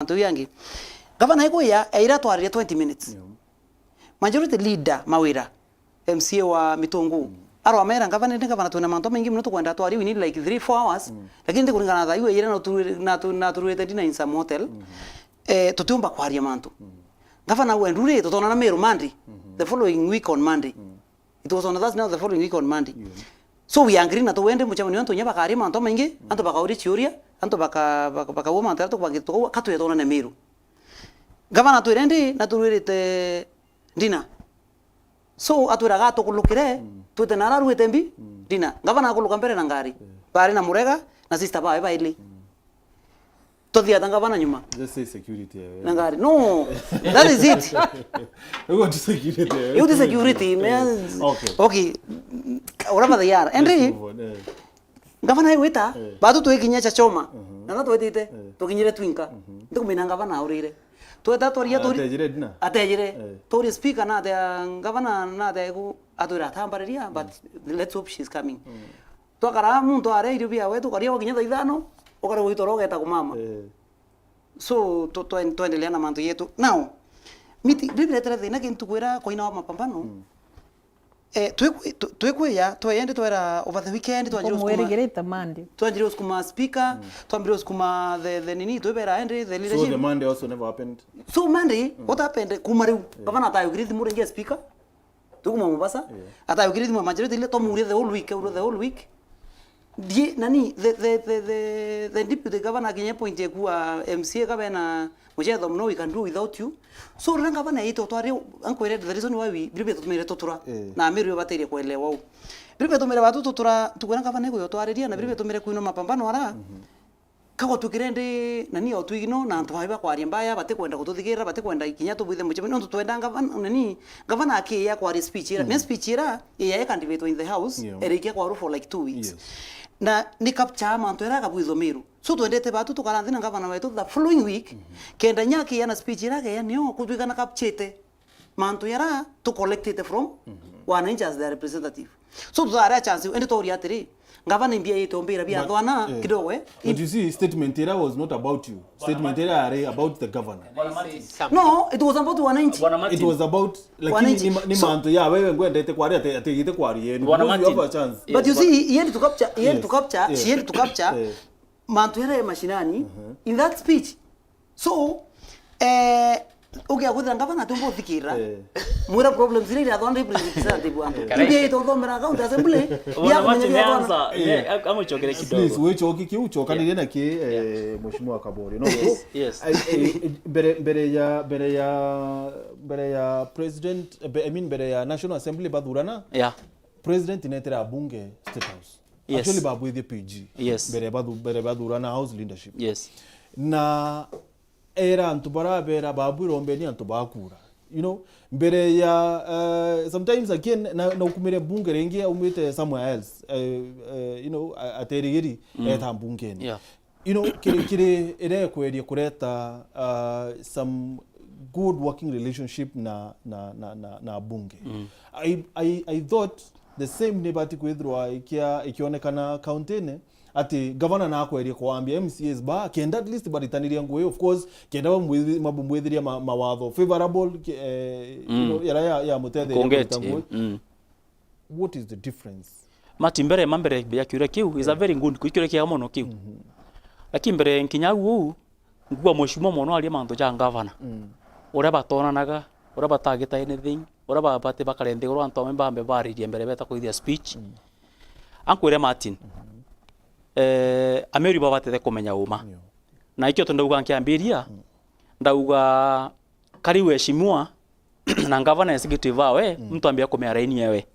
Antu yangi gavana iko ya eira twaria 20 minutes majority leader mawira MCA wa Mitungu aro amera gavana tuna manto mengi mno tukwenda twari we need like 3-4 hours lakini ndikulingana na iwe ira na turete dina in some hotel tutumba kwaria manto gavana wendure tutona na Meru Monday the following week on Monday it was on that now the following week on Monday so we agree na tuwende muchamani wanto nyaba kari manto mengi anto bakauri chiuria anto baka woma antarto bagito katu yetona na Meru gavana tuirende na tuirete dina so aturaga to kulukire tuite nara ruete mbi dina gavana akuluka mbere na ngari bari na murega na sister bae baile todia tanga gavana nyuma just say security na ngari no that is it you want security you the security man okay urama the yar ende gavana wita bado tuikinya cha choma na tuitite tukinyire twinka ndikumina gavana aurire tueta toria tori atejire tori speaker na the gavana na the ku atura thambareria but let's hope she's coming twakara muntu are irubia wetu karia wakinya thaithano ukara uitorogeta kumama so tuendelea na mantu yetu now miti biblia thina kintu kwira koina wa mapambano twekweya twende twera over the weekend twanjiro kuma speaker twambiro kuma the nini twebera ende the leadership so the Monday also never happened so Monday what happened kumariu gavana atayo grithi murengia speaker tukuma Mombasa atayo grithi mu majority ile tomuri the whole week die nani the deputy governor kinye point yekuwa MCA kabena mujetho mno we can do without you so ranga bana ito twari ankwere the reason why we bribe tutumire tutura na Meru baterie kuelewa bribe tumire batu tutura tukwera bana ko yotwareria na bribe tumire kuino mapambano ara kago tukirende nani o twigino na ntwaiba kwari mbaya bate kwenda kututhigira bate kwenda ikinya tubuthe muchebe no twenda gavana nani gavana akiya kwari speech ira me speech ira ya candidate in the house erikia kwaru for like 2 weeks na ni capture manto era kabwizo Meru so twendete batu tukaranthi na gavana wetu the following week kenda nyaki yana speech yake ya nio kutwikana capchete manto yara to collected from wananchi as their representative so tuzara chance ende tori atiri gavana imbia yeto mbira bia thwana kidogo but you see statement era was not about you statement era are about the governor no it was about wananchi it was about like ni manto ya wewe ngwendete kwari ategite kwari yenu you have a chance but you see yende to capture manto yara mashinani in that speech so okay akwenda gavana tumbo thikira mura problems ile ya thonde representative wangu ndio ito thomera county assembly ya mwanza kama chokele kidogo please wewe choki kiu chokanire na ki mheshimiwa Kabori no yes bere ya president I mean bere ya national assembly badurana president inetera bunge state house actually babu with the PG bere badurana house leadership na era antubara bera babu rombeni antubakura you know mbere ya sometimes again na ukumire bunge rengia umite somewhere else you know aterigiri eta bungeni you know kire ere kweria kureta some good working relationship na bunge I thought the same nebati kwithwa ikionekana county ne ati governor na akweria kuambia MCAs ba kenda at least baritaniria ngwe of course kenda mabumwithiria mawatho favorable you know ya mutethe what is the difference matimbere mambere ya kiure kiu is a very good kiure kia mono kiu lakini mbere nkinya wu ngwa mheshimiwa mono ali manto ja governor ore batonanaga ore batagita anything ore babate bakarende ro anto mbambe baririe mbere beta kuithia speech ankwire Martin Ameri babatete kumenya uma na ikyo ndauga nkiambiria ndauga kari weshimwa na gavana executive awe mtu ambia kumea raini yewe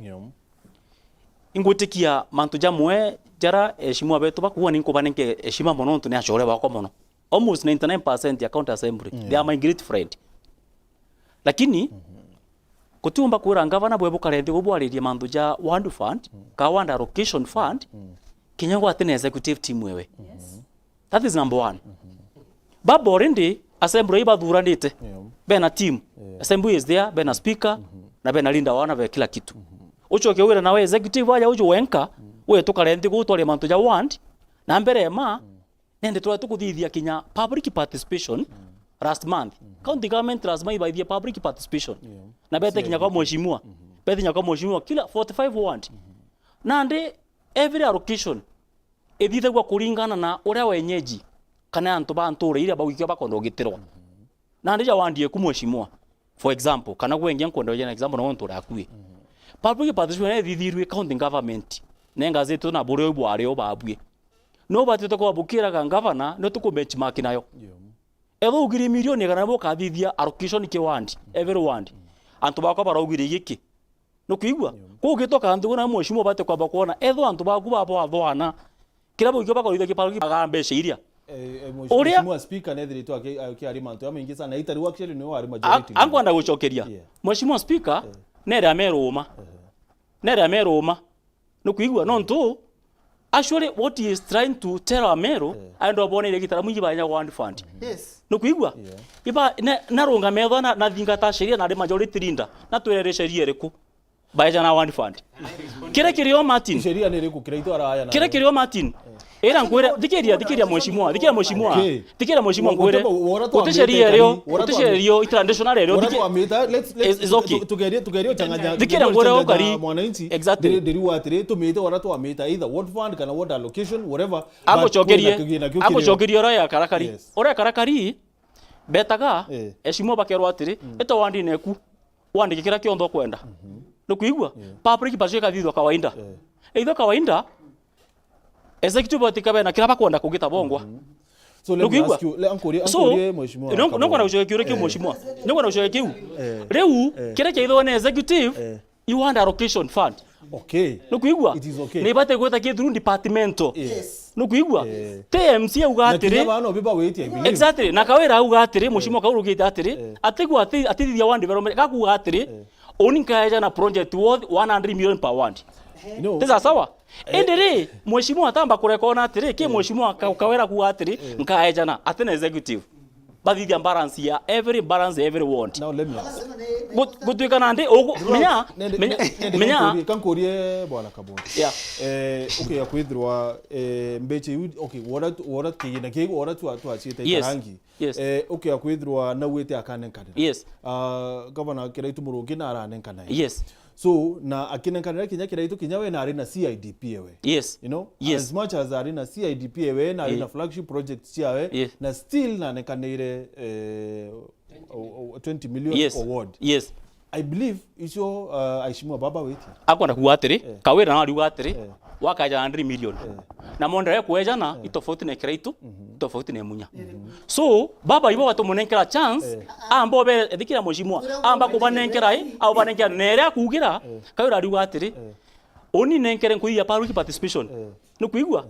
ingutikia mantu jamwe jara eshimwa betu bakuwa ninko banenke eshima mono ntu ne achore bako mono almost 99% ya county assembly they are my great friend lakini kutumba kura gavana bwe bukarethi gubwaririe mantu ja Wand Fund ka Wand Allocation Fund kinyango atene executive team wewe that is number 1 babo already assembly ibathuranite bena team assembly is there bena speaker na bena linda wana ve kila kitu ucho kewira nawe executive waya ucho wenka we tukarendi gutware mantu ja Wand na mbere ma nende twa tukuthithia kinya public participation last month county government lazima ibaithie public participation na bete kinya kwa mheshimiwa bete kinya kwa mheshimiwa kila 45 ward na ndi every allocation ithithagwa kuringana na uria wenyeji kana antu ba nture iria bagwikio bakondogitirwa na ndi ja wandie ku mheshimiwa for example kana gwengia nkondoje na example na nture akui public participation ithithirwe county government nenga zetu na bure bware obabwe no batete kwa bukira ga governor no tuko benchmark nayo etho ugiri milioni kana boka thithia allocation ke wandi every wand antu bakwa baraugire giki no kuigwa ko gitoka antu na mheshimiwa bate kwa bakona etho antu baku babo athwana kira bukio bakoithia ke pariki agambe ciria mheshimiwa speaker nethirito akiarima antu amingi sana itari actually no ari majority angwanda gucokeria mheshimiwa speaker nera meroma no kuigwa no ntu actually what he is trying to tell Ameru and obone ile gitara mwingi banya wand fund no kuigwa iba na ronga metho na thingata sheria na de majority linda na twere sheria riku baya na wand fund kire kirio Martin sheria ni riku kire ito araya na kire kirio Martin era ngwere dikiria mheshimiwa dikiria mheshimiwa ngwere utesheria rio international rio let's okay tugerio changanya dikiria ngwere okari mwananchi exactly deriwa atire tumite waratu ameta either what fund kana what allocation whatever agochokerie ora karakari betaga eshimo bakerwa atire eto wandi neku wandi kikira kiondo kwenda no kuigwa public participation kathithwa kawaida either kawaida executive atikabena kila bakwenda kugita bongwa so let me ask you ankorie mheshimiwa no kwana ushoke kiu mheshimiwa no kwana ushoke kiu reu kile kiitho ne executive you want allocation fund okay no kuigwa it is okay ne bate gweta ki through departmental no kuigwa TMC ugatire exactly na kawera ugatire mheshimiwa kaurugite atire atigwa atithia one development kakugatire oninkaeja na project worth 100 million per ward no tesa sawa endere mheshimiwa atamba kurekona atire ke mheshimiwa kawera ku atire nkaejana atene executive bathithia balance ya every ward now let me gutwika nande menya kankorie bwana kabonde okay ya kwithirwa mbeche okay wora kigina kigo wora tu achiete karangi okay ya kwithirwa na wete akanenkana governor kiraitu murugi na aranenkana so na akinenkanira kinya kiraitu kinya we na arena CIDP ewe you know as much as arena CIDP ewe na arena flagship project ciawe na still na nekanire 20 million award I believe icio aishimwa baba weti akwenda kuatire kawira na riugatire wakaja 100 million na mondere kuejana itofauti na kiraitu tofauti na munya so baba ibo watumunengera chance ambo be thikira mheshimiwa amba kubanenkera au banenkera nere kugira kawira riugatire oni nenkere nkuia public participation no kuigwa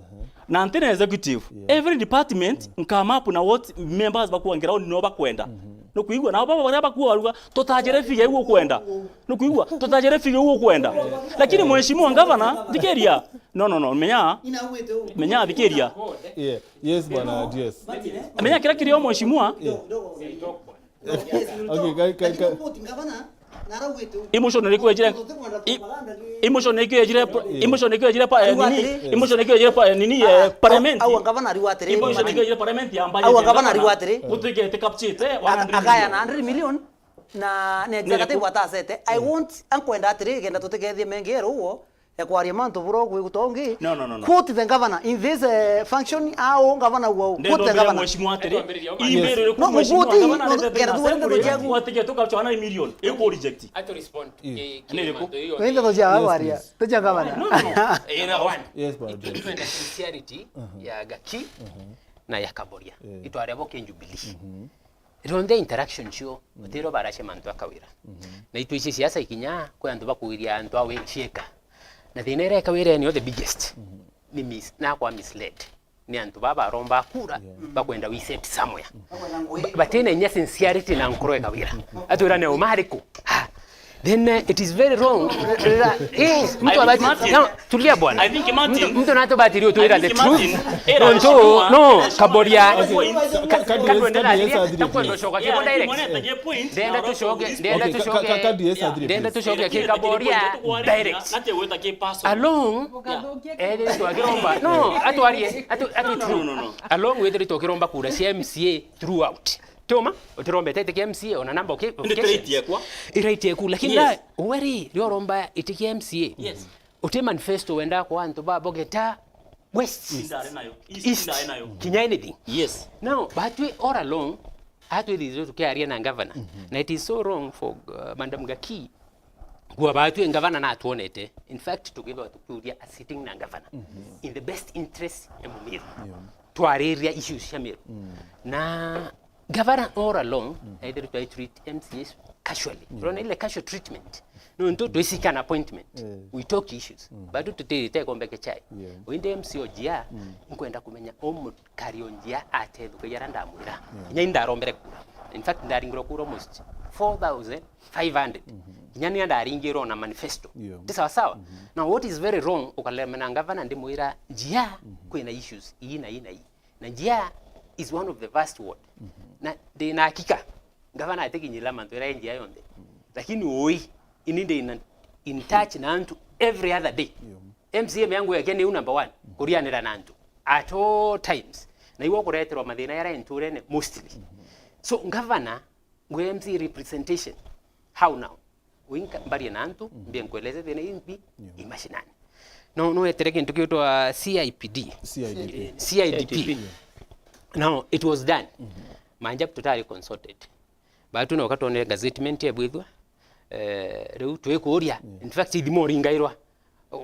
na antene executive every department nkamapu na what members bakuangira oni no bakwenda no kuigwa na baba baba kuaruga totajere fige uko kwenda no kuigwa totajere fige uko kwenda lakini mheshimiwa governor dikeria no menya dikeria yes bwana yes menya kila kirio mheshimiwa okay emotion nini parliament au governor ariwatire parliament yamba au governor ariwatire utigete capchite agaya na 100 million na executive watasete I want ankwenda atire genda tutigethie mengero uo ekwaria mantu buro gwigutongi quote the governor in this function au governor uo quote the governor mheshimiwa atire imbere ku mheshimiwa governor genda tuwe watige tukachana million eko reject to respond wenda toja waria toja governor yes bwana different sincerity ya Gaki na ya Kaboria itware boke Jubilee ronde interaction cio utiro barashe mantu akawira na itu ici siasa ikinya kwa antu bakuiria antu awe cieka na thina kawira ni the biggest ni miss na kwa misled ni antu baba romba kura bakwenda we set somewhere batena nya sincerity na nkoro kawira atwira ne umariku then it is very wrong mtu abati tulia bwana mtu nato batirio tuira the truth no Kaboria takwendo shoka kibo direct denda to shoka ki Kaboria direct along to agiromba no atwarie atu along with to kiromba kura CMCA throughout Toma, utirombe tete MCA ona number okay. Irate yeku lakini na weri rioromba itike MCA. Yes. Uti manifesto wenda kwa antu ba bogeta West. East. Kinya anything. Yes. Now, but we all along hatu hizo tukiaria na governor. Na it is so wrong for Madam Gaki. Kwa batu governor na atuonete. In fact, to give out to a sitting na governor in the best interest ya Mumiru. To area issues ya Meru. Na governor all along either to treat MCAs casually. Rona ile casual treatment. No nto to an appointment. We talk issues. Bado tutete kombeke chai. Winde MCO jia nkwenda kumenya karionjia atethu kuyara ndamwira. Nya ndarombere kura. In fact ndaringiro kura almost 4,500. Nya ni ndaringiro na manifesto. Sawa sawa. Now what is very wrong ukalemena governor ndimwira jia kwena issues hii na hii na hii. Na jia is one of the vast word. Na de na hakika governor atekinyila mantora njia yonde. Lakini oi ininde in touch na antu every other day. MCM yangu yake ni number 1 kurianira na antu at all times. Na iwo kureterwa mathina yara enturene mostly. So governor we MC representation how now? Winka mbari na antu mbia nkueleze thina impi imashinani. No etereke ntukitwa CIDP. Now it was done. Manjab totally consulted. Batu na wakati one gazettement ya bwithwa reu twekuria in fact ithimo ringairwa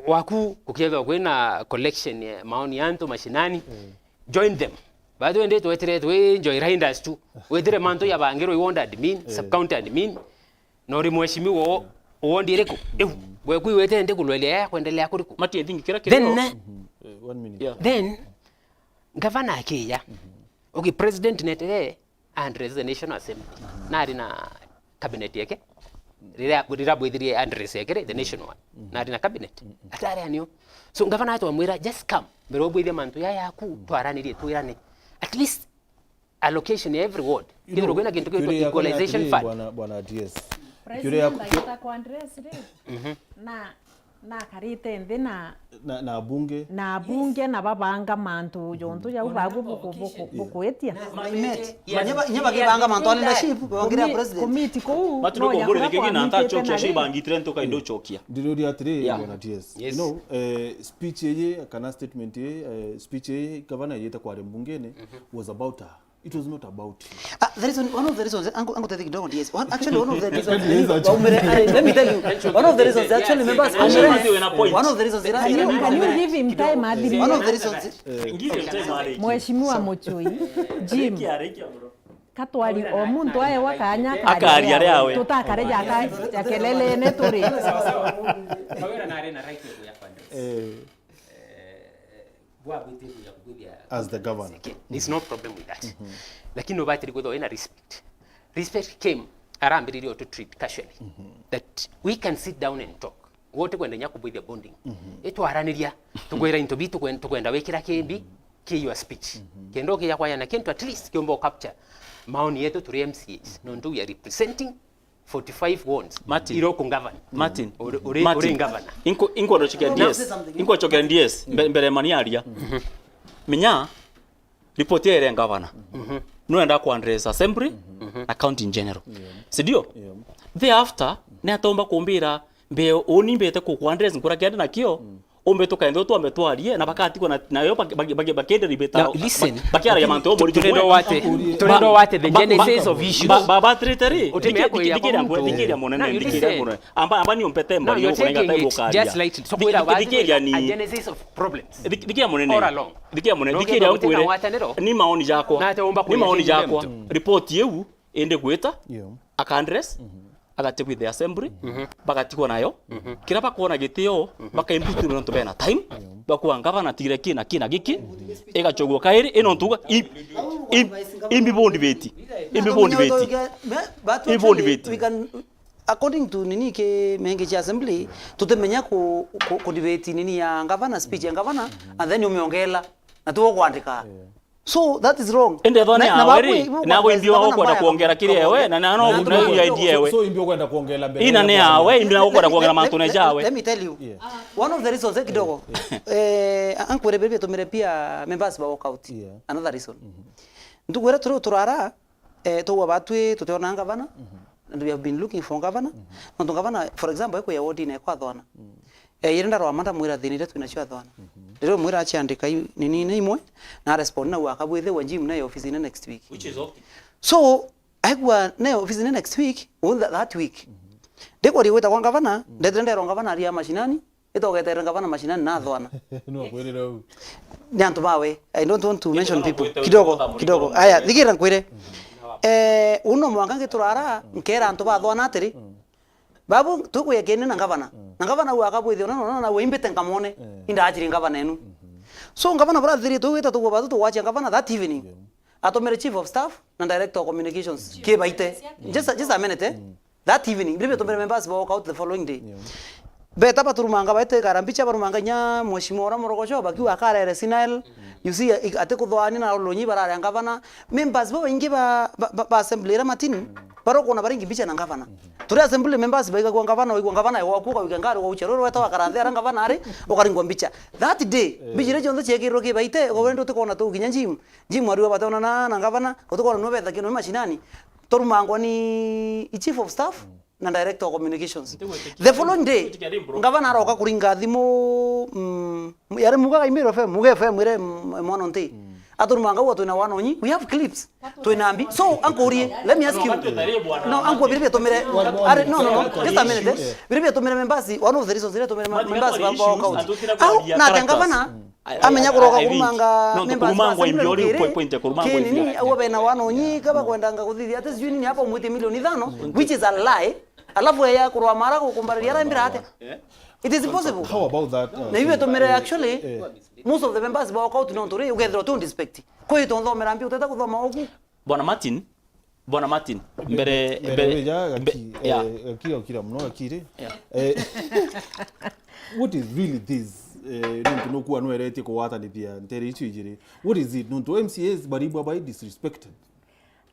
waku kukethwa kwina collection ya maoni yantu mashinani join them bado ende twetere twe enjoy riders tu wetire manto ya bangero iwonda admin sub county admin nori mweshimi wo wondireko weku wete ende kulwelea kuendelea kuriku mati thingi kira kira then 1 minute then governor akeya okay president netere and the national assembly nari na cabinet yake rira bwithirie address yake the nation one nari na cabinet atari anio so governor ato amwira just come mbere bwithie mantu ya yaku twaranirie twirane at least allocation every ward kidro kwena kintu kyo equalization fund bwana DS president kwa address na karite ndi na bunge na babanga mantu jonto ya ubagu bukwetia nyeba kibanga mantu leadership bangira president committee ko matuko mburi kiki na anta chocho shibangitire ntoka indo chokia ndiro ya 3 bwana DS speech ye kana statement ye speech ye governor yeta kwa mbungene was about her. It was not about you. There is one of the reasons. Ango taking down DS. Actually, one of the reasons. Let me tell you. One of the reasons. Actually, members. One of the reasons. Can you give him time, Adri? One of the reasons. Mheshimiwa Muchui, Jim. Katwali omuntu aye wakanya akari ari awe tutakare ya kelele ne turi. Bawera na arena right ya kwande. As the governor. There's no problem with that. Lakini nobody go in a respect. Respect came around to treat casually. That we can sit down and talk. Wote kwenda nyaku with the bonding. Eto araniria tugwera into bitu kwenda wekira kembi ke your speech. Kendo ke yakwa yana kento at least kiombo capture maoni yetu to MCAs. No ndo we are representing 45 wards. Iroko governor. Martin. Ore governor. Inko ndo chikia DS. Inko chokia DS mbele maniaria. Menya report ya governor. No enda ku address assembly na county in general. Sidio? Thereafter ne atomba kumbira mbe oni mbete ku address nkura kiende na kio. Ombe to kaendo to ambetwarie na bakati kwa na yo bakende ribeta. Bakiara ya manto muri turedo wate the genesis of issues. Baba treteri. Dikiria monene. Amba ni ompete mbali yo kunga taibo karia. Just like so kuira wate a genesis of problems. Dikiria monene. Dikiria monene. Dikiria ukwire. Ni maoni yako. Ni maoni yako. Report yeu ende gweta. Aka address. Agate with the assembly bagatikwa nayo kira bakona gitio bakaimputu no to bena time bakuanga na tire kina giki egachogwo kairi eno ntuga imbi bondi beti we can according to nini ke menge cha assembly tutemenya ku debate nini ya governor speech ya governor and then umeongela na tuko kuandika. So that is wrong. Ende dhone aweri na go imbio wako kwenda kuongera kiri ewe na no na idea ewe. So imbio kwenda kuongela mbele. Ina ne awe imbio wako kwenda kuongera mantone jawe. Let me tell you. One of the reasons kidogo. Anko rebebe to mere pia members ba walk out. Another reason. Ndugwera turara to abatwe tutona governor and we have been looking for governor no governor for example eko ya ward ne kwa thona yirenda ro amanda mwira thinire twina cio thona rero mwira aciandika nini imwe na respond na wakabwithe wa gym na office in next week which is okay. So agwa na office in next week or that week ndiko riweta kwa governor ndetende ro governor ria mashinani itogetera governor mashinani na thona no kwirira u nyantu bawe I don't want to mention people kidogo aya thigira nkwire uno mwanga ngiturara nkera antu bathona atiri babu tukuyekene na governor wakabwithio na wimbite ngamone indajiri governor enu so governor brother tuwita tukubatu tuwache governor that evening atomere chief of staff na director of communications ke baite just a minute that evening bibe tomere members walk out the following day beta paturumanga baite karambicha barumanga nya mheshimiwa Morogocho bakiwa karere sinal you see ate kuthwani na lonyi barare governor members bo ingi ba assembly ra matini baro kona baringi bicha na governor turi assembly members baiga kwa governor wakuka wikangari wa uchero weta wakarandhe ra governor ari okaringwa bicha that day bijire jonzo chekiro ke baite ogwendo tukona tu kinya jim wari batona na governor utukona no betha kino mashinani torumangwa ni chief of staff na director of communications the following day governor aroka kuringa thimo yare muga imiro fe muga fe mwire mwana nte aturumanga wo twina wanonyi we have clips twinambi so ankorie let me ask you no anko biribe tomere no just a minute biribe tomere members one of the reasons ile tomere members ba account na tangavana amenya kuroka kurumanga members imbiori point ya kurumanga nini awo bena wanonyi kaba kwendanga kuthithia ate sijui nini hapo mwite milioni 5 which is a lie alafu ya kurwa mara kukumbaria rambira ate it is impossible. How about that na hiyo tomere actually most of the members ba account no tore you get to respect ko hiyo ndo merambi utata kuthoma huku Bwana Martin mbere ya kila mno akire what is really this no kuwa no erete ko wata nithia ntere ichu ijire what is it no to MCAs baribu by disrespected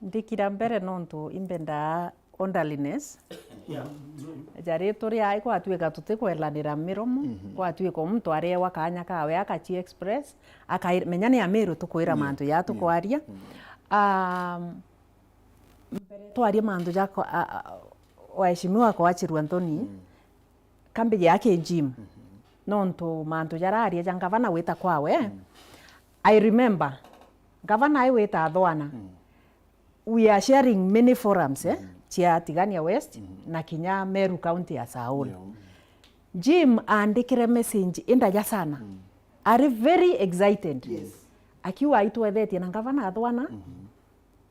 ndikira mbere nonto imbenda orderliness jari tori ai kwa tuika tutikwelanira miromo kwa tuiko mtu arewa kanya kawe akachi express akamenya ni Ameru tukwira mantu ya tukwaria mbere twaria mantu jako waheshimiwa kwa Wachiru Anthony kambi yake gym nonto mantu jararia jangavana weta kwawe I remember governor I weta thwana we are sharing many forums Cia Tigania West na kinya Meru County ya Saul. Jim andikire message indaja sana. Are very excited. Yes. Akiwa aitwethetie na governor athwana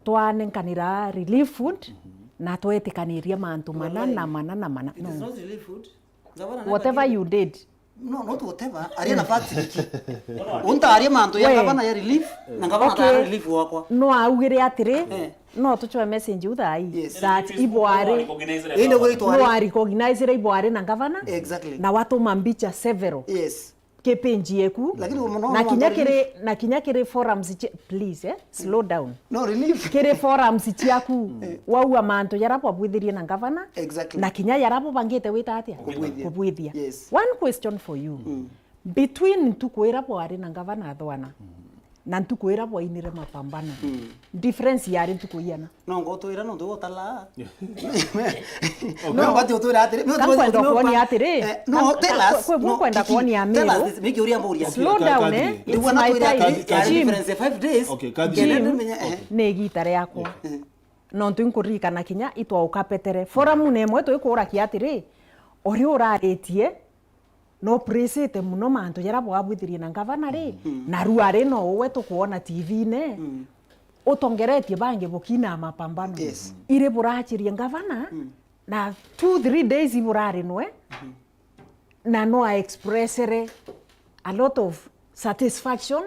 twanenkanira relief food na twetikaniria mantu mana. It is not relief food. Whatever you did. No, not whatever. Aria na facility. Unta aria mantu ya governor ya relief na governor ya relief wakwa. No augire atire. No tuchwe message uthai that ibware inde gwe itware no recognize ibware na governor exactly na watu mambicha several kepenji yeku na kinya kire forums please slow down no relief kire forums ciaku wau amanto yarapo abwithirie na governor exactly na kinya yarapo bangite wita atia kubwithia one question for you between tukwira bware na governor athwana na ntukwira boinire mapambano difference yari ntukuiana no ngotwira no ndugotala no bati utwira atire kwenda kuoni atire no tell us kwe kwenda kuoni Ameru tell us miki uria mburia slow down it's my time difference 5 days okay ne gitare yakwa no ntunkurika na kinya itwa ukapetere forum nemwe twikura kiatire ori uraretie no presete muno mantu yarabo abwithirie na governor na ruare no we tukuona TV ne utongeretie bange bukina mapambano ire burachirie governor na 2-3 days iburare noe na no expressere a lot of satisfaction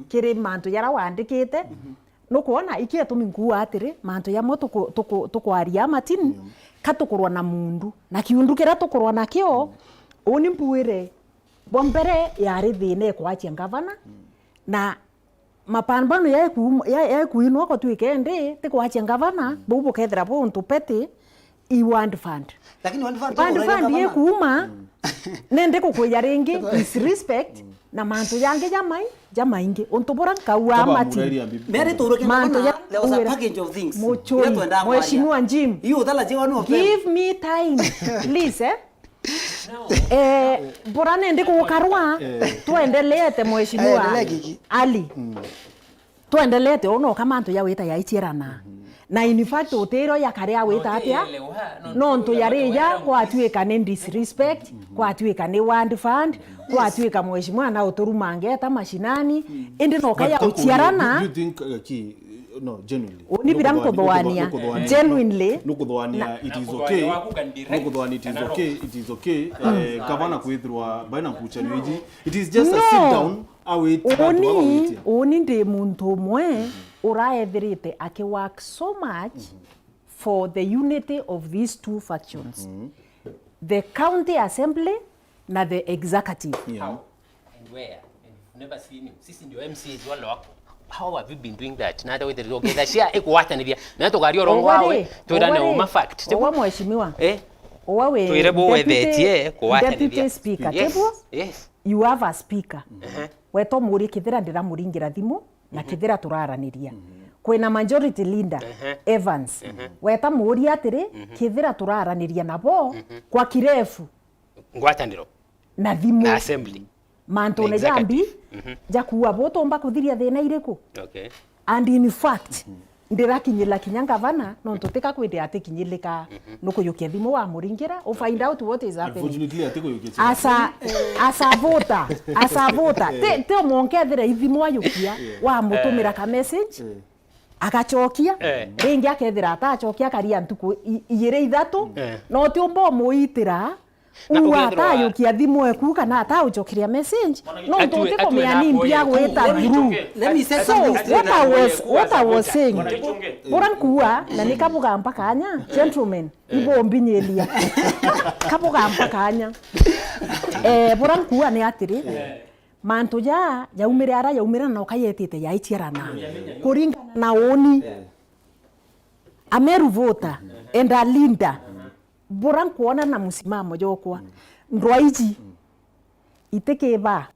kire mantu yara wandikite no kuona ikie tumingu atire mantu ya moto tukwaria matini katukurwa na mundu na kiundu kira tukurwa nakio oni mpuire bombere yari thine kwachia governor na mapambano ya kuinwa ko twikende te kwachia governor bubu kethra buntu peti i-World Fund. Lakini World Fund ye kuuma nende kukuya ringi disrespect na manto yange jamai ingi ontobora kawa mati mere toro kenda manto ya there was a package of things mheshimiwa Jim you dala je one of them give me time please bora nende kukarwa tuendelete mheshimiwa Ali tuendelete ono kama manto ya weta ya ichirana na in fact otero ya kare aweta atia no nto yareya kwa atuika ne disrespect kwa atuika ne World Fund kwa atuika mheshimiwa na otorumange ta mashinani indi no kaya uchiarana you think no genuinely ni biram kodwania genuinely nukudwania it is okay it is okay gavana kwithirwa baina Nkucanio iji it is just a sit down oni ndi muntu mwe uraethirite ake work so much for the unity of these two factions the county assembly na the executive and where and never seen him sisi ndio MCs wale wako how have you been doing that na hata wewe okay shia ekuwatanithia na togario rongo wawe twirane uma fact owa mheshimiwa owawe twirebo wethetie kuwatanithia deputy speaker tebo yes you have a speaker weto muri kithira ndiramuringira thimu na kithira turaraniria kwina majority leader Evans weta muri atiri kithira turaraniria nabo kwa kirefu ngwataniro na thimu na assembly manto ne jambi jakuwa boto mba kuthiria thina iriku okay and in fact ndirakinyila kinyanga vana no tuteka kwende atikinyilika nukuyukia thimu wa muringira o find out what is happening unfortunately atikuyukia asa vota te monkethira ithimu ayukia wa mutumira ka message agachokia ringi akethira atachokia karia ntuku igire ithatu no ti umbo muitira uwa atayukia thimu eku kana atauchokiria message no ntuti komeani mbia gwita through let me say something what I was saying bora nkuwa na nikabuga mpaka anya gentlemen ibo mbinyelia kabuga mpaka anya bora nkuwa ni atiri manto yaumira na ukayetite yaitiarana kuringana na oni Ameru voter and a Linda bora nkuona na musimamo yokwa ndwaiji itekeba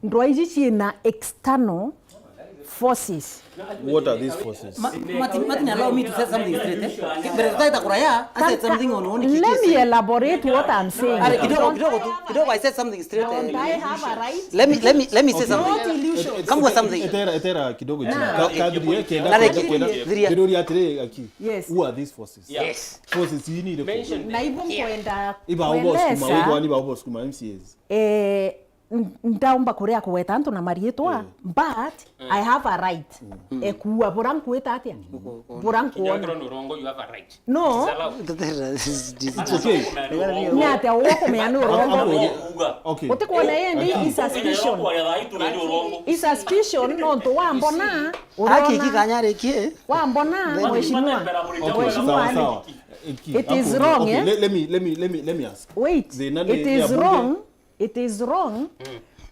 ndwaiji china external forces. What are these forces? Martin, allow me to say something straight. I said something on let me elaborate what I'm saying. I said something straight. Don't I have a right? Let me say something. Come with something. Etera kidogo Yes. Who are these forces? Yes. Forces you need mention. Na hivyo kwenda iba skuma MCAs. Ndaomba kurea kuweta antu na marietwa but I have a right ekuwa bora nkueta atia bora nkuona you have a right no It's okay. ni atia woko meanu rongo Okay. utikuona yendi is suspicion no to wambona Aki kanyare kie wambona mheshimiwa Sawa. It is wrong, okay. eh? Let me ask. Wait. It is wrong.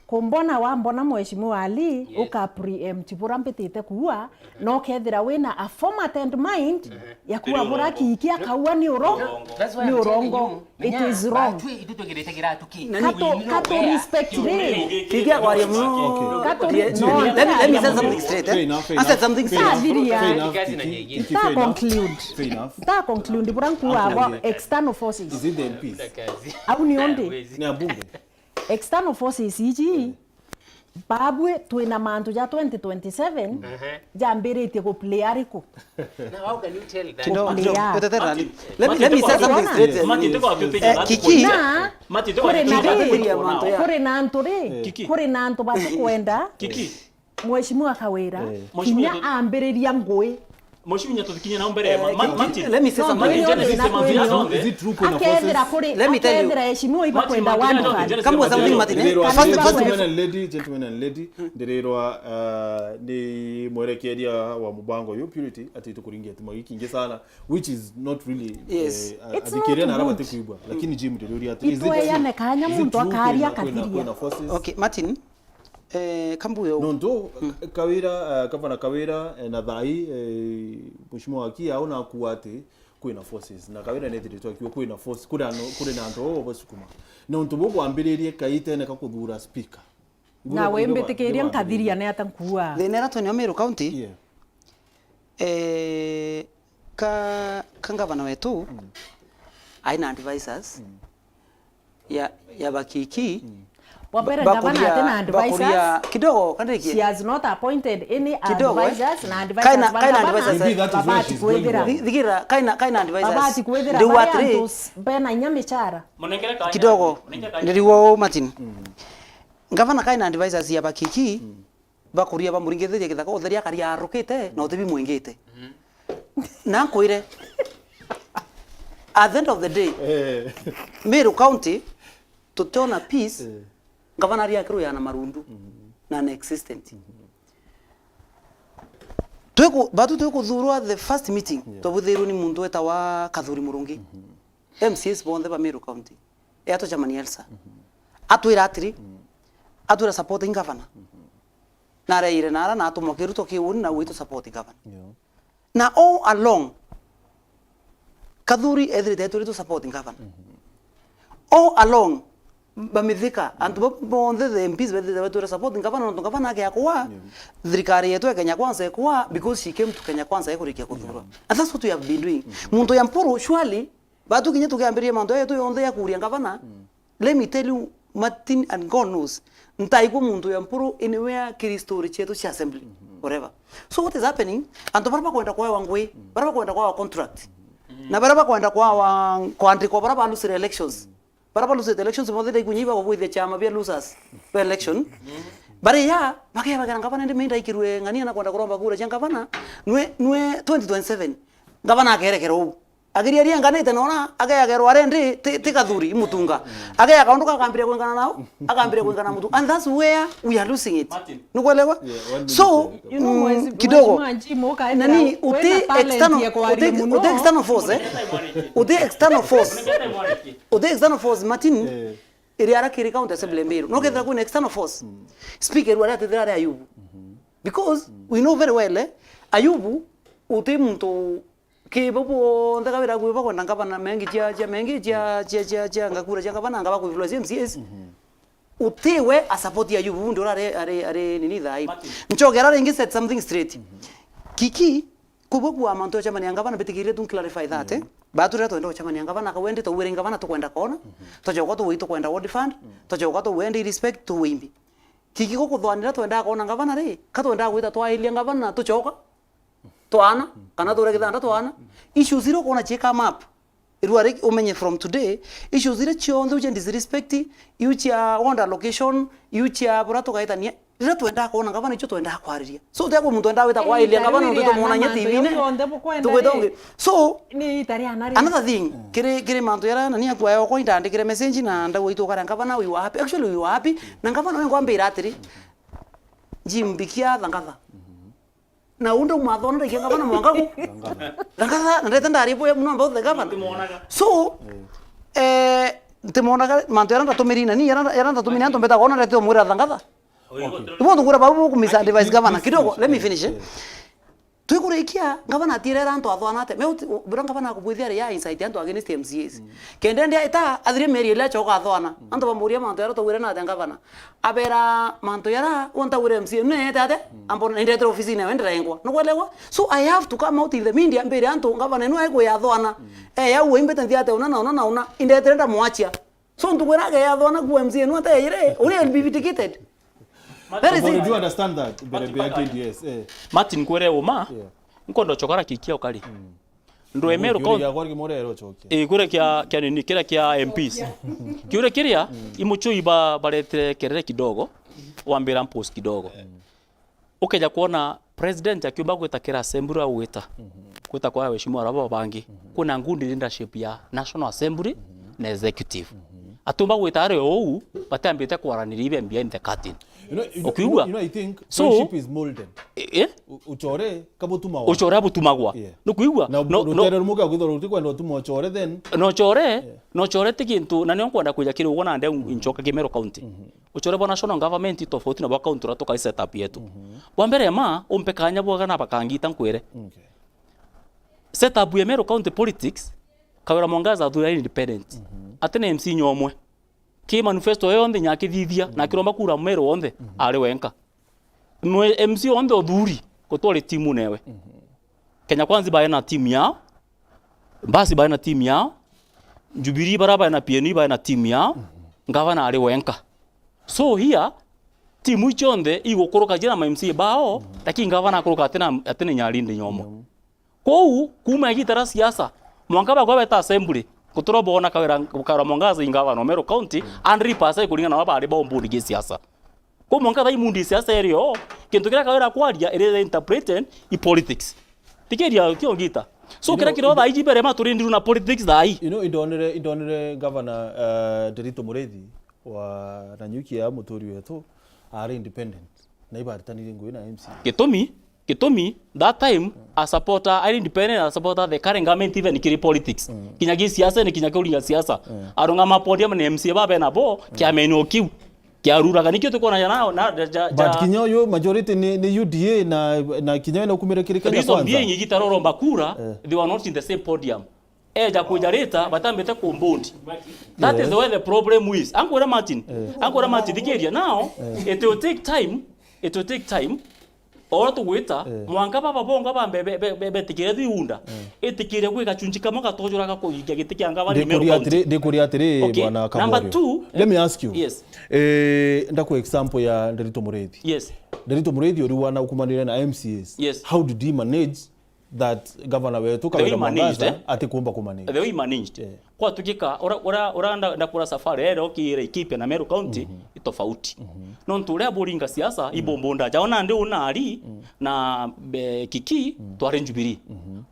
Kumbona wambona mheshimiwa Ali uka preempt bora mpitite kuwa no kethira wina a formatted mind ya kuwa bora kiikia kaua ni urongo. It is wrong. Kato respect me. Kigia kwa ya mu. Let me say something straight. I said something straight. Ta conclude bora kuwa external forces. Is it the MPs? Au ni onde? Ni abunge. External forces iji babwe twina mantu ja 2027 jambirite ku play ariko. Now how can you tell that? Let me say something straight. Kiki kore nanto batu kwenda mheshimiwa Kawira kinya ambiriria ngui Mheshimiwa tukinya na mbere let me say something. Is it true kuna forces? Let me tell you. Heshimiwa iba kwenda wanda Come with something Martin. Gentlemen and lady ndirerwa ni mwerekeria wa mubango yo purity ati tukuringia tumaiki sana which is not really adhikiria na rabati kuibwa lakini Jim ndirori ati is it ya nekanya muntu akaria kathiria. Okay Martin kambuyo nondo Kawira gavana Kawira na thai mheshimiwa Akia aona kuate kwina forces na kawira nethirito akiwa kwina force kuri na ndo obosukuma no ntubo kwambiririe kaitene kakuthura speaker na wembetikiria nkathiria ne atankuwa thenera Nkucanio Meru County kangavana wetu aina advisors ya bakiki wapere gavana atena advisors kidogo kandikie she has not appointed any advisors na advisors babati kwethira thigira kaina advisors babati kwethira bari bena nyamichara kidogo ndiriwo Martin gavana kaina advisors ya bakiki bakuria bamuringithirie githaka utheria karia arukite na utibi mwingite na nkwire at the end of the day Meru County tutona peace gavana aria kiru yana marundu na non-existent tuku thurwa the first meeting tobuthiru ni mundu weta wa Kathuri Murungi MCS bonde ba Meru County eto chamani Elsa atwira atiri atwira supporting governor na reire nara na atumokiru tokiuni na witu supporting governor na all along Kathuri every to supporting governor all along bamithika antu bonde the MPs were supporting governor ndo governor yake yakwa thirikari yetu ya Kenya Kwanza yakwa because she came to Kenya Kwanza yakurikia kuthurwa and that's what we have been doing muntu ya mpuru surely batu kinya tukiambiria mando yetu yonde yakuria governor let me tell you Martin and God knows ntaiko muntu ya mpuru anywhere Kristo chetu cha assembly whatever so what is happening antu baraba kwenda kwa wangwe baraba kwenda kwa contract na baraba kwenda kwa andiko baraba lose elections baraba lose elections mo thide kunyiba kwa the chama bia losers for election bare ya bakaya bagana ngavana ndi menda ikirwe ngania na kwenda kuromba kura cha ngavana nwe 2027 ngavana akerekero agiriaria nganete nona agayagerwa rendi tikathuri mutunga agaya kaunduka akambire kwengana nao akambire kwengana mutu and that's where we are losing it nukwelewa so kidogo nani uti external force Martin iriara kiri county assembly Meru no ketha kuna external force speaker wala tethera Ayubu because we know very well Ayubu uti muntu kibobo ndakabira kuiba kwenda ngabana mengi cha ngakura cha ngabana ngaba ku influence MCS utiwe a support ya Ayubu ndo are nini dhai nchogera ringi set something straight kiki kubobu amanto cha mani ngabana betikire tu clarify that batu reto ndo cha mani ngabana ka wende to wire ngabana to kwenda kona to jogo to wito kwenda ward fund to jogo to wende respect to wimbi kiki ko kuthwanira to enda kona ngabana ri ka to enda gwita to ailia ngabana to choka twana kana tura githanda twana issue zero kona check map iruare umenye from today issue zero chionde uje disrespect yucha wonder location yucha burato kaitania rira twenda kona ngabana icho twenda kwariria so teko muntu enda wita kwa ile ngabana ndo muona nya TV ne tukwedonge so ni tari anari another thing kire mantu yara nani akwa yo ko indandikire message na nda wito kara ngabana we were happy actually we were happy na ngabana we ngwambira atiri jimbikia thangatha na undo mathona ikenga bana mwangaku ngakatha ndete ndaripo ya muno the government so ntemonaga mantu yaranda tumirina ni yaranda tumina ndo mbeta kona ndete omura thangatha ibo ndukura babu ku misa device governor kidogo let me finish twikurikia ngabana atirera antu athwana ate me buranga bana kubwithia ya insight antu against MCAs kende ndia ita athire meri ile choka athwana antu bamuria mantu yaro tawire na ngabana abera mantu yara wonta wire MCA ne tate ambo ndetro office ne wendera engwa nukwelewa so I have to come out in the media mbere antu ngabana no ego ya athwana ya uimbe tanthi ate una indetrenda mwachia so ntukwiraga ya athwana ku MCA no ate ire uri be vindicated. That is it. Do you understand that? Yes. Martin kwere uma nkondo chokara kikia ukali ndo Meru County kure kia nini kira kia MPs kure kiria imucho iba barete kerere kidogo wambira post kidogo ukeja kuona president akiumba kwitakira assembly au wita kwita kwa weshimwa rabo bangi kuna ngundi leadership ya National Assembly na executive atumba gwitare ou batambite kwaranira ibe behind the curtain. You know I think friendship is molded. Uchore kabutumagwa. Uchore abutumagwa. Nukuigwa. No muga gwithoro utikwa ndo tumochore then. No chore tikintu na nyo kwenda kuja kiri ubona nde inchoka Meru County. Uchore bona national government tofauti na bwa county ratoka setup yetu. Wa mbere ma umpekanya bwa kana bakangita nkwere. setup ya Meru County politics Kawira Mwangaza athura independent atene MC nyomwe ki manifesto yonde nyakithithia na kiromba kura Meru wonde ari wenka MC wonde othuri gutwari timu newe Kenya Kwanza baena timu yao basi baena timu yao Jubilee baraba na PNU baena timu yao ngavana ari wenka so here timu ichonde igukoroka jira ma MC bao lakini ngavana akoroka atene nyarinde nyomo kou kuma gitara siasa mwangaba kwa beta assembly kuturobona Kawira Mwangaza ingavana Meru County and repasa kulingana na bari bombo ni siasa ko mwangaba imundi siasa erio kintu kira Kawira kwaria ere interpreted i politics tikeria kiongita so kira kirotha ijibere maturindiru na politics thai indonere governor Derito Mureithi wa Nanyukia mutori wetu are independent na ibaritanire ngui na MC Gitumi that time a supporter are independent a supporter the current government even kiri politics kinyagi siasa ni kinyakuri siasa aronga mapodia na MC babe na bo kya meno kiu kya rura kanikyo tukona nao na but kinyoyo majority ni UDA na kinyoyo na kumira kiri Kenya Kwanza reason being gitaroro bakura they were not in the same podium eja kujareta batambete kumbundi that is where the problem is Ankora Martin dikeria now it will take time ora tugwita mwanga baba bonga bambe tikire thiunda etikire gwika chunji kama gatojora gakuyigia gitikia ngaba ni Meru Dekuri atire bwana Kamori. Number 2 let me ask you yes ndako example ya Derito Mureithi yes Derito Mureithi uri wana ukumanira na MCAs yes how did he manage that governor wetu Kawira Mwangaza atikumba kumanage the way managed kwa tukika ora ndakura safari ero kire equipe na Meru County itofauti non tule aboringa siasa ibombonda jaona ndi unari na kiki tware Jubilee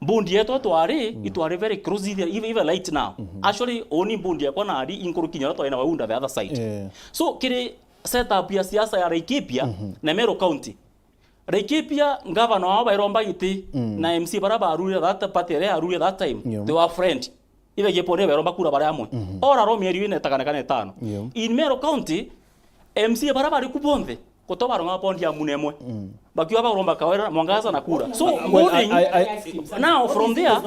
mbundi yetu tware itware very close even light now actually only mbundi yakwa nari inkurukinya to ina waunda the other side so kire setup ya siasa ya Laikipia na Meru County Laikipia ngavana wao bairomba giti na MC baraba arure that party arure that time they were friend ibe gepone bairomba kura bara amwe ora ro mieri ine takanakane 5 in Meru County MC baraba ari kubonde kutoba ronga pondi ya munemwe bakiwa baromba Kawira Mwangaza na kura so now from there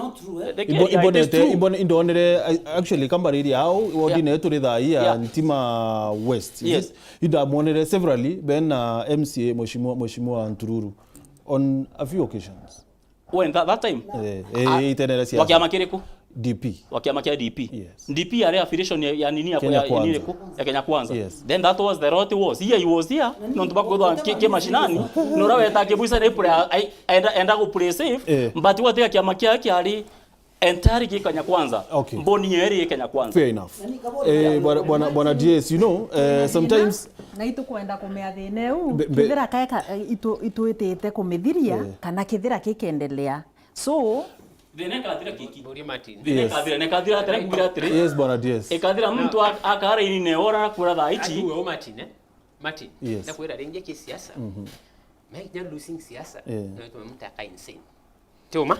ibone indonere actually kambariri hao wodine to ritha ya ntima west yes ida monere severally ben MCA Mheshimiwa Ntururu on a few occasions when that time itenera siasa wakiama kiriko DP wakiama kia DP yes. DP are affiliation ya nini ya Kenya Kwanza yes. Then that was the route was here non tubako ke mashinani no rawe takebuisa ne enda go play safe but what ya kiama kia ali entire Kenya Kwanza mboni yeri Kenya Kwanza fair enough bwana DS you know sometimes na itu kwenda kumea thine u kithira kaeka ituitete kumithiria kana kithira kikendelea so Denekadira kiki. Buri Martin. Denekadira tere kubira tere. Yes bwana DS. Ekadira mtu akara ini ne ora kura daichi. Atu Martin Martin. Yes. Na kwenda renje ki siasa. Make them losing siasa. Na tu mtu aka insane. Tuma?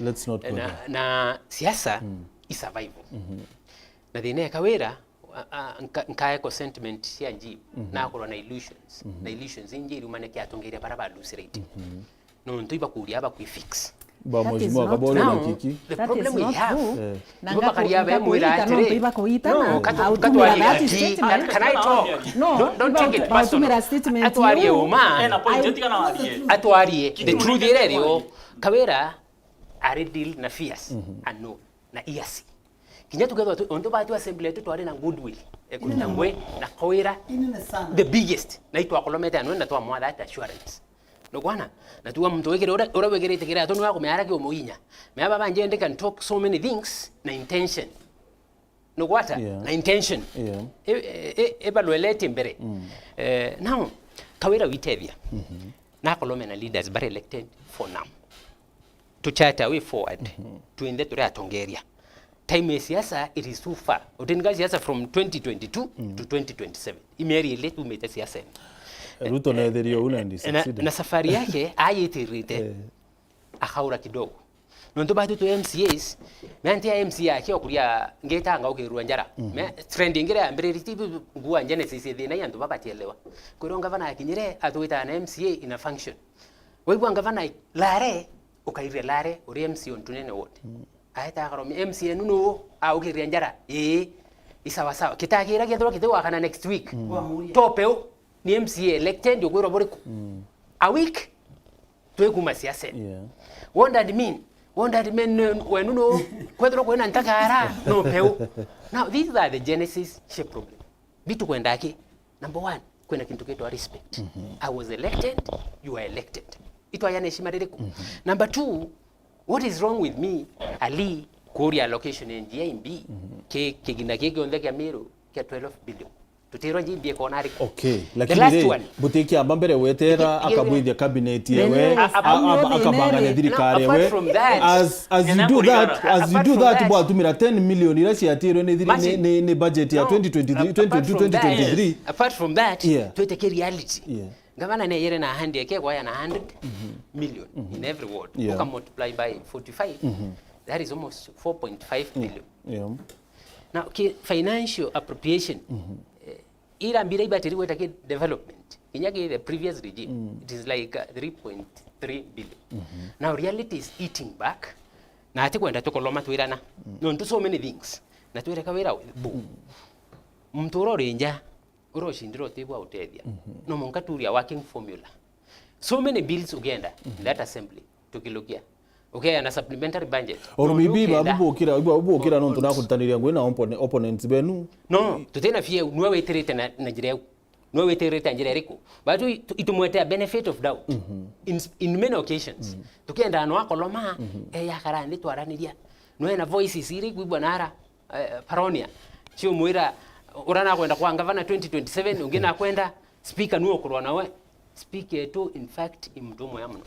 Let's not go na siasa is survival. Na dine Kawira nkae ko sentiment ya nji na ko na illusions. Na illusions inji rumane ki atongeria baraba lose rate. No ntu iba kuria ba kuifix. Ba Mheshimiwa Kabole na Kiki. The problem we have. Nanga kariabe muira atire. Iba kuitana. Can I talk? No. Don't take it personal. Atuarie uma. Atuarie. The truth is Kawira are deal na fears and no na iasi. Kinya together onto ba tu assembly tu tware na goodwill. Kuna ngwe na Kawira the biggest. Na itu akolometa no na to amwa that assurance. No kwana na tuwa mtu wekere ora wekere tekera tonu wako meara ke omuinya me aba banje ende can talk so many things na intention no kwata na intention evaluate mbere now Kawira witevia na kolomena leaders bare elected for now to chart a way forward to ende to atongeria time ya siasa it is too far utenga siasa from 2022 to 2027 imeri ile tu meta siasa Ruto na edherio una ndi succeed. Na safari yake ayitirite akaura kidogo. Nonto batu to MCAs, nanti ya MCA yake okuria ngetanga ukirwa njara. Trending ngira mbiriti guwa njane sisi thina yantu babatielewa. Kuronga vana akinyire atuita na MCA ina function. Wewe ngavana lare ukairelare uri MC ontunene wote aita karo MC nuno au kirianjara isawa sawa kitagira gethro kitewa kana next week topeo ni MC elected yokwiro boriku a week twekuma siasa what that mean wenuno kwethro kwena ntakara no peu. Now these are the genesis shape problem bitu kwendaki. Number 1 kwena kintu keto respect. I was elected, you are elected. Itu ayane heshima ririku. Number 2, what is wrong with me ali kuria allocation in GMB ke gina kege onde kya Meru kya 12 billion tutiro njibie konari. Okay, lakini butiki ambambere wetera akabwithia cabinet yewe akabanganya thirikari yewe as you do that bwa tumira 10 million ira ciatirwe ni budget ya 2023. Apart from that tweteke reality. Gavana ne yere na handi yake kwa na 100 million in every ward. You can multiply by 45. That is almost 4.5 billion. Now financial appropriation ila mbira ibatiri wetake development inyage the previous regime it is like 3.3 billion. Now reality is eating back na ati kwenda tukoloma twirana no ntu so many things na twire kawira bu mturo renja uroshindiro tibwa utethia no monkaturia working formula so many bills ugenda in that assembly tukilukia okay na supplementary budget oromibi babukira no tunakutaniria ngwena opponents benu no tutena fie nuwe weterete na jireu nuwe weterete njira riko batu itumwete benefit of doubt in many occasions tukienda no akoloma yakara ndi twaraniria nuwe na voices iri kwibwa nara paronia sio muira urana kwenda kwa gavana 2027 ungena kwenda speaker nuwe kurwa nawe speaker to in fact imdomo ya mno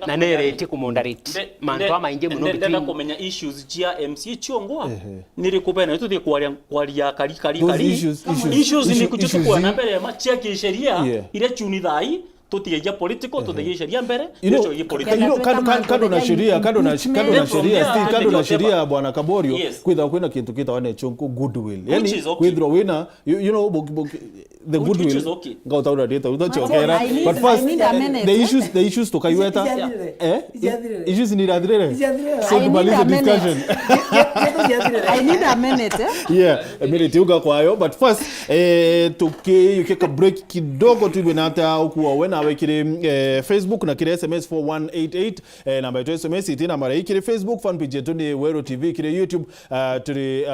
na nerete kumondarite manto amainge muno bitini ndenda kumenya issues cia MC chiongoa nirikupena tuthi kwaria kari issues ni kuchutukua na mbere ma chia kisheria ile chuni thai tutigeja political tutigeja sheria mbere hicho ye political kando na sheria bwana Kaborio kwitha kwina kintu kitawane chonko goodwill yani kwithra wina you know the goodwill ngauta ura data udachokera but first the issues to kaiweta issues ni radrere so tumalize discussion I need a minute a minute uga kwayo but first yukeka break kidogo tu binata ukuwa wena wekire Facebook na kire SMS 4188 namba yetu SMS itina mara ikire Facebook fan page yetu ni Wero TV, kire YouTube turi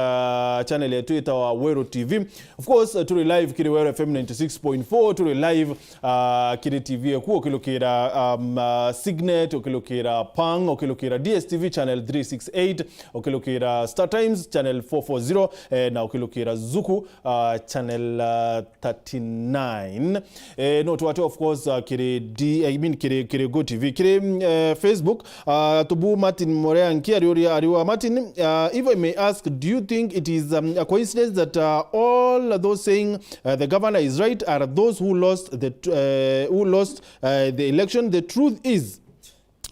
channel yetu itawa Wero TV, of course turi live kire Wero FM 96.4, turi live kire TV ku okilokira Signet, okilokira Pang, okilokira DSTV channel 368, okilokira Star Times channel 440 na okilokira Zuku channel 39 no tuwate of course kire kire Go TV, kire Facebook Tubu Martin Moreanki ariwa Martin, if I may ask, do you think it is a coincidence that all those saying the governor is right are those who lost the election? The truth is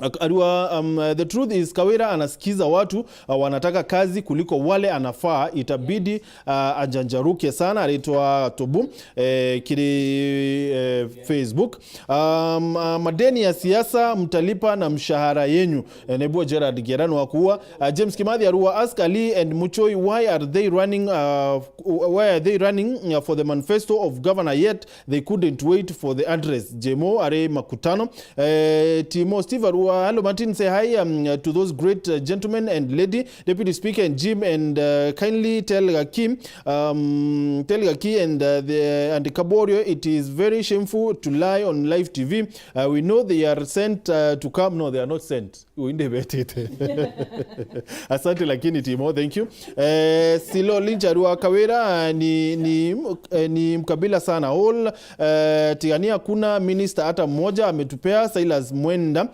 the truth is Kawira anasikiza watu wanataka kazi kuliko wale anafaa, itabidi ajanjaruke sana. Anaitwa Tubu kiri Facebook. Madeni ya siasa mtalipa na mshahara yenyu. Nebo Gerard Gerano wakuwa. James Kimathi Arua ask Ali and Muchoi why are they running for the manifesto of governor yet they couldn't wait for the address. Jemo are makutano. Timo Steve Arua, hello Martin, say hi to those great gentlemen and lady, Deputy Speaker and Jim, and kindly tell Gaki and the Kaborio it is very shameful to lie on live TV. We know they are sent to come. No, they are not sent. Asante lakini Timo, thank you. Silo Linjarua Kawira ni mkabila sana. All Tigania kuna minister hata mmoja ametupea. Silas Mwenda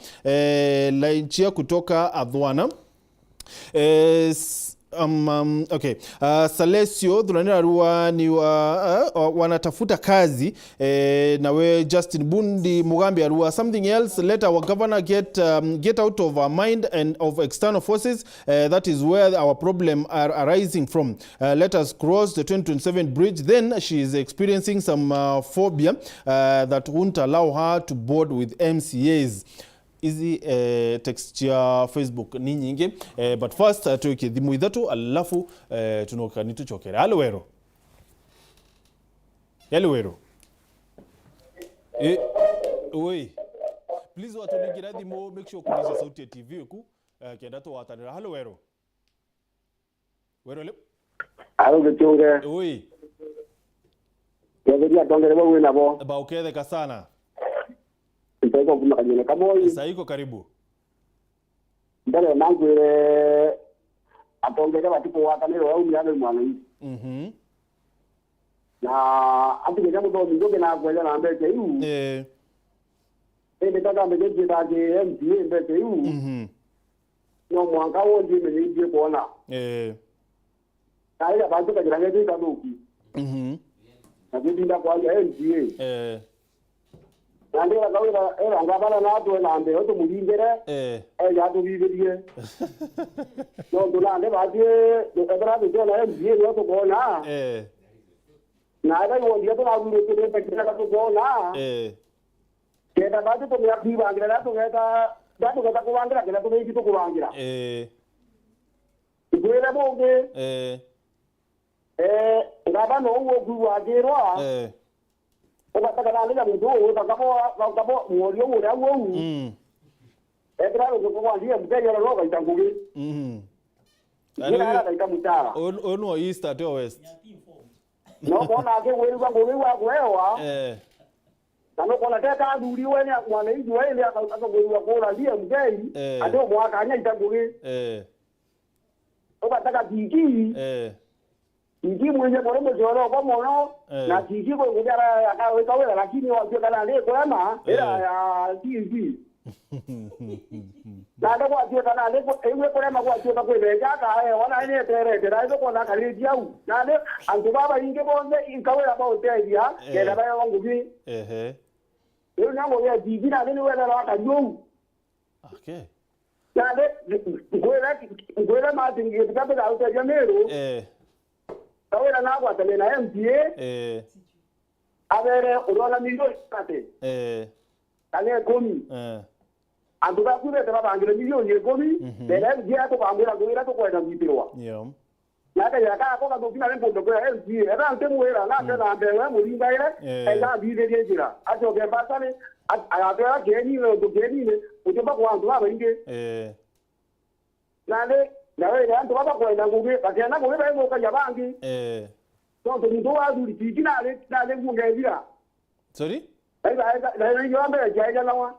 Lainchia kutoka Adwana. Okay. Salesio Dhunanira Rua ni wanatafuta kazi na we Justin Bundi Mugambi Arua, something else, let our governor get out of our mind and of external forces. That is where our problem are arising from. Let us cross the 2027 bridge. Then she is experiencing some phobia that won't allow her to board with MCAs. hizi text ya Facebook ni nyingi but first tuiki thimu ithatu alafu tunoka nituchokera. Halo wero. Hello wero. Oi. Please watuligira thimu, make sure kulisha sauti ya TV ku kenda to watanira. Halo wero. Wero le. Halo gechonge. Oi. Yageria tongere wewe nabo. Ba uketheka sana. Ntego kuna kanyene kamoi. Saiko karibu. Ndale nangwire atongere batipo watanira au myano mwana hii. Na atigera mudo mindoge na kwela na mbeke yu. Ndetaka mbeke taje MPA mbeke yu. No mwanga wondi mwenye kuona. Kaya abantu kajirangeti kaduki. Na kidinda kwa ya MPA. Nandira kawira era ngabana na atu na ande oto mulingere. Ya to bibirie. No ndulande baje ndekabara bijo na MPA yo to kuona. Na ada wondi to na bure to pekira ka to kuona. Keda baje to ya biba ngira to ngeta dato kata kuwangira kila to ngi to kuwangira. Ibwera bonge. Ngaba no wo kuwagirwa. Ukataka na nila mtu utakapo muorio ule au. Ekra lo kuwangia mteja lo roga itangugi. Ngira itamutara. Ono east at west. No kona ke wewe wa kwewa. Nano kona teka nduri wene mwana hizi wene akakwewa kona ndiye mgei. Ado mwaka anya itangugi. Ukataka kiki. Kiki mwenye moremo joro kwa mono na kiki kwa kujara akaweka wewe lakini wajua kana ndio kwema era ya kiki. Ndio kwa wajua kana ndio ewe kwema kwa wajua kwa beja ka wana ine tere ndio kwa na kali diau. Ndio antu baba inge bonde inkawe aba hotelia kela baya wangu bi. Leo nango ya kiki na ndio wewe na akajo. Okay. Ndio kwela matingi kitabu cha Nkucanio Cia Meru. Kawira na kwa tele na MPA. Abere urona milioni kate. Kane komi. Anduka kule tena bangire milioni komi. Bele ngia to bangire kuira to kwenda bitirwa. Naka ya ka ko ka to kina lempo to kwa MPA. Era ante muera na tena ante we muringa ile. Ega bide jira. Acho ke basane ayatera geni no to geni ne. Utoba kwa andu aba inge. Nale na wewe ndio baba kwa ina nguge bakena nguge bego kwa yabangi so ndo wa duri tikina le nguge bila sorry na yo ambe jaja lawa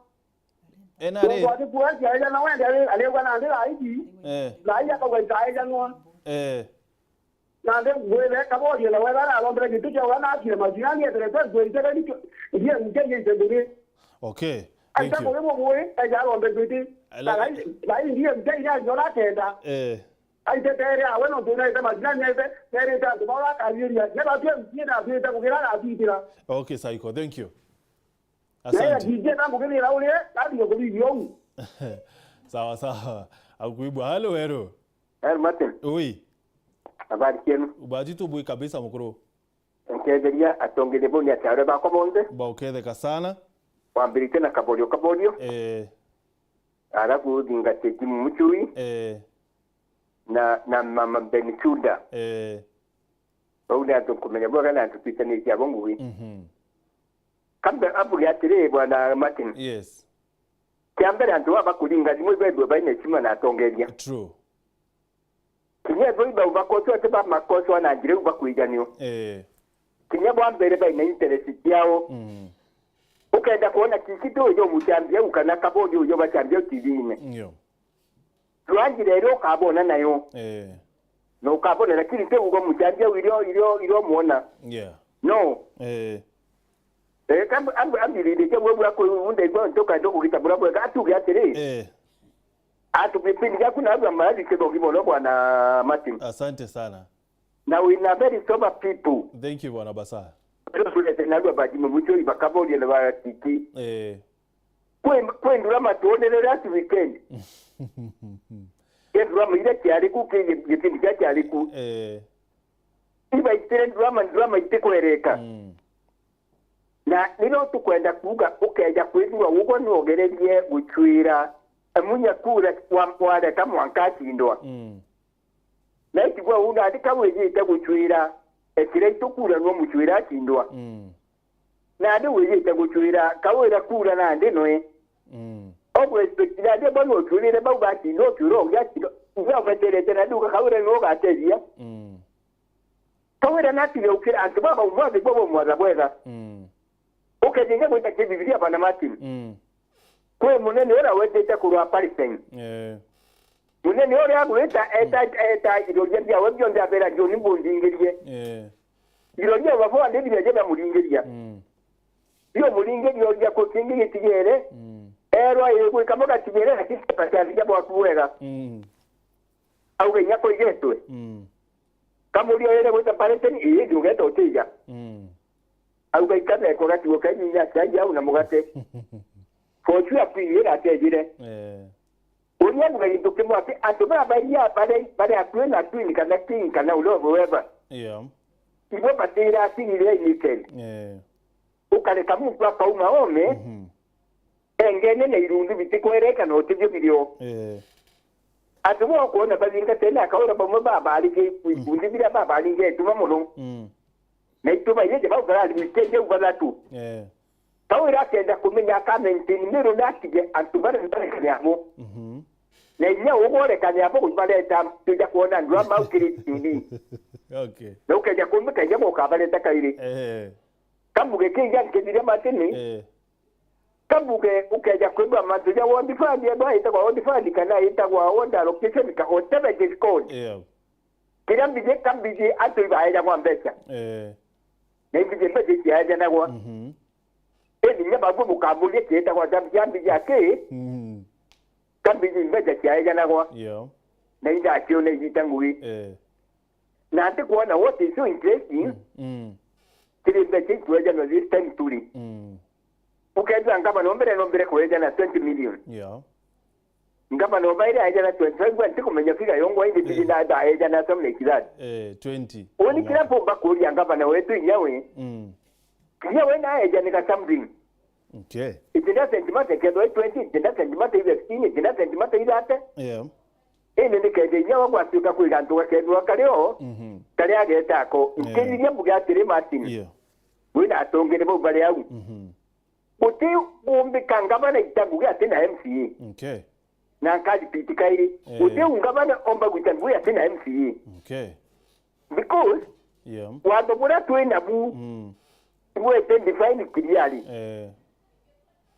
enare kwa kwa jaja lawa ndio alikuwa na ndio aiji la ya kwa jaja lawa na ndio wewe kabo ile wewe na alombre kitu cha wana kile majirani ya tele kwa ile ndio ndio mkenge ndio okay thank you kwa mwe aja alombre kitu la ndio mkenge ndio la tenda aite tere awe no tuna ite majirani ite tere ta tumara kaliria neba tu mkina tu ite kukira atitira okay saiko thank you asante DJ na mugeni rauli kadi ko video sawa sawa akuibwa. Halo wero. Martin Oui. Habari yenu? Ubaji tu bui kabisa mukuru. Nkejeria atongele boni atare ba ko bonde ba uketheka sana wambirite na kabolio arabu dingate timu muchui na mama Benisuda Bauna kumenya bora na tupitani ya bongo wi kamba abu ya tere bwana Martin. Yes. Kiambere antu abakulinga limwe bebe baine chima na tongeria. True. Kinye boiba ubakoso teba makoso na njire ubakuijanio. Kinye bwambere baine interest yao. Ukaenda kuona kisito yo mutambia ukana kabodi yo batambia TV Yo. Luanjire ro kabona nayo. No kabona lakini te ugo mutambia ilo muona. Yeah. No. Kama ambili ke wewe wako unde kwa ntoka ndoko kitabura bwa atu ya tere. Atu pipindi yako na abwa mahali kebo kibono bwana Martin. Asante sana. Now we are very sober people. Thank you bwana Basa. Ndio tule tena kwa baji mmucho ibakabo ile wa tiki. Kwendura matone last weekend. Kendura mwile cyari ku kipindi cyari ku. Iba itendura mandura maite kwereka. na nino tukwenda kuga ukeja kwithwa ugo nogererie guchwira amunya kura wale kama wankati ndwa na itigwa una atika wejete guchwira ekire tukura no muchwira kindwa na andi wejete guchwira kawira kura na andi noe ogwe spekira de bano chwire ba ba kindo churo ya kindo uga vetere tena duka kawira no ga tezia kawira na tile ukira antu baba umwaze bobo mwaza bweza ukejenga kwenda Biblia bana Martin kwe munene ora wetete kurwa Palestine munene ora agweta eta iroje bya webyo ndabera joni mbondingerie iroje bavo ande bya bya mulingeria iyo mulingeria ojja ko kingi tigere erwa yego kamoga tigere akise patali ya bwa kuwega au genya ko igetwe kamulio yere weta Palestine iyi ndugeto otija au gaikana ko gati wo kanyinya cyajya una mugate kochu ya kwiyera atejire uria muga yituke mwake atobara bariya bare atwena atwini kana king kana ulovo weba ibo batira tingire nikel ukale kamu kwa kauma ome engene ne irundu bitikwereka no tibyo video atumo ko na bazinga tena kaura bamwe babali ke kundi bira babali nge tuma muno na ituba yeje bagara limiteje ubadatu kawira kenda kumenya kamenti nimero nakije antubare ndare kanyamo na nya ugore kanyamo kubaleta tuja kuona ndwa maukiri tuni okay na ukaja kumeka yamo kabaleta kaire kabuge kinga kidire matini kabuge ukaja kweba matuja wondi fandi aba itakwa wondi fandi kana itakwa wonda location ka otebe discount kirambije kambije atuba aja kwa mbesa na ibije mbije aja na kwa eni nyaba bu mukabuli keta kwa jambi yake kambiji mbeja kiaega na kwa na inga akione yitangui na ate kuona what is so interesting kile mbeja kueja no this time tuli ukajua ngaba nombere kueja na 20 million ngaba nombaire aja na 25 kwa ntiko menya fika yongo hindi tijina da aja na somle kidad 20 oni kila pomba kuri ngaba na wetu nyawe kia wena aja nika something okay itinda sentimata kedo 20 itinda sentimata 15 itinda sentimata idate ene ne kede nyawa kwa tuka kuigantu wa kedo kaleo kale ageta ko nkiriye buga tire Martin wena atongere bo bale yagu uti umbi kangabana itabuga tena MCA okay na kaji pitikairi uti ungabana omba gutanguya tena MCA okay because wadobura twena bu wete define clearly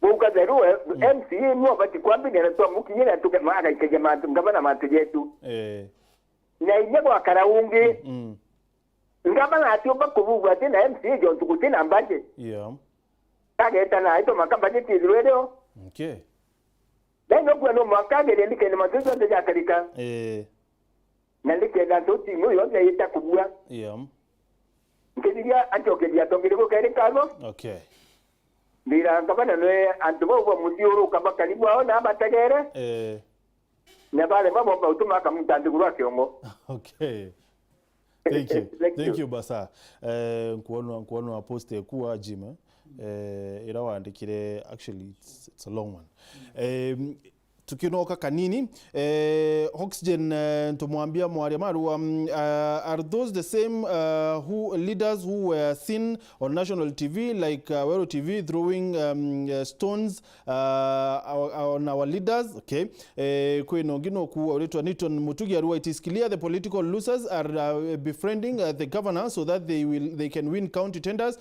buka zeru MCA no bati kwambi na to mukinyera tuke maana ikeje mantu ngabana mantu yetu na inyego akaraungi ngabana atyo bakubuga tena MCA jo tukutina mbaje kageta na ito makabaje tizweleo okay ndio kwa no makagere ndike na mazozo ndio yakarika na ndike na toti moyo ndio itakubua nkidia antokedia tongere ko kere kazo okay Mira ngabana noe antubo wa musioro kaba karibu ao na bategere na bale babo ba utuma kama mtandikuru kiongo okay thank you basa kuona post kuwa jima irawandikire actually it's a long one tukinoka kanini oxygen tumwambia mwari maru are those the same leaders who were seen on national TV like Wero TV throwing stones on our leaders okay kweno gino ku oretwa Niton Mutugi Arua it is clear the political losers are befriending the governor so that they can win county tenders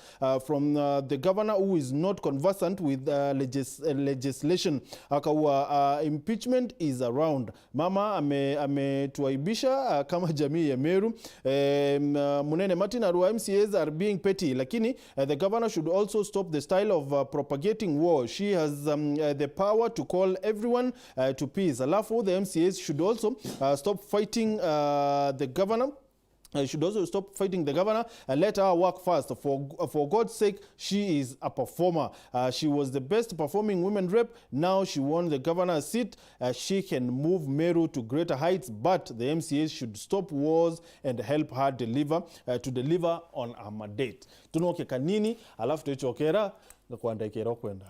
from the governor who is not conversant with legislation akawa impeachment is around. Mama ametuaibisha kama jamii ya Meru. Munene Martin Arua MCAs are being petty, lakini the governor should also stop the style of propagating war. She has the power to call everyone to peace. Alafu the MCAs should also stop fighting the governor should also stop fighting the governor and let her work first. For God's sake, she is a performer. She was the best performing women rep. Now she won the governor's seat. She can move Meru to greater heights, but the MCAs should stop wars and help her deliver on her mandate. Tunoke kanini alafu tuchokera na kuandaikera kwenda.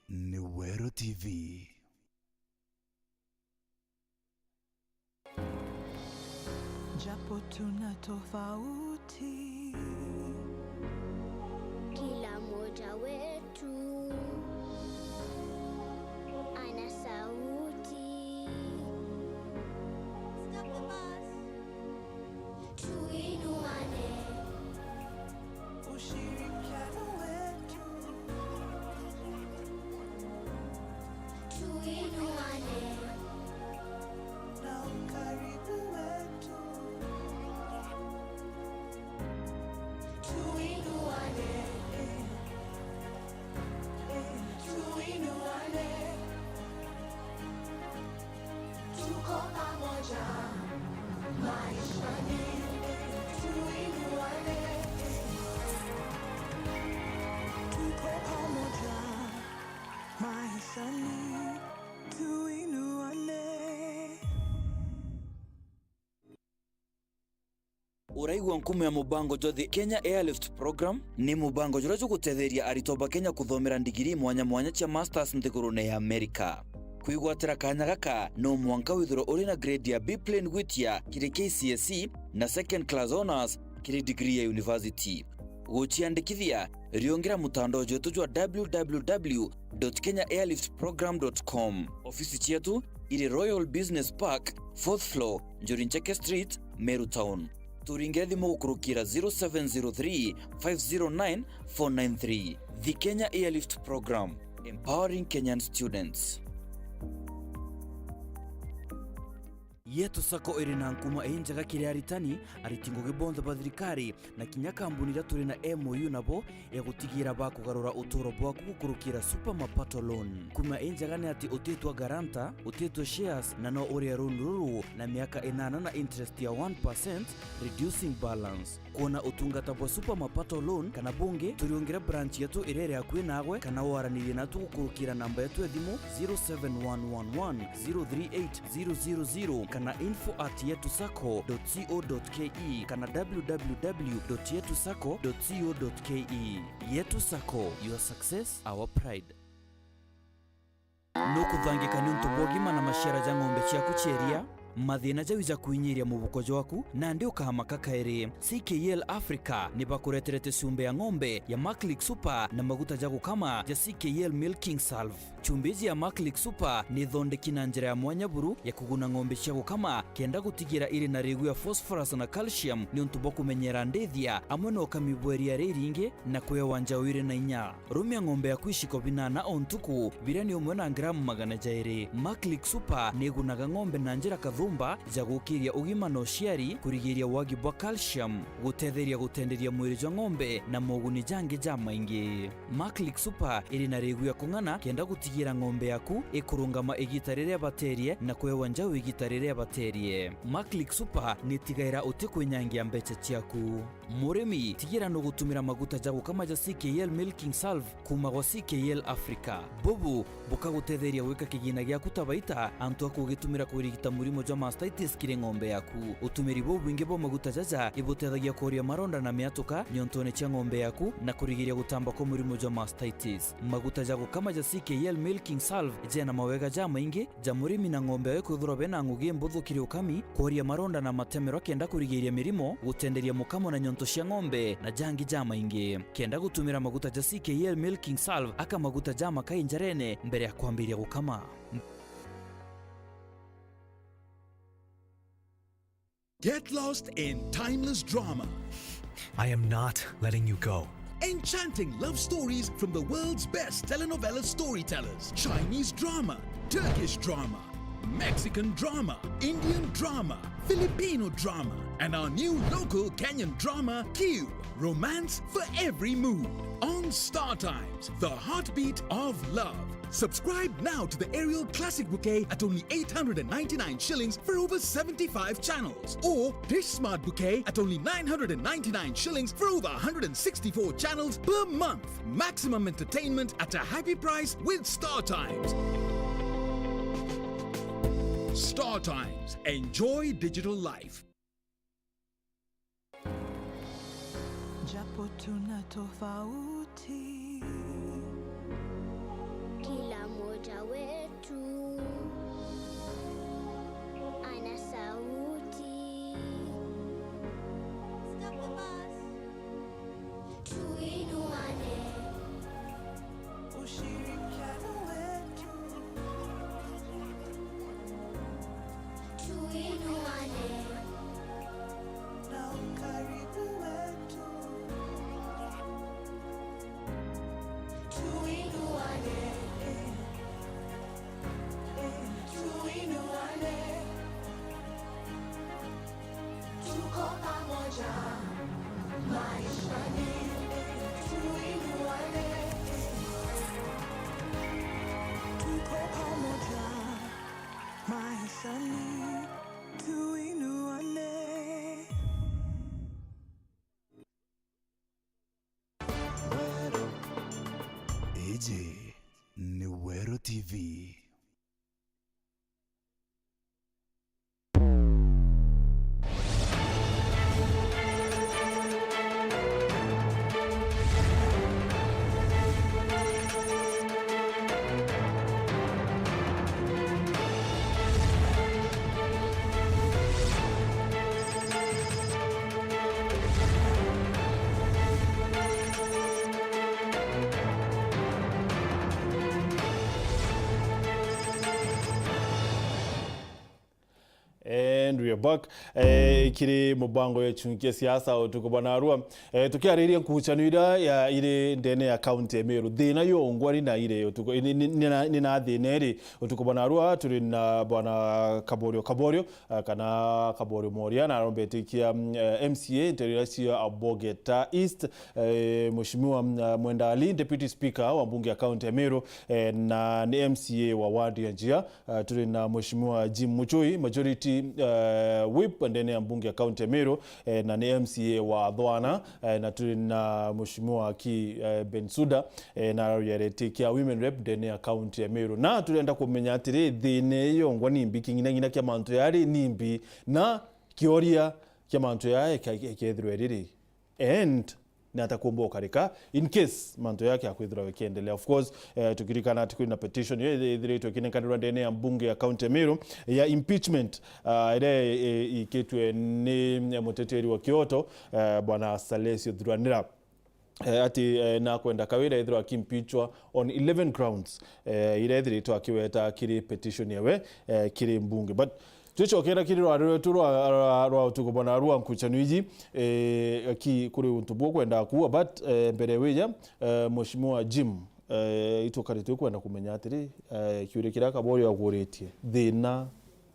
Nkucanio TV. Japo tuna tofauti, kila moja wetu ana sauti. Tuinuane, ushirikiano wetu. Tuinuane, na ukaribu wetu. tuinuane, Tuinuane, tuko pamoja maishani. tuinuane, tuko pamoja maishani, tuinuane. Uraigwa nkumu ya mubango jothi Kenya Airlift Program ni mubango jura jo gutetheria aritoba Kenya kuthomera ndigiri mwanya cia masters nthigurune ya Amerika. Kwigwatira kanya gaka no mwanka withiro uri na grade ya B plane gwitia kiri KCSE na second class honors kiri degree ya university. Guchiandikithia riongera mutandao jetu jwa www.kenyaairliftprogram.com. Ofisi chetu iri Royal Business Park 4th floor Njorincheke Street, Meru Town. Turingire thimu gukurukira 0703 509 493. The Kenya Airlift Program, empowering Kenyan students. Yetu sako iri na nkuma enjaga kiri aritani aritingo gibonzo bathirikari na kinya kambuni ira turi na MOU nabo ya gutigira ba kugarura uturo bwaku gukurukira super mapato loan. Kuma enjaga ni ati utitwa garanta, utitwa shares na no uri runduru na miaka 8 na interest ya 1% reducing balance. Kuona utungata bwa super mapato loan kana bunge turiongira branch yetu irere yakwe nawe kana waranire natu gukurukira namba yetu ya thimu 0711038000 kana info@yetusako.co.ke kana www.yetusako.co.ke. Yetu Sako, your success, our pride. Nukuthange nuntu bogima na mashara ja ng'ombe ciaku cheria mathina jawiza kuinyiria mubukojo waku na ndi ukahamaka kairi. CKL Africa ni bakureterete cumbe ya ng'ombe ya Maclick Super na maguta ja gukama ja CKL Milking Salve. Chumbeji ya Maclick Super ni thondeki na njira ya mwanya buru ya kuguna ng'ombe cia gukama kenda gutigira iri na rigu ya phosphorus na calcium ni untu bokumenyera ndethia amwe no kamibweria riringe na kwewa njawire na inya. Rumia ng'ombe ya kuishiko binana ontuku birani umwe na gramu 200. Maclick Super ni gunaga ng'ombe na njira kathumba ja gukiria ugima no ciari kurigiria wagi bwa calcium gutetheria gutenderia mwiri jwa ng'ombe na moguni jange ja maingi. Maclick Super iri na rigu ya kung'ana kenda gutigira ng'ombe yaku ikurungama igitarire baterie na kwewa njawi igitarire baterie. Maclick Super ni tigaira utikwenyangia mbecha ciaku. Murimi tigira no gutumira maguta ja gukama ja CKL Milking Salve kuma gwa CKL Africa. Bobu buka gutetheria wika kigina gyaku tabaita antu akugitumira kurigita murimo jwa mastitis kire ng'ombe yaku. Utumiri bobu inge bo maguta jaja ibutethagia kuria maronda na miatuka nyontone cia ng'ombe yaku na kurigiria gutamba ko murimo jwa mastitis. Maguta ja gukama ja CKL Milking Salve jena mawega ja maingi ja murimi na ng'ombe yaku kuthura bena ngugi mbuthu kire ukami kuria maronda na matemero kenda kurigiria mirimo gutenderia mukamo na nyonto cia ng'ombe na jangi ja maingi. Kenda gutumira maguta ja CKL Milking Salve aka maguta ja makai njarene mbere ya kwambiria gukama. Get lost in timeless drama. I am not letting you go. Enchanting love stories from the world's best telenovela storytellers. Chinese drama, Turkish drama, Mexican drama, Indian drama, Filipino drama, and our new local Kenyan drama, Q. Romance for every mood. On Star Times, the heartbeat of love. Subscribe now to the Ariel Classic Bouquet at only 899 shillings for over 75 channels. Or Dish Smart Bouquet at only 999 shillings for over 164 channels per month. Maximum entertainment at a happy price with Star Times. Star Times. Enjoy digital life. Japo tuna tofauti, Kila moja wetu ana sauti. Tuinuane, ushirikiano wetu, tuinuane, na ukaribu wetu. tuinuane, Tuinuane, tuko pamoja maishani. tuinuane, tuko pamoja maishani, tuinuane. Eje ni Wero TV. And we are back. Kiri mubango ya chunkia siasa utuko banarua. Tukiariria Nkucanio ya ile ndene ya county Meru. Thina yo ngwari na ile utuko nina thineri utuko banarua turi na bwana Kaborio kana Kaborio Moria na rombetikia MCA Teriracia Abogeta East, Mheshimiwa Mwendali Deputy Speaker wa bunge ya county Meru, na ni MCA wa ward ya Njia. Turi na Mheshimiwa Jim Muchui Majority whip ndene ya mbunge ya county Meru, na ni MCA wa Dhwana, na tuli na Mheshimiwa Ki Bensuda na yaretikia women rep ndene ya county ya Meru. Na tulienda kumenya atiri thine yo ngwa nimbi kingina kia mantu yari nimbi na kioria kia mantu yae kethirwe riri and na atakuomba karika in case manto yake akwithira wekiendelea. Of course tukirikana tukuri na petition ile tukine kandirwa ndene ya mbunge ya county Meru ya impeachment ile ikitwe ni muteteri wa Kyoto bwana Salesio Dhwanira ati na kwenda kawira ithiro akimpichwa on 11 grounds ile ithiro akiweta kiri petition yawe kiri mbunge. But tuchokera kiri rwa tukubona rwa Nkucanio ki kuri untubo kwenda kuwa but mbere weja Mheshimiwa Jim itokarite kwenda kumenya atiri kiure kira Kaborio agoretie thina.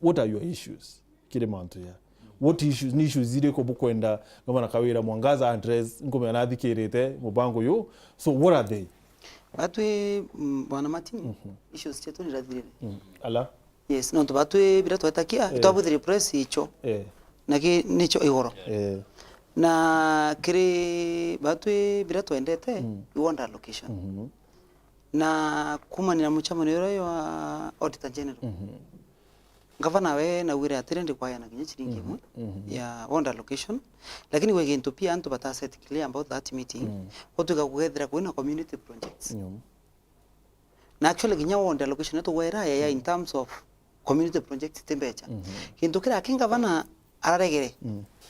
What are your issues kiri mantu ya what issues zire ko bukwenda ngoma kawira Mwangaza address ngoma nathikirite mubango yo, so what are they batwe bwana Martin issues chetu ni radhire ala. Yes, no batwe bira twatakia twabuthire press icho naki nicho igoro na kiri batwe bira twendete iwonda location na kumanira muchamaniro wa auditor general gavana we na wire atirende kwa yana kinyi chiringi ya wonda location, lakini we gintu pia antu bata set clear about that meeting otuga kugethera kwina community projects na actually kinya wonda location to wera ya in terms of community projects tembecha kintu kira kinga gavana araregere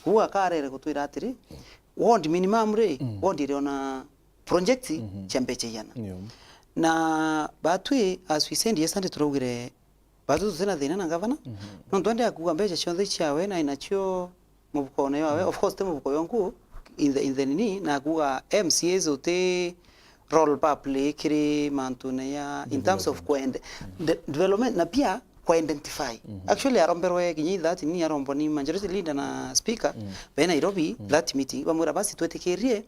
huwa karere kutwira atiri wondi minimum re wondi riona project chambeche yana na batwi as we said yesterday turugire batu tuzena thina na gavana no twende akuga mbecha cionthe ciawe na inacio mubuko ne yawe of course te mubuko yonku in the nini na kuga MCAs ote role play kiri mantune ya in terms of development na pia kwa identify actually aromberwe kinyi that ni arombo ni majority leader na speaker be Nairobi that meeting bamura basi twetekerie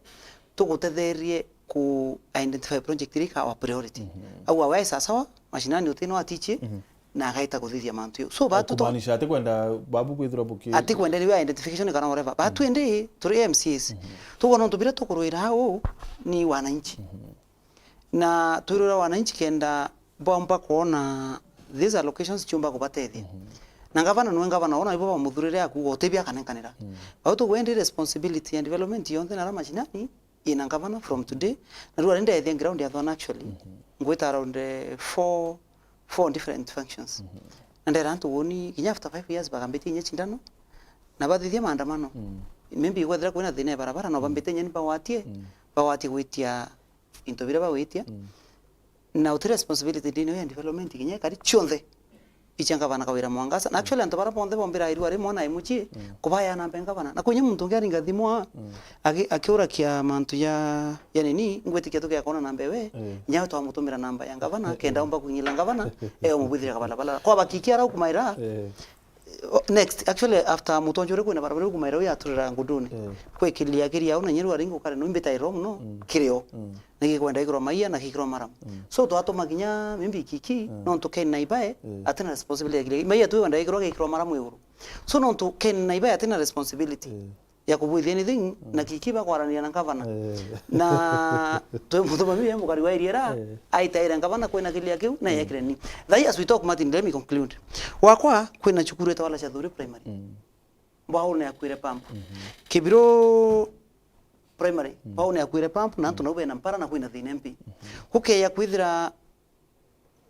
tugutetherie ku identify project iri ka priority au awe sasa mashinani utino atiche na gaita kuthithia mantu so batu to kumanisha ate kwenda babu kwithura buki ate kwenda ni identification kana whatever batu ende turi MCs tukono tubira tukuruira hao ni wananchi na turura wananchi kenda bomba kuona these allocations chumba kubatethia na gavana no gavana ona ibo bamuthurire aku otebia kanenkanira bautu wendi responsibility and development yonthe na mashinani ina gavana from today na ruwa nenda the ground ya thona actually ngweta around 4 different functions and there antu woni kinya after 5 years bagambeti nye chindano na bathithia maandamano maybe whether kuna thine barabara no bambete nye bawatie gwitia intobira bawitia na uti responsibility dino ya development kinya kari chonthe ichanga bana kawira mwangasa na actually anto bara bonde bombira iru ari mona imuchi kubaya na benga bana na kunye muntu ngari ngathimwa akiura kia mantu ya nini ngwetikia tukia kona nambewe nyawe to amutumira namba ya ngavana kenda omba kunyila ngavana omubithira kabala bala kwa bakikia ra kumaira next actually after mutonjore kwena barabara kumaira ya turira nguduni kwekilia kiria una nyeru aringo kare no imbeta irom no kirio nigi kwenda igro maia na kikro maram so to atoma ginya mimbi kiki no to ken naibae atena responsibility ya maia tu kwenda igro kikro maram euro so no to ken naibae atena responsibility ya kubuithi anything na kikiba kwarania na gavana na to mutoma mimi mukari wa iriera aitaira gavana kwena kilia kiu na yakireni thai as we talk Martin let me conclude wakwa kwena chukuru etawala cha Thuri primary mbao na yakwire pump kibiro primary mbao na yakwire pump na antu na mpara na kwina thine MP huke ya kwithira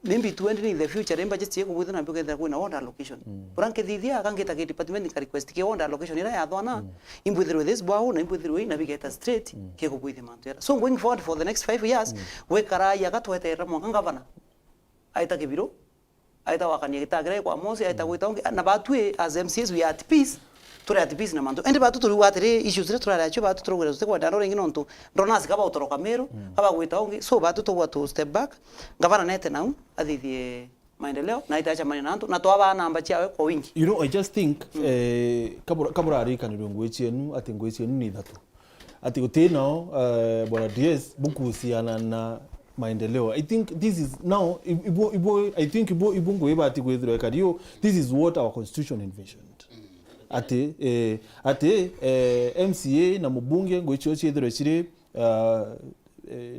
maybe 20 in the future remba just yeko within ambuke there kwina water allocation uranke thithia akangeta ke department ka request ke water allocation ira ya thwana imbwithirwe this bwao na imbwithirwe na bigeta straight ke ko kwithi mantu so going forward for the next 5 years we karaya gatwetera mwanga gavana aita kibiro aita wakania gitagira kwa mosi aita gwitonge na batwe as MCs we at peace turi at peace na mantu ende batu turi watire issues re turara acho batu turogera tute kwa ndaro ringi nonto ndronasi kaba utoroka Meru kaba gwitonge so batu to step back gavana nete nau athithie maendeleo na itacha mani nantu na twaba namba chiawe kwa wingi you know I just think kabura arika ni ngwechienu ati ngwechienu ni thatu ati gutino bwana DS bukuhusiana na maendeleo I think this is now I think ibungu eba ati gwethiro kadio this is what our constitution envisioned ate MCA na mubunge ngwecho chethiro chire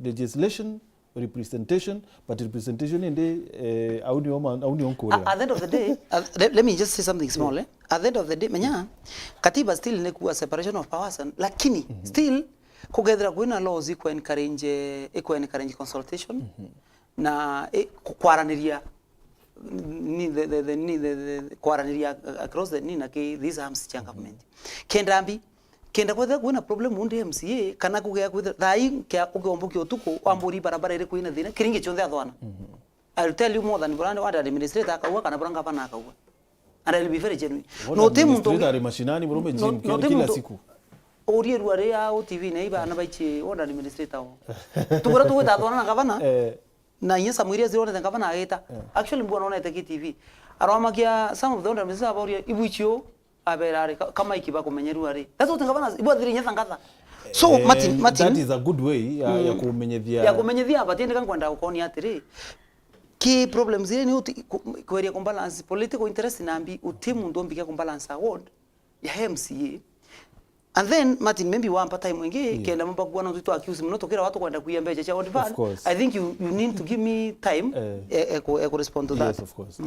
legislation representation but representation ende audio nkora at the end of the day let me just say something small at the end of the day menya katiba still ne kuwa separation of powers lakini still kugethera kwina laws iko encourage consultation na kwaraniria ni the kwaraniria across the nina ke these arms cha government kenda kwetha kwina problem undi MCA kana kugea kwetha thai kya ugeomboki utuko amburi barabara ire kwina thina kiringi chonthe athwana I'll tell you more than brand what administrator akaua kana branga bana akaua and I'll be very genuine no temu ndo mashinani bro mejim kila siku orie ruare ya TV na iba na baichi order administrator tugora tuweta athwana na gavana na yesa mwiria zero na gavana ageta actually mbona ona ite TV arwamakia some of the order administrator aboria ibuichio aberare kama ikiba kumenyeru ari that's what gavana ibo thiri nyetha ngatha so Martin that is a good way ya kumenyethia batende kan kwenda ukoni atiri ki problems ile ni kweria kumbalance political interest na ambi utimu ndo mbika kumbalance award ya MCA and then Martin maybe one time mwingi kenda mba kuwa na accuse mnotokera watu kwenda kuiambia cha ward van I think you need to give me time to respond to that. Yes of course.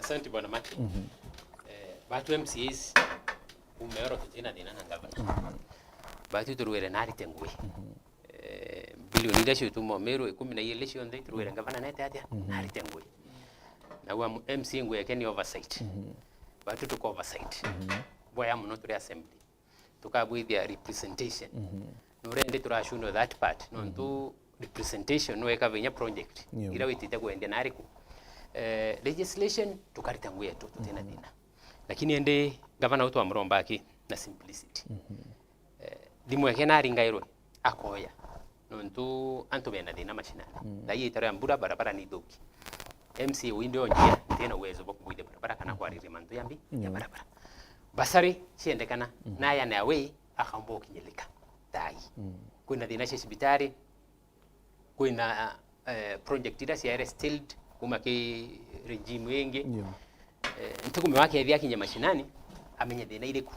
Asante bwana Martin. Batu MCs umeoro kitina dina na gavana. Batu turuere nari tengwe. Bilioni leadership tumo Meru 10 na election ndio turuere gavana nete atia nari tengwe. Na wa MC ngwe keni oversight. Batu tuko oversight. Boya muno turi assembly. Tukabwithia representation nurende turashuno that part no to representation no ekavenya project ira witite kwende nariku legislation tukaritanguye tu tena lakini ende gavana wetu amromba aki na simplicity dimwe kena ringairwe akoya nontu antu bena dina mashinani dai itaro ya mbura barabara ni doki MC window njia tena uwezo bwo kubuide barabara kana kwarire mantu yambi ya barabara basari ciendekana na ya na we akambo kinyelika dai kuna dina hospitali kuna project ida cia stilled kuma ki regime wengi ntukume wake thia kinya mashinani amenye dina iriku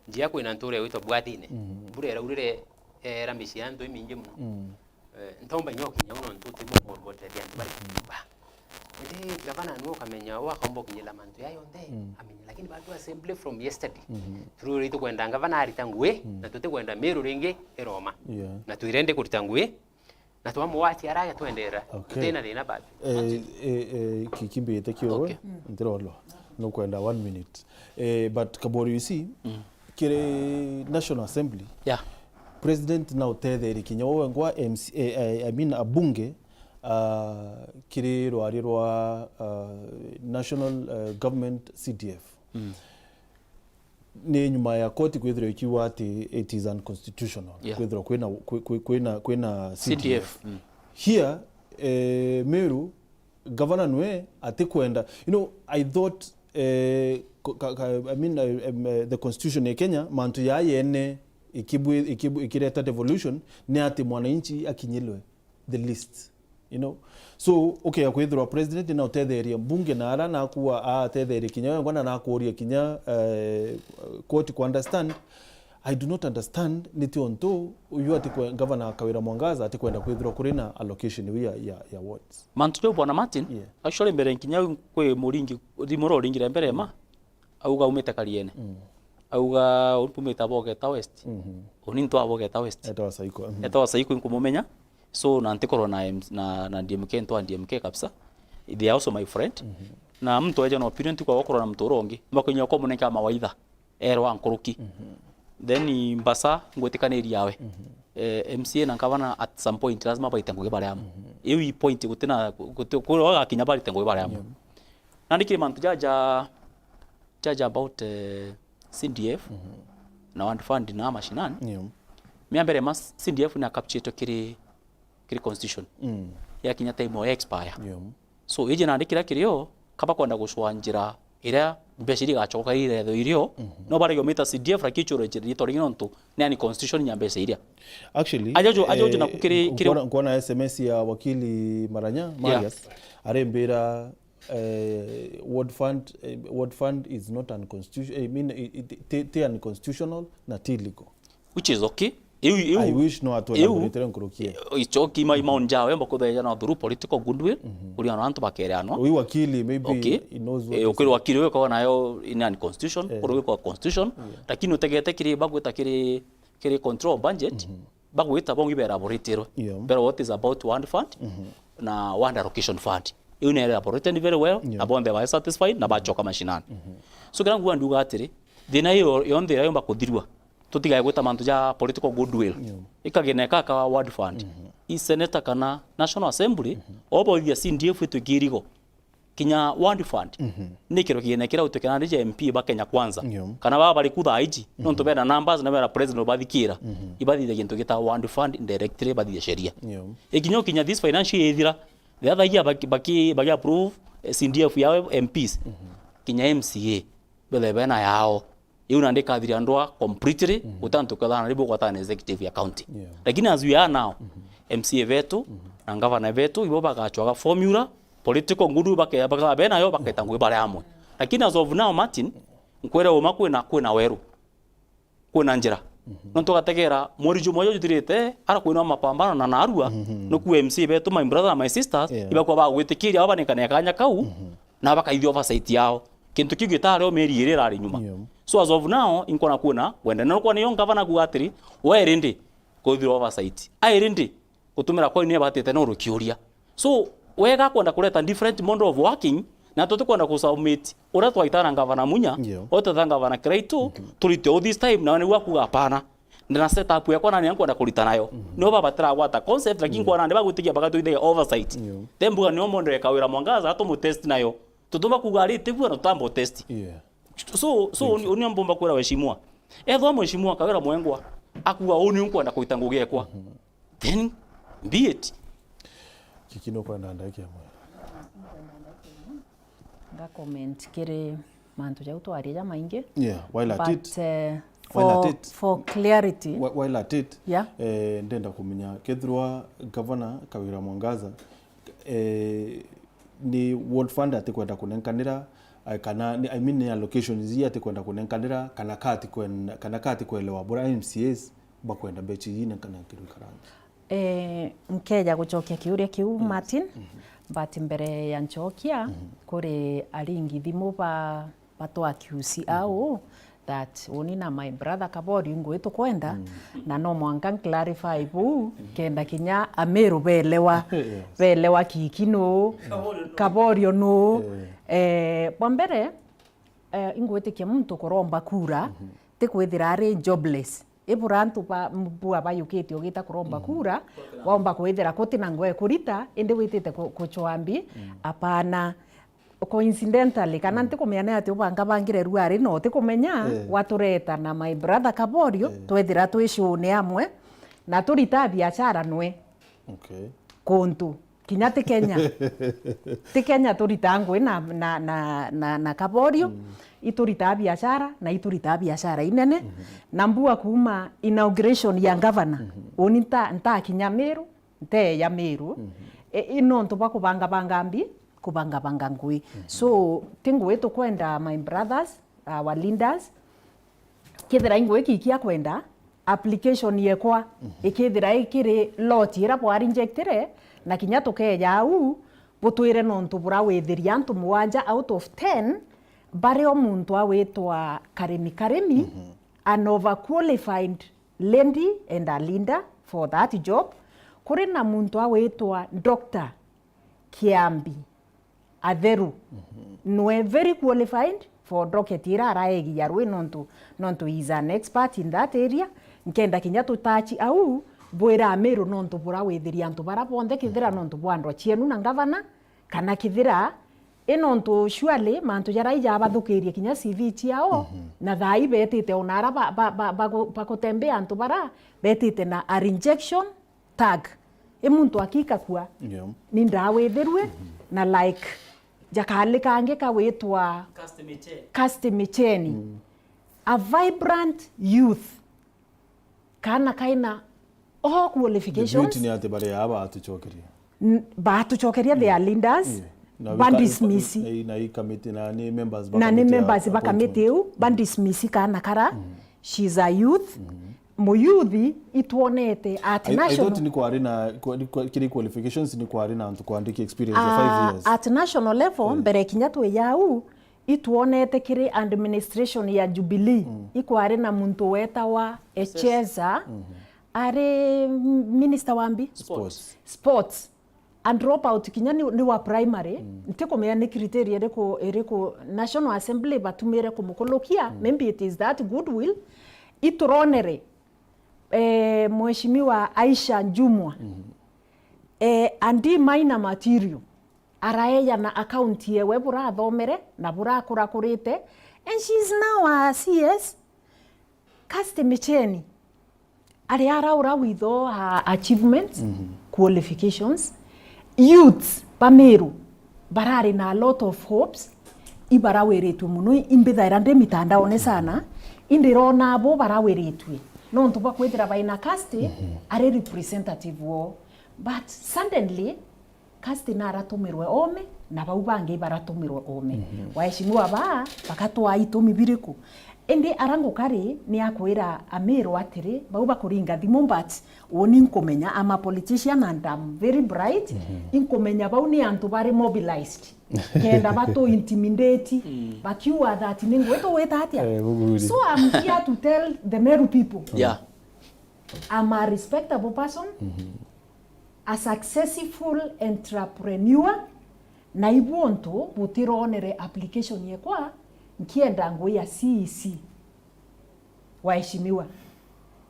njia kwina nture wito bwathine burera urire rambishi yandu iminje muno ntomba nyoki nyamuno ntuti mu bote byantu bari ba ede gavana nuo kamenya wa kambo kinyela mantu yayo nde amenya lakini bado assembly from yesterday tururi to kwenda gavana aritangwe na tute kwenda Meru ringi Roma na tuirende kuritangwe na tuamu wati araya tuendera tena dina bado kikimbe tekio ndirolo no kwenda 1 minute but kabori you see kire National Assembly president now tethere kinya wowe ngwa MC I mean abunge kire rwari rwa national government CDF ni nyuma ya koti kwethira ikiwa ati it is unconstitutional kwethira kwena CDF here Meru governor nwe ati kwenda you know I thought I mean the constitution ya Kenya mantu ya yene ikireta devolution ni ati mwananchi akinyilwe the list you know so okay akwithirwa president na utetheria bunge na ara na kuwa atetheria kinya ngwana na kuoria kinya court ku understand I do not understand niti onto uyu ati kwa governor Kawira Mwangaza ati kwenda kwithirwa kuri na allocation ya wards mantu bwana Martin actually mbere kinya kwe muringi rimuro ringira mbere ma auga umete kariene auga urupumita Bogeta West uninto Bogeta West etawa saiko nkumumenya so nantikoro na DMK ntwa DMK kabisa they are also my friend na mtu aje na opinion kwa wakoro na mtu rongi makonya ko muneka mawaidha erwa nkuruki then mbasa ngwetikana yawe MCA na kavana at some point lazima baitengo bare amu iyo point gutina ko akinya bare tengo bare amu nandikire mantu jaja about CDF na one fund na mashinani miambere mas CDF na capture kiri constitution ya kinya time expire so ije nandikira kirio kaba kwenda gushwanjira ira mbeshiri gachoka ire tho irio no bare yo meta CDF rakichuro jiri nonto nani constitution nyambese iria actually ajojo na kukiri kuona SMS ya wakili Maranya Marius arembera ward fund is not unconstitutional. I mean it unconstitutional na illegal, which is okay. I wish no atuelaborate nkurukie ichoki mai maonja wemba kuthaja na through political goodwill uri ana antu bakereanwa uyu wakili maybe he knows what ukiri wakili we kwa nayo in unconstitution uri kwa constitution lakini utegete kiri bagweta kiri control budget bagweta bongi bera boritero but what is about one fund na one allocation fund you know elaborated very well about they were satisfied na bachoka mashinani so kana ngwa nduga atiri thina yo yonde yomba kuthirwa tutigaye gweta mantu ja political goodwill ikagene kaka ward fund i senator kana National Assembly obo ya CDF itugirigo kinya ward fund nikiro kiene kira utekana rije MP ba Kenya kwanza kana baba bali kutha iji nonto bena numbers na bera president bathikira ibathi de gintu gita ward fund indirectly bathi sheria ikinyo kinya this financial year the other year baki approve CDF ya MPs kinya MCA bele bena yao yuna ndeka thiri andwa completely utanto kadhana ribo kwa tana executive ya county lakini as we are now MCA vetu na governor vetu ibo bagachwa formula political ngudu baka bena yo baketangwe bare amwe lakini as of now Martin nkwere uma kwena weru kwena njira nonto gategera morijo moyo jutirite ara kwena mapambano na narua no ku MC vetu my brother my sisters ibakwa bagwitikiria abanikane kanya kau na bakaithio oversight yao kintu kigitare o meri irira ari nyuma so as of now inkona kuna wenda no kwa niyo gavana kuatiri we rindi kuthiro oversight ai rindi kutumira kwa ni batete no rukiuria so wega kwenda kuleta different mode of working na tote kwenda ku submit ora twaitana gavana munya ote thanga gavana kreito turite all this time na ni waku hapana ndana setup yakwa nani yankwenda kulita nayo no baba tara gwata concept lakini kwa nandi bagutikia bagatu ide oversight tembuga ni omonde Kawira Mwangaza ato mu test nayo tutuma kugari tibwa no tambo test so uniambomba kwera weshimwa Etho mheshimiwa Kawira Mwengwa akuwa uni unkwenda kuita ngugi ekwa. Then be it. Kikino kwa ndandaki amwe. Nga comment kiri mantu jau twaria maingi. Yeah, while at it. For clarity. While at it. Yeah. Ndenda kumenya kethirwa Governor Kawira Mwangaza ni World Fund atikwenda kunenkanira kana I mean ni allocations zi atikwenda kunenkanira kana kati kwelewa bora MCAs bakwenda bechi yine kana kiru karanga. Mkeja gucokia kiuria kiu Martin. But mbere ya nchokia kuri aringi thimu batwa QC au that oni na my brother Kabori ngwetu kwenda na no mwanka clarify bu kenda kinya Ameru belewa kikino Kaborio no bombere ingwete kia muntu koromba kura te kwithira ari jobless iburantu bua bayukite ogita kuromba kura waomba kwithira kutina ngwe kurita indi witite kuchwambi apana coincidentally kana ntikumenya ati ubanga bangire ruari no tikumenya watureta na my brother Kaborio twethira twishune amwe na turita biashara nwe kuntu kinya ti Kenya turita ngwe na Kaborio iturita biashara na iturita biashara inene na mbua kuma inauguration ya governor oni nta kinya Meru nte ya Meru ino ntu bakubanga mbi kubanga ngui so tingwe to kwenda my brothers our leaders kithira ingwe kikia kwenda application yekwa ikithira ikiri lot ira bwari injectire na kinya tukeja au butwire nontu bura withiria antu muwanja out of 10 bare omuntu awetwa karemi an overqualified lady and a leader for that job kuri na muntu awetwa Dr. Kiambi Atheru no very qualified for doketira araegi yarwe nontu is an expert in that area nkenda kinya tutachi au bwera Ameru nontu bura withiria antu bara bonde kithira nontu bwandwa chienu na gavana kana kithira inontu surely mantu jaraija abathukirie kinya CV ciao na thai betite onara bakutembea antu bara betite na a rejection tag muntu akika kwa ni ndawithirwe na like jakale kange kawetwa Castemicheni a vibrant youth kana kaina all qualifications ni ate bare aba atuchokeria their leaders bandismisi na committee na ni members ba committee bandismisi kana kara she's a youth muyuthi ituonete at national I thought ni kwa arena kiri qualifications ni kwa arena antu kuandiki experience ya 5 years at national level mbere kinya twe yau ituonete kiri administration ya Jubilee iko arena muntu weta wa Echeza are minister wambi sports and drop out kinya ni wa primary ntikomenya ni criteria eriko National Assembly batumire kumukolokia maybe it is that goodwill ituronere mheshimiwa Aisha Jumwa andi minor material araeya na account yewe bura thomere na bura kurakurite and she's now a CS Castemicheni ari araura with all her achievements qualifications youths Pameru barari na a lot of hopes ibaraweretwe muno imbithaira ndi mitandaone sana indirona bo baraweretwe no ntuba kwithira baina casti are representative wo but suddenly casti na aratumirwe ome na bau bangi baratumirwe ome waheshimiwa ba bakatwa itumi biriku indi arango kari ni akwira Ameru atiri bau bakuringa thimu but woni nkomenya ama politician and I'm very bright inkomenya bau ni antu bari mobilized kenda bato intimidate bakiwa that ningweto wetatia so I'm here to tell the Meru people I'm a respectable person a successful entrepreneur na ibonto butironere application yekwa nkienda ngoya CEC waheshimiwa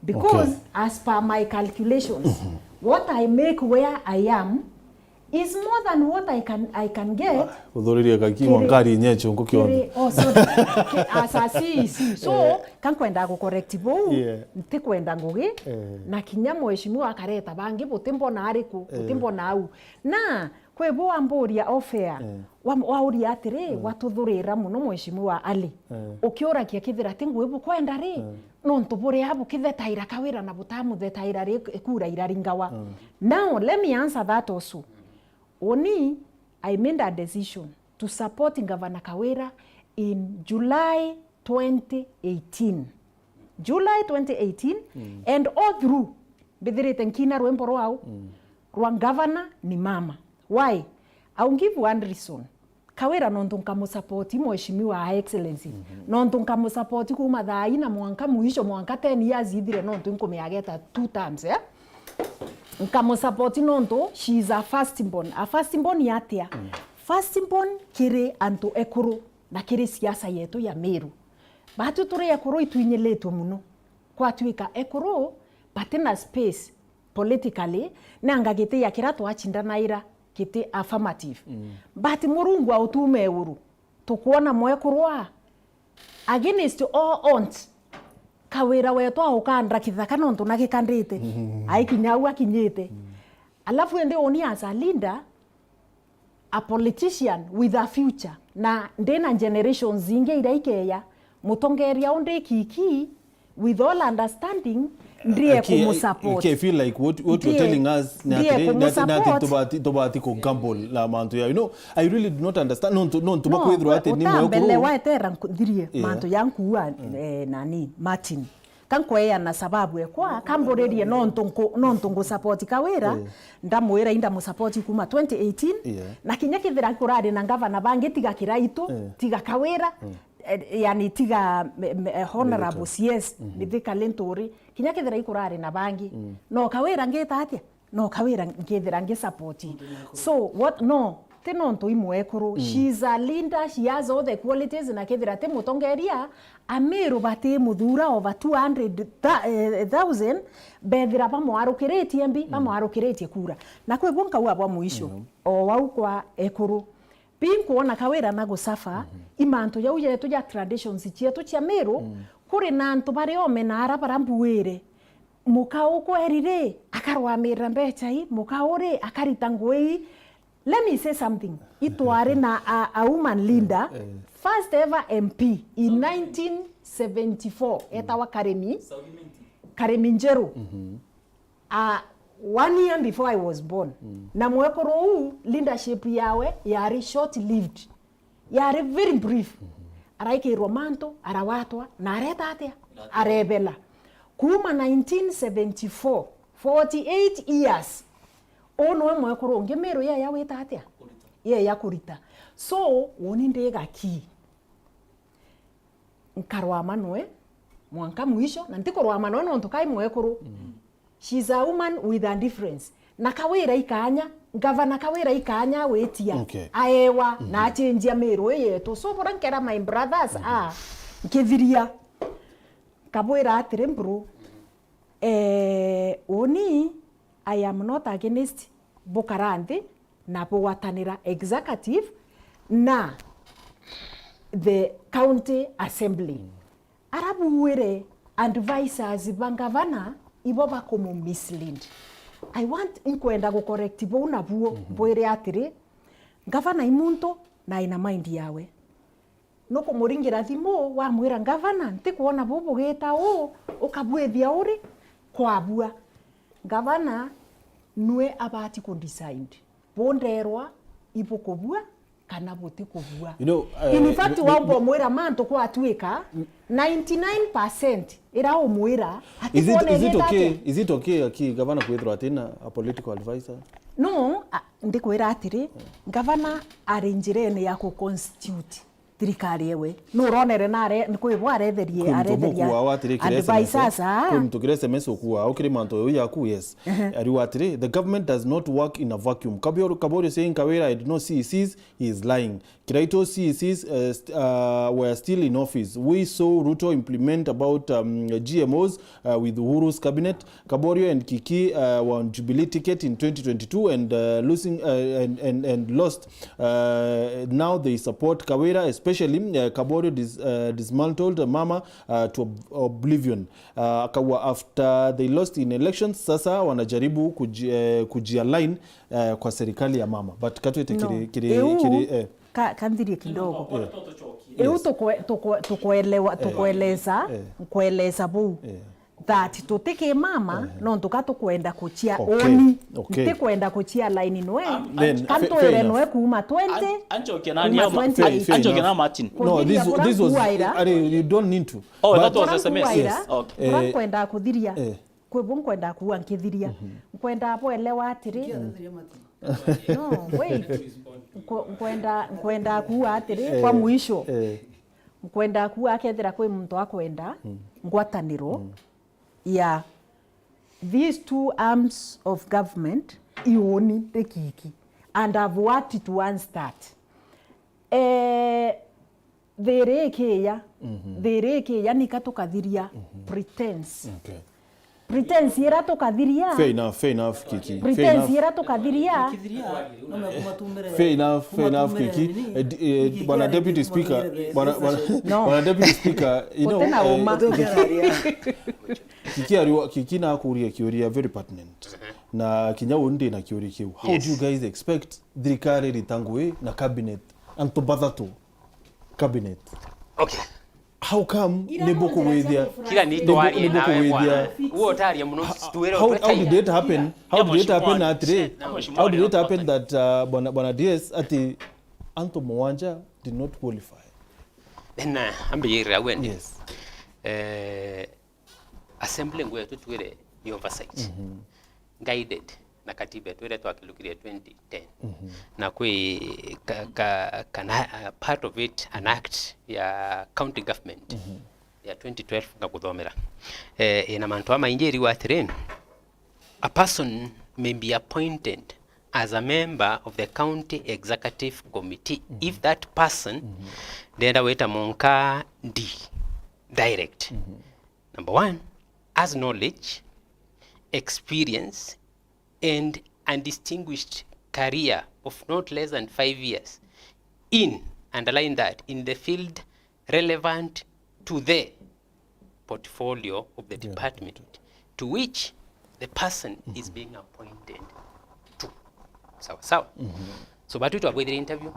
because as per my calculations what I make where I am is more than what I can get. Udhuriria kaki wangari nyecho ngokiona. Oh, so asasi so kan kwenda go correct bo nti kwenda ngugi na kinya mheshimiwa akareta bangi butimbo na ariku butimbo na au na kwe bo amboria offer wa uria atire watuthurira muno mheshimiwa Ali ukiora kia kithira tingu ibu kwenda ri no ntubure habu kithetaira kawira na butamu thetaira ri kura iraringawa. Now let me answer that also. Oni, I made a decision to support Governor Kawira in July 2018. July 2018, and all through, bidhirite nkina rwemboro au, rwan governor ni mama. Why? I'll give one reason. Kawira nontunka musapoti mheshimiwa Her Excellency. Nontunka musapoti kuma thai na mwanka muisho mwanka 10 years idire nontunko meageta 2 times, yeah? Nkamo support nonto, she is a firstborn. A firstborn yatia. Firstborn kire anto ekuru na kire siasa yetu ya Meru. Batu ture ekuru ituinyeletu muno. Kwa tuika ekuru patina space politically na ngagite ya kiratu achindana ira kiti affirmative. But murungu autume uru. Tukuona mwekurua against all odds. Kawira wetu aukandra kithaka nonto nakikandite aikinyau akinyite alafu ende oni as a leader, a politician with a future na ndena generations zinge iraikeya mutongeria onde kiki with all understanding ndiye kumusupport. Okay, feel like what you're telling us that tobati ko gamble la manto ya, you know, I really do not understand non to bakwedro ate ni mwe ko mbele waetera ndirie manto yangu nani Martin kankwea na sababu ekwa kamborerie nontongo support Kawira ndamwira inda mu support kuma 2018 na kinya kithira kurari na governor bangi tiga kiraito tiga Kawira yani tiga honorable CS nithika lentori kinya kithira ikurari na bangi no Kawira ngeta atia no Kawira ngethira nge support. So what no tenonto imwekuru she is a leader, she has all the qualities na kethira te mutongeria Ameru bate muthura over 200,000 bethira bamwarukiretie mbi bamwarukiretie kura na kwe bonka wa bwa muisho o wau kwa ekuru pinko na Kawira na gusafa imanto ya uyetu ya traditions cietu cia Meru kuri nantu bari omenara barambuire mukao ko erire akarwamira mbechai mukaore akaritangwei. Let me say something. Itware na a woman leader, first ever MP in 1974. Etawa Karemi Njeru. 1 year before I was born. Na mwekoro leadership yawe yari short lived. Yari very brief. Araike romanto, arawatwa, na areta atea, arebela. Kuma 1974, 48 years. Ono mwekoro ngemero ya weta atia ya kurita. So woni ndega ki nkarwa manwe mwanka mwisho na ntikorwa manwe no ntokai mwekoro. She's a woman with a difference na Kawira ikanya governor Kawira ikanya wetia aewa na change Meru yetu. So burankera my brothers nkeviria Kabwira atirembro oni I am not against Bokarande na Bowatanira executive na the county assembly. Arabu were advisors bangavana ibo bakomo mislead. I want inkwenda go correct bo na buo boere atire gavana imunto na ina mind yawe. Noko muringira thimo wa mwira gavana ntikuona bobo geta ukabwethia uri kwa bua. Gavana nwe abati kundecide bonderwa ibokobua kana bote kobua. You know, in fact wambo mwera manto kwa atweka 99% era omwera is it okay aki gavana kwethro atena a political advisor? No, ndikwera atiri gavana arrangerene ya ko constitute thirikari ewe no ronere nare ni kwibwa aretherie advisors kumtukire SMS okuwa okire manto yo yaku yes ariwatire the government does not work in a vacuum. Kabori saying Kawira I did not see CECs, he is lying. Kiraito CECs were still in office. We saw Ruto implement about GMOs with Uhuru's cabinet. Kaborio and Kiki won Jubilee ticket in 2022 and losing and lost. Now they support Kawira, especially Kaborio dismantled Mama to oblivion. After they lost in elections, sasa wanajaribu kujialign kwa serikali ya Mama. But katwete kiri kandirie kidogo. Eu tukueleza bu that tutike Mama no tukatukwenda kuchia oni tukwenda kuchia line noe kanto ere noe kuma 20 anchoke na Martin. No, this was you don't need to. Oh, that was SMS. Yes. Okay. Kwenda kuthiria kwebo kwenda kuwa nkithiria kwenda hapo elewa atiri no wait kwenda kuwa atiri kwa muisho kwenda kuwa akethira kwi muntu akwenda ngwataniro ya these two arms of government ioni tekiki and I've worked to one start therekeya nikatukathiria pretense. Okay. Pretense yera tukathiria. Fair enough Kiki. Pretense yera tukathiria. Fair enough Kiki. Bwana Deputy Speaker, Bwana Deputy Speaker, you know Kiki na kuria kiuria very pertinent. Na kinyau ndi na kiuria kiu. How do you guys expect thirikari ritangwe na cabinet and to bathato cabinet? Okay. How come neboko wethia kila ni twari na wewe uo taria muno tuwero how did it happen that bwana DS ati Anto Mwanja did not qualify? Then ambira when yes assembly ngwe tutwire ni oversight guided na katiba yetu ile twakilukiria 2010 na kwe part of it an act ya county government ya 2012 ngakuthomera ina mantu amaingiri wa train a person may be appointed as a member of the county executive committee if that person denda weta monka D direct. Number 1 has knowledge, experience and undistinguished career of not less than 5 years in, underline that, in the field relevant to the portfolio of the department to which the person is being appointed to. Sawa. So batu to avoid the interview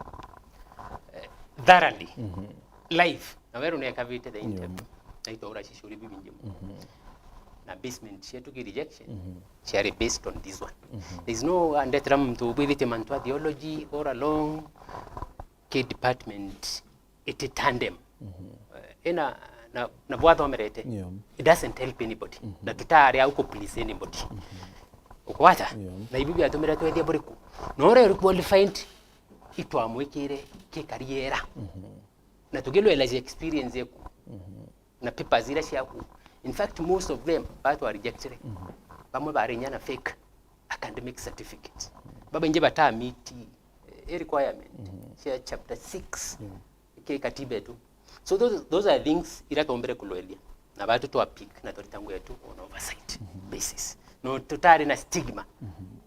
thoroughly live na wewe unaweka vite the interview na itaura shishuri bibi njemu na basement yetu ki rejection share based on this one. There is no andetram to with it mantua theology or along ke department it tandem ina na bwadho amerete it doesn't help anybody na tutari au please anybody ukwata na ibibi atumira twethia buriku no re qualified itwamwekire ke kariera na tugelo elaje experience yeku na papers ila shaku. In fact, most of them are rejected. Bamwe barinyana fake academic certificates. Baba nje bata meet requirement. Share chapter 6. Ke katiba tu. So those are things ila tombere kuloelia. Na batu to pick na toritangu yetu on oversight basis. No tutari na stigma.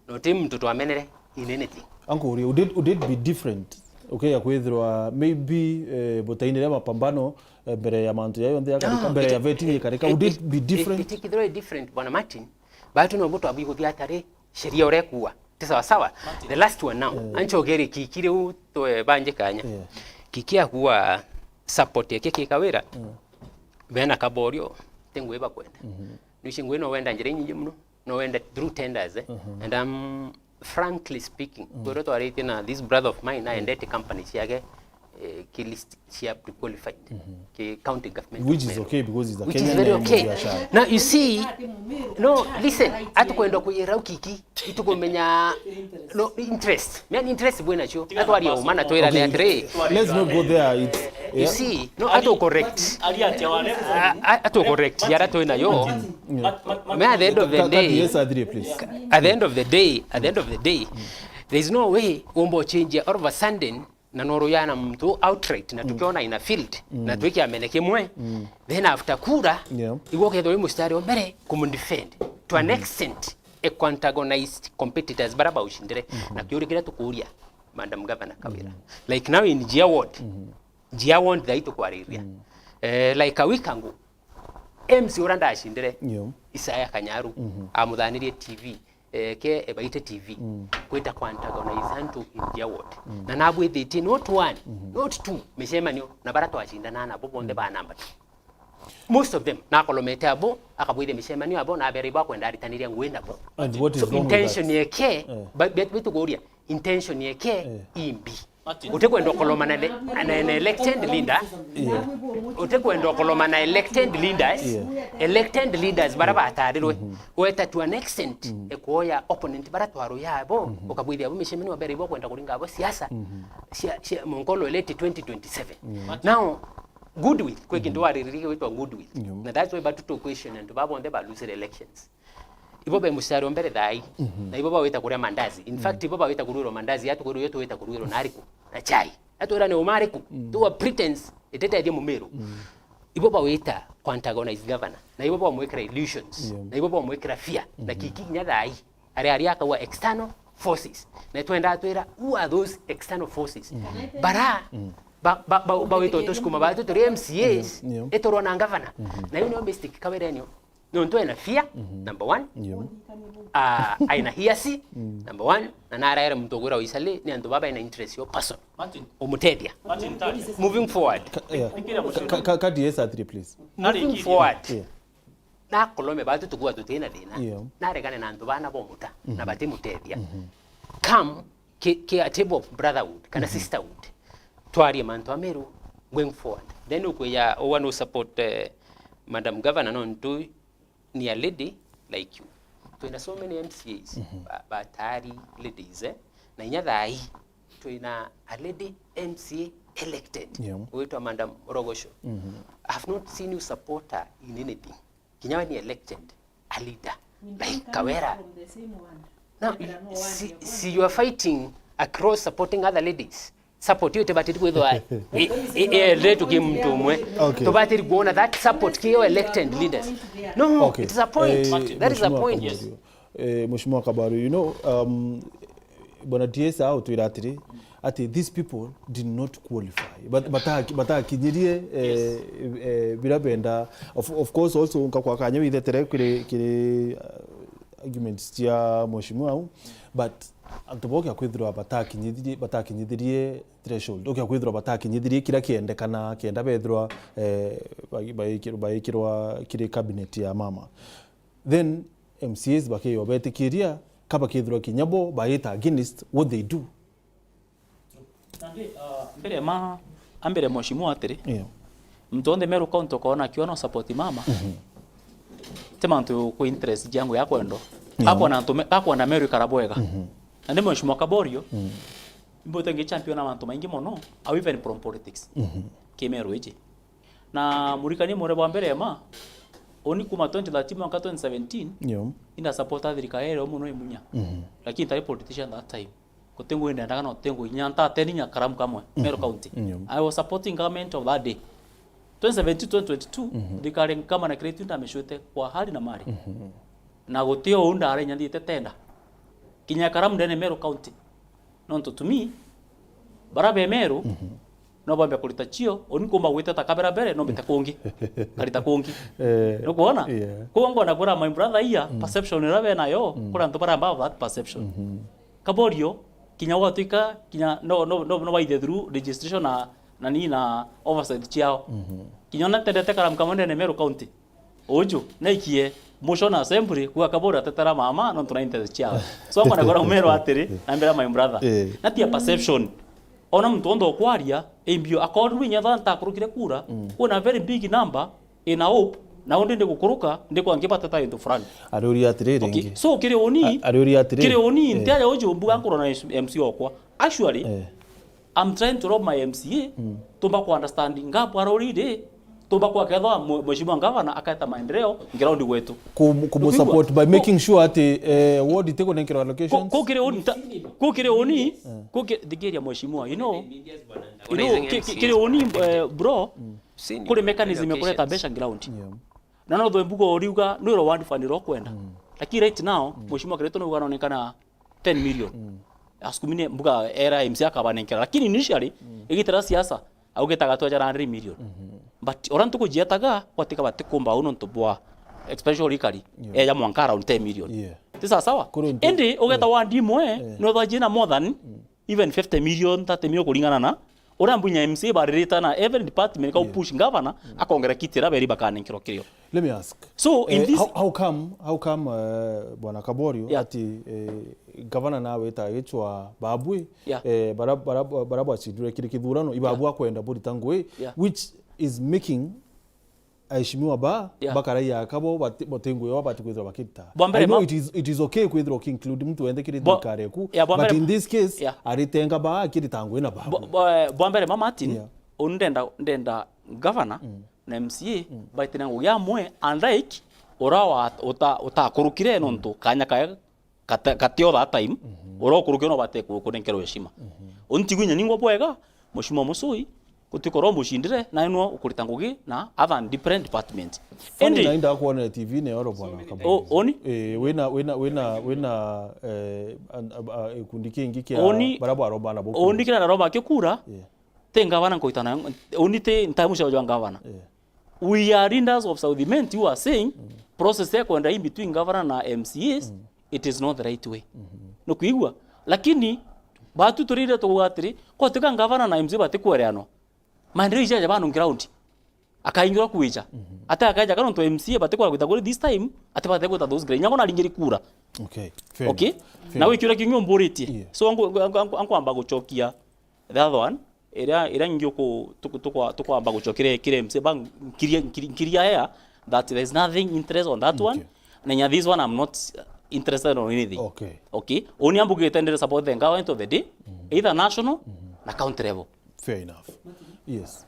No team mtoto amenere in anything. Uncle, would it be different? Okay, akwethirwa maybe botainire mapambano mbere ya mantu yayo ndia karika mbere ya vetini karika would it be different? It very different bwana Martin. Batu no boto abigo biatare sheria orekuwa. Tisa sawa. The last one now. Ancho gere kikire u to banje kanya. Kikia kuwa support yake kikawera. Bena kaborio tengu eba kwenda. Nishingwe no wenda njire nyinyi muno. No wenda through tenders and I'm frankly speaking, this brother of mine I ended the company yake list she qualified county government, which is okay because it's a which Kenyan is very okay. Now you see, no listen, atukwenda kuyera ukiki itukomenya no interest. Me interest bwana cho. Atwari o mana toera le atre. Let's not go there. you see, no, ato correct. Ato correct. Yara to na yo. Me at the end of the day. At the end of the day, there is no way umbo change all of a sudden na noro yana mtu outright na tukiona ina field na tuweke ameneke mwe then after kura iwoke do mustari ombere kumundefend to an extent antagonized competitors baraba ushindire na kyurikira tukuria Madam Governor Kawira like now in Cia ward daito kwariria like a week ago MC uranda ashindire Isaya Kanyaru amuthanirie TV ke ebaite TV kweta kwa antagonize antu in Cia ward na nabwe thiti not one not two meshemanio na barato ashindana na bobonde ba number most of them na kolomete abo akabwire mishemanio abo na aberiba kwenda aritaniria ngwenda bo and what is so intention yake betu goria intention yake imbi utekwenda koloma na elected leader utekwenda koloma na elected leaders elected leaders baraba atarirwe weta to an extent ekoya opponent baratwaro yabo ukabwire abo mishemanio aberiba kwenda kuringa abo siasa mongolo elect 2027 now goodwill kwekinto waririke wetwa goodwill na that's why batu to question and babonde ba lose elections ibo be musari ombere dai na ibo ba weta kuria mandazi in fact ibo ba weta kuriro mandazi yatu kuriro yetu weta kuriro nariko na chai atu era ne umariku to pretense eteta ide mumeru ibo ba weta antagonize governor na ibo ba mwekera illusions na ibo ba mwekera fear na kikinya dai ari akawa external forces na twenda atwera who are those external forces bara ba weto toskuma ba to MCAs etoro na governor na hiyo ndio mistake kawerenyo no nto ena fear number 1 aina hiasi number 1 na nara era mtogora oisale ni ando baba ina interest yo person omutedia moving forward kadi yes at please moving forward na kolome ba tutukuwa tutena dina na regane na ando bana bomuta na bate mutedia come ke a table of brotherhood kana sisterhood Tuaria Manto Meru going forward. Then ukuya one who support Madam Governor no do ni a lady like you. To ina so many MCAs batari ladies na inyadha ai to ina a lady MCA elected. Wetu Madam Rogosho. I have not seen you support her in anything. Kinyawa ni elected a leader like Kawera. Now see you are fighting across supporting other ladies. Support yote batiri kwethwa letu kimtumwe to batiri kuona that support kio elected leaders no it is a point that is a point yes Mheshimiwa Kabaru you know bwana TSA au tuiratiri ati these people did not qualify but kinyirie birabenda of course also nkakwa kanya withetere kire arguments cia Mheshimiwa but antoboke akwithirwa batakinyithirie threshold oke akwithirwa batakinyithirie kira kiendekana kienda bethirwa baikirwa kire cabinet ya mama then MCAs bakeyo betikiria kaba kithirwa kinyabo baita against what they do ambere Mheshimiwa atiri mtonde Meru County kona kiona support mama tema ntu ku interest jangu ya kwendo hapo na Meru Karabwega ande Mheshimiwa Kaborio mbote nge champion na mantu maingi mono au even from politics Kemeru eje na murikani more bwa mbere oni kuma 2013 mwaka 2017 ina support thirikari muno imunya lakini tari politician that time kotengo enda ndagana otengo nyanta teninya karamu kamwe Meru County I was supporting government of that day 2017 2022 dikare kama na create unda meshwete kwa hali na mali na gotio unda are nyandite tenda kinya karamu ndene Meru County nonto to me barabe Meru no bambe kulita chio onikumba gwita takabera bere no bita kongi kalita kongi no kuona kongo na kura my brother here perception rabe nayo kura ndo bara about that perception Kaborio kinya watika kinya no by the through registration na nina oversight chiao kinya na tendete karam kamone ne Meru County ojo na ikie motion assembly kwa Kaborio tetara mama no tuna interest chiao so kwa na kura Meru atiri ambera my brother na tia perception ona mtondo kwaria embio according nya thanta kurukire kura kuna very big number in hope na onde ndikukuruka ndiko angipata ta into front aruri atiriri so kire oni aruri atiriri kire oni ntiare ojo mbuga nkoro na MC okwa actually I'm trying to rob my MCA tumba ku understand ngapo aroride tumba kwa kedha mheshimiwa governor akaita maendeleo ground wetu kumu support by making sure ati ward iteko nenkero allocations kukire oni digeria mheshimiwa you know kire oni bro kuri mechanism kuleta besha ground na no tho mbugo oriuga no ro ward fund ro kwenda lakini right now mheshimiwa kireto no ugaonekana 10 million askumine mbuga era MC akabanenkera lakini initially igitara siasa augetaga twaja 100 million but orantu kujiataga kwatika batikumba uno ntobwa especially kali ya mwanka around 10 million tisa sawa ende ugeta wandi mwe no thajina more than even 50 million 30 million kulingana na orambunya MC baririta na every department ka push governor akongera kitira beri bakanenkero kirio. Let me ask. So in this how come bwana Kaborio ati governor nawe etagitwa babwe barabwa chidure kiri kithurano ibabu akwenda buri tangwe which is making aishimiwa bakaraia kabo botengwe wabati kwithwa bakita. I know it is okay kwithwa include mtu ende kiri dikareku but in this case aritenga ba kiri tangwe na babu. Bwambere mama Martin ndenda governor na MCA baitina nguya mwe unlike ora utakurukire nonto kanya kaya katio that time ora kurukire no bate kunenkero heshima ontigunya ningwa bwega mushimo musui kutikoro mushindire na ino ukurita ngugi na other different department endi naenda kuona TV ne oro bwana Kaborio oni wena kundiki ngiki barabara robana boku oni kira roba kikura tenga bana koitana oni te ntamusha wa gavana we are leaders of South Menti who are saying process ya kwenda in between governor na MCAs it is not the right way no kuigwa lakini batu turire tugatiri ko tika governor na MCA batikwereano mandiri jaje bano ground akaingira kuija ata akaja kana to MCA batikwa kwita this time ati batikwa those grade nyako na lingiri kura okay na wikira kinyo mboriti so angu amba guchokia the other one era ngio ko tukwa amba guchokire kire MCA bang kiria ya that there is nothing interest on that one na this one I'm not interested on anything okay only ambu getendere support the government of the day either national na county level. Fair enough. Yes.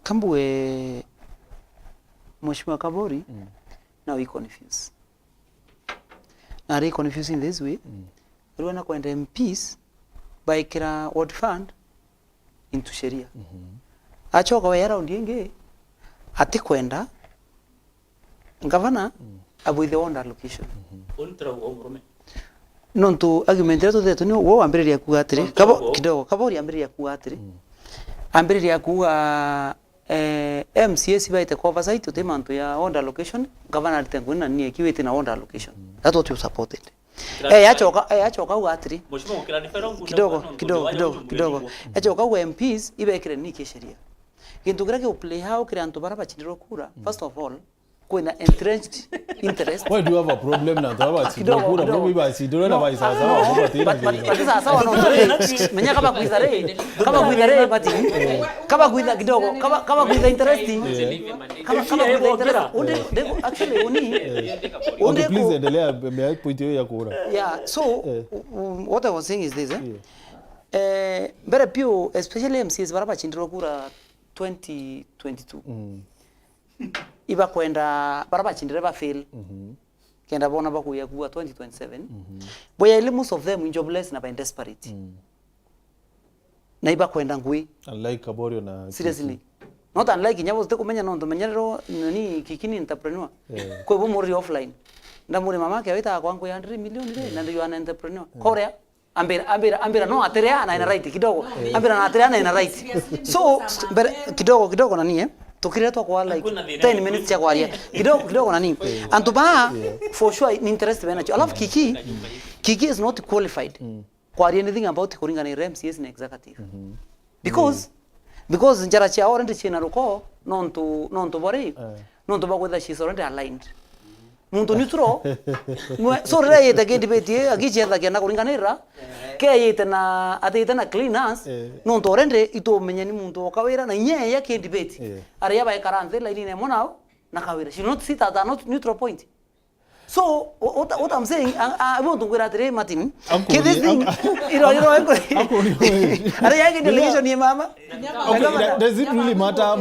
Kambwe Mheshimiwa Kabori now we confused. Now they confused in this way. We want to kwenda MPs by kira ward fund into sheria. Achoka wa around yenge ati kwenda governor avoid the ward allocation. Ontra omrome. Nontu argument yetu zetu ni wo ambiriria kuga atiri Kabori ambiriria kuga atiri ambiriria kuga MCS baite kwa oversight utemanto ya order allocation governor tengwina ni kiwete na order allocation that what you supported achoka uga atiri kidogo achoka uga MPs ibekire ni kisheria kintu kira ke play how kira antu baraba chindiro kura first of all kuna entrenched interest. Why do you have a problem na ndaba chindiro kura mimi basi ndio na basi sasa wa tena but sasa no menya kama kuizare bati kama kuiza kidogo kama kuiza interest kama kuiza interest actually oni please endelea point hiyo ya kura. Yeah, so what I was saying is this very few especially MCs baraba chindiro kura 2022 iba kwenda baraba chindire ba fail kenda bona bakuya kuwa 2027 boya ile most of them in jobless na by desperate na iba kwenda ngui unlike Kaborio na seriously not unlike nyabo zite kumenya nondo menyero nani kikini entrepreneur kwa bo muri offline ndamuri mama yake aita kwa 100 million ile na ndio ana entrepreneur korea ambira no aterea na ina right kidogo ambira na aterea na ina right so kidogo nani tukiretwa kwa like 10 minutes ya kwaria kidogo nani antuba for sure ni interest bena alafu kiki is not qualified kwa anything about kuringa na MCS na executive because njara cha orende china ruko nonto bori nonto ba kwenda she's already aligned muntu neutral so reye ta ke debate agiche ta ke na kuringa nira ke yete na atete na cleaners nonto orende ito menyani muntu okawira na nye ya ke debate aria ba karante la ine mona na kawira she not sit at not neutral point So what I'm saying, I want to go at the Martin. Get this thing. You know. Are you getting delegation here, Mama? Okay, does it really matter?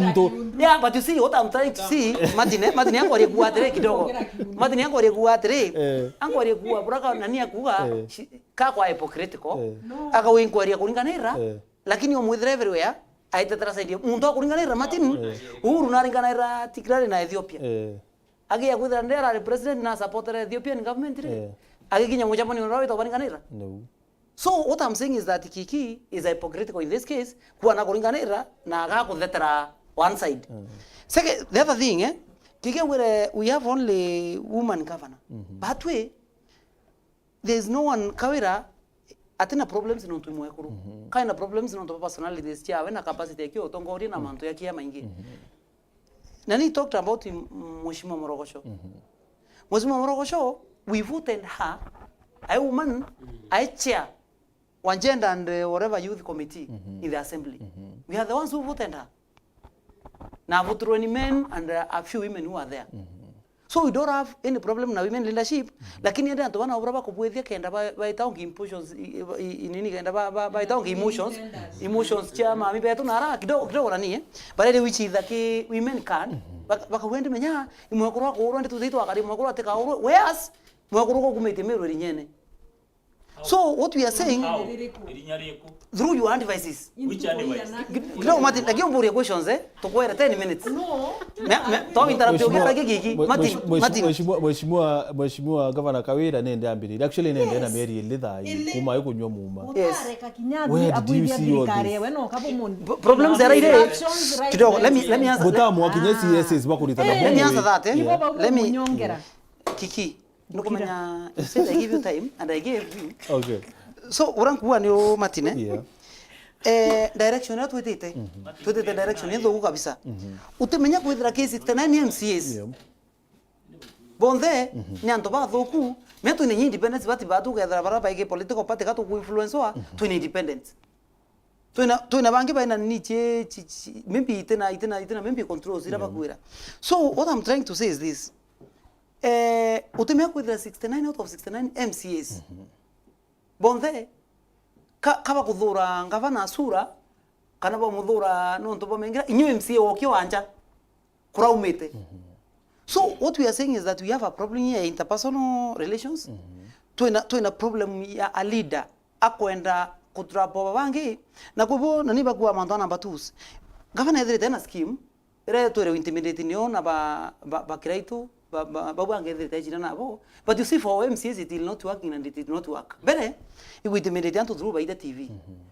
Yeah, but you see what I'm trying to see, Martin yangu alikuwa tere kidogo. Martin yangu alikuwa tere. Yangu alikuwa buraka nani akuwa kwa hypocritical. Akawinkuaria kulinganira. Lakini omwithire everywhere. Aitetera saidia. Muntu akulinganira Martin. Uhuru naringanira Tigray na Ethiopia. Agia kwithira ndera president na supporter Ethiopian government re. Agikinya mucha mani urawe to baninganira. No. So what I'm saying is that Kiki is hypocritical in this case. Kuwa na kulinganira na aga kuthetera one side. Second, the other thing, Kiki we have only woman governor. But there is no one Kawira atina problems no tumwe kuru. Kind of problems no to personalities chawe na capacity kyo tongori na manto ya kia maingi. Nani talked about Mheshimiwa Morogosho. Mheshimiwa Morogosho, we voted her, a woman, a chair, one gender and whatever youth committee in the assembly. We are the ones who voted her. Now voted only men and a few women who are there. So we don't have any problem na women leadership. Lakini yende anto wana uraba kubwethia kenda ba itaongi emotions inini kenda ba itaongi emotions chama mi betu nara kidogo nani but ile which is that women can baka wende menya imwakuru ko ronde tuzitu akari mwakuru ateka whereas mwakuru ko kumete mero rinyene. So what we are saying through your devices. Which device? No, Martin, again for your questions to go 10 minutes. No. To interrupt you gigi. Martin. Mheshimiwa Governor Kawira nende ambiri. Actually nende na Mary Lidha kuma yuko nyomuma. Yes. Where did you see all this? Problems are there. Kidogo, let me answer. Botamu wakinyesi SS bakulitana. Let me answer that. Let me Kiki. Nukumanya, you said I give you time and I gave you. Okay. So urankuwa ni Martin direction ya tuitete. Tuitete direction yendo kabisa. Utemenya kwithira case 69 MCAs. Bonde ni anto ba thoku. Metu ni independence bati batu kwithira baraba ige political party katu ku influence wa tu ni independence. Tuina bangi baina ni che maybe itena maybe control zira bakwira. So what I'm trying to say is this. Utemea kwithira 69 out of 69 MCAs. Bonde kaba kuthura ngavana sura kana ba muthura no ntoba mengira inyo MCA okyo anja kuraumete. So what we are saying is that we have a problem here in interpersonal relations. Tuina problem ya a leader akwenda kutrapo bangi na kubo nani bakuwa mandana batus. Gavana edre tena scheme ere to intimidate niyo na ba kiraitu babu angedre tajina nabo. But you see for MCAs it will not working and it did not work. Bene iwi intimidate anto through by the TV.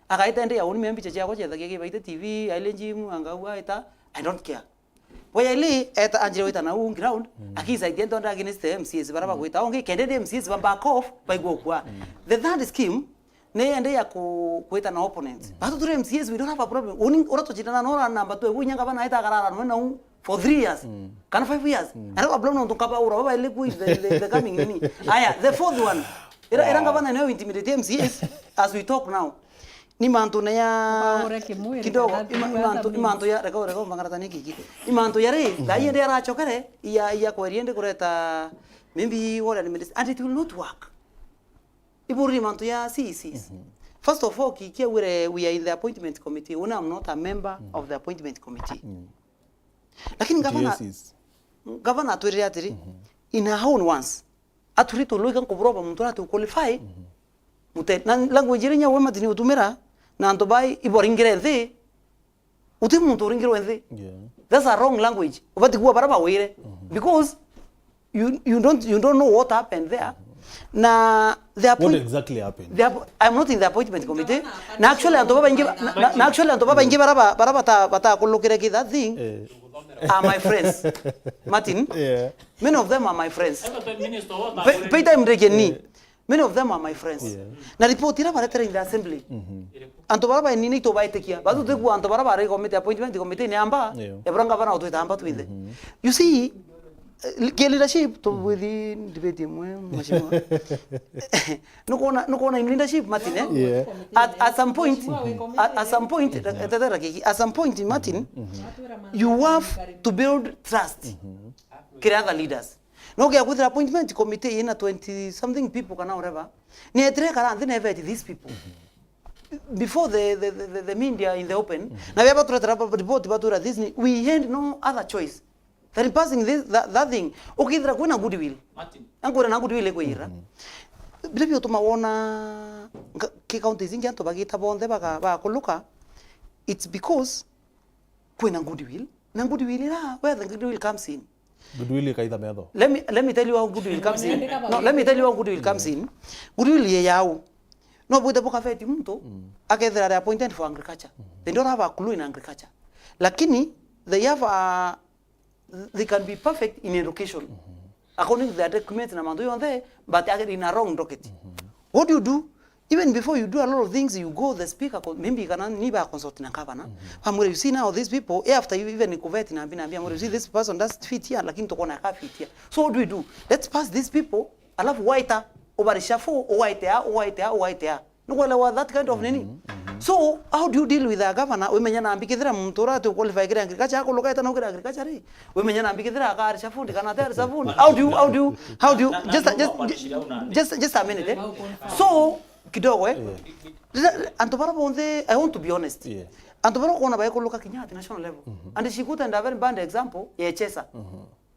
Akaita ende ya uni membi chacha ko chetha keke by the TV ailenji mu angawa eta I don't care. Wayali eta anjiro ita na ground akisa idento nda against the MCAs baraba kuita onge kende MCAs ba back off by go kwa. The third scheme ne ende ya kuita na opponents. But through MCAs we don't have a problem. Uni orato chitana nora namba to ebu nyanga bana ita garara no na for 3 years. Kana 5 years. And no problem no tukapa ura baba ile ku the coming nini. Aya the fourth one. Era ngabana no intimidate MCAs as we talk now. Ni manto na ya kidogo imanto ya reko mangaratani kiki imanto ya re la yende ya chokere ya kweriende kureta maybe what and it will not work iburi manto ya CCs. First of all kiki we are in the appointment committee when I'm not a member of the appointment committee. Lakini governor atwirira atiri in her own once aturito loika kubroba muntu atu qualify mute na language nya wema tini utumira na antobai iboringire nthi uti muntu ringiro nthi. That's a wrong language ubati kuwa baraba wire because you don't know what happened there. Na what exactly happened? I'm not in the appointment committee. Na actually antoba ingi baraba bata kulukire ki that thing are my friends. Martin, many of them are my friends. Peter Mregeni, many of them are my friends. Na report ira baretera in the assembly. Antobaraba nini to baitekia. Badu teku antobaraba re committee appointment committee ni amba. Ebranga bana otoita amba tuide. You see, leadership to within debate mwe mheshimiwa. Nuko na leadership Martin at some point Martin you have to build trust. Create other leaders. no get with the appointment committee in a 20 something people kana whatever ni etre kara then event these people before the media in the open na we about to report about this we had no other choice than passing this that thing ukithira kuna goodwill Martin angora na goodwill ekuira bila byo tumaona ki counties zingi anto bagita bonde ba kuluka it's because kuna goodwill na goodwill la where the goodwill comes in goodwill kaitha metho let me tell you how goodwill comes in no let me tell you how goodwill comes in goodwill ye yao no bude boka feti mtu akethera the appointed for agriculture they don't have a clue in agriculture lakini they have they can be perfect in education according to the documents na mando yonde but again in a wrong docket what do you do even before you do a lot of things you go the speaker maybe you can need a consult na governor amure you see now these people after you even convert na ambia amure you see this person does fit here lakini tokona ka fit here so what do we do let's pass these people alafu waita over shuffle waita no wala that kind of nini so how do you deal with the governor we menya na ambikithira mtura to qualify kira agriculture ako lokaita na kira agriculture ri we menya na ambikithira ka shuffle kana tayari shuffle how do you just a minute so kidogo antobara bonde I want to be honest antobara kuona ba ekoloka Kenya at national level and she could and a very bad example ya Chesa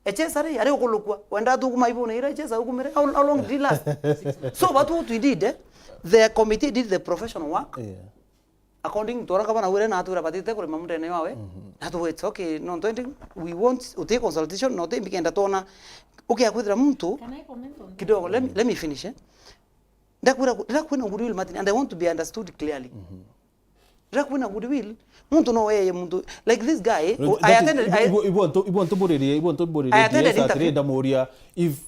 Chesa ri ari okolokwa wenda tu kuma ibo na ira Chesa ukumere how long did it last so what we did the committee did the professional work according to rakaba na wire na atura patite kore mamute ne wawe hatu it's okay no we want to take consultation no te mbikenda tona okay akwithira mtu kidogo let me finish Ndakwina goodwill Martin and I want to be understood clearly. Ndakwina goodwill muntu no yeye muntu like this guy I attended Damoria if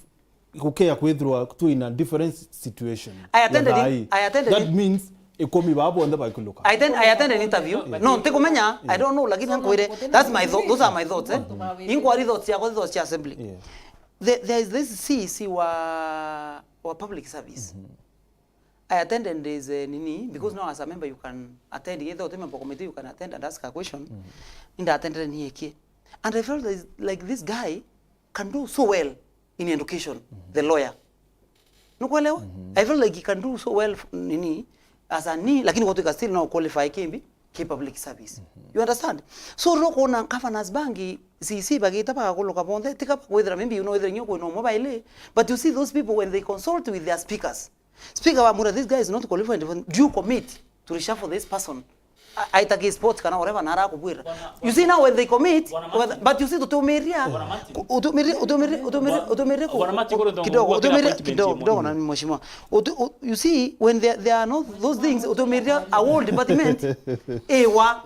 okay akwithirwa to in a different situation. I attended that means ekomi babo onda ba kuluka. I attended an interview. No, tekumenya I don't know lakini nkwire that's my thought those are my thoughts inquiry thoughts ya thoughts ya assembly. There is this CEC wa public service. I attended this nini because now as a member you can attend either the member committee you can attend and ask a question in the attended here and I felt like this guy can do so well in education the lawyer no kuelewa I felt like he can do so well nini as a ni lakini watu ka still now qualify kimbi public service you understand so roko na governors bangi CC bagita pa koloka bonde tika whether maybe you know whether nyoko no mobile but you see those people when they consult with their speakers speaker wa mura this guy is not qualified do you commit to reshuffle this person aitaki sports kana whatever na ara kubwira you see now when they commit but you see utomeria kidogo na mheshimiwa you see when there are not those things utomeria a whole department ewa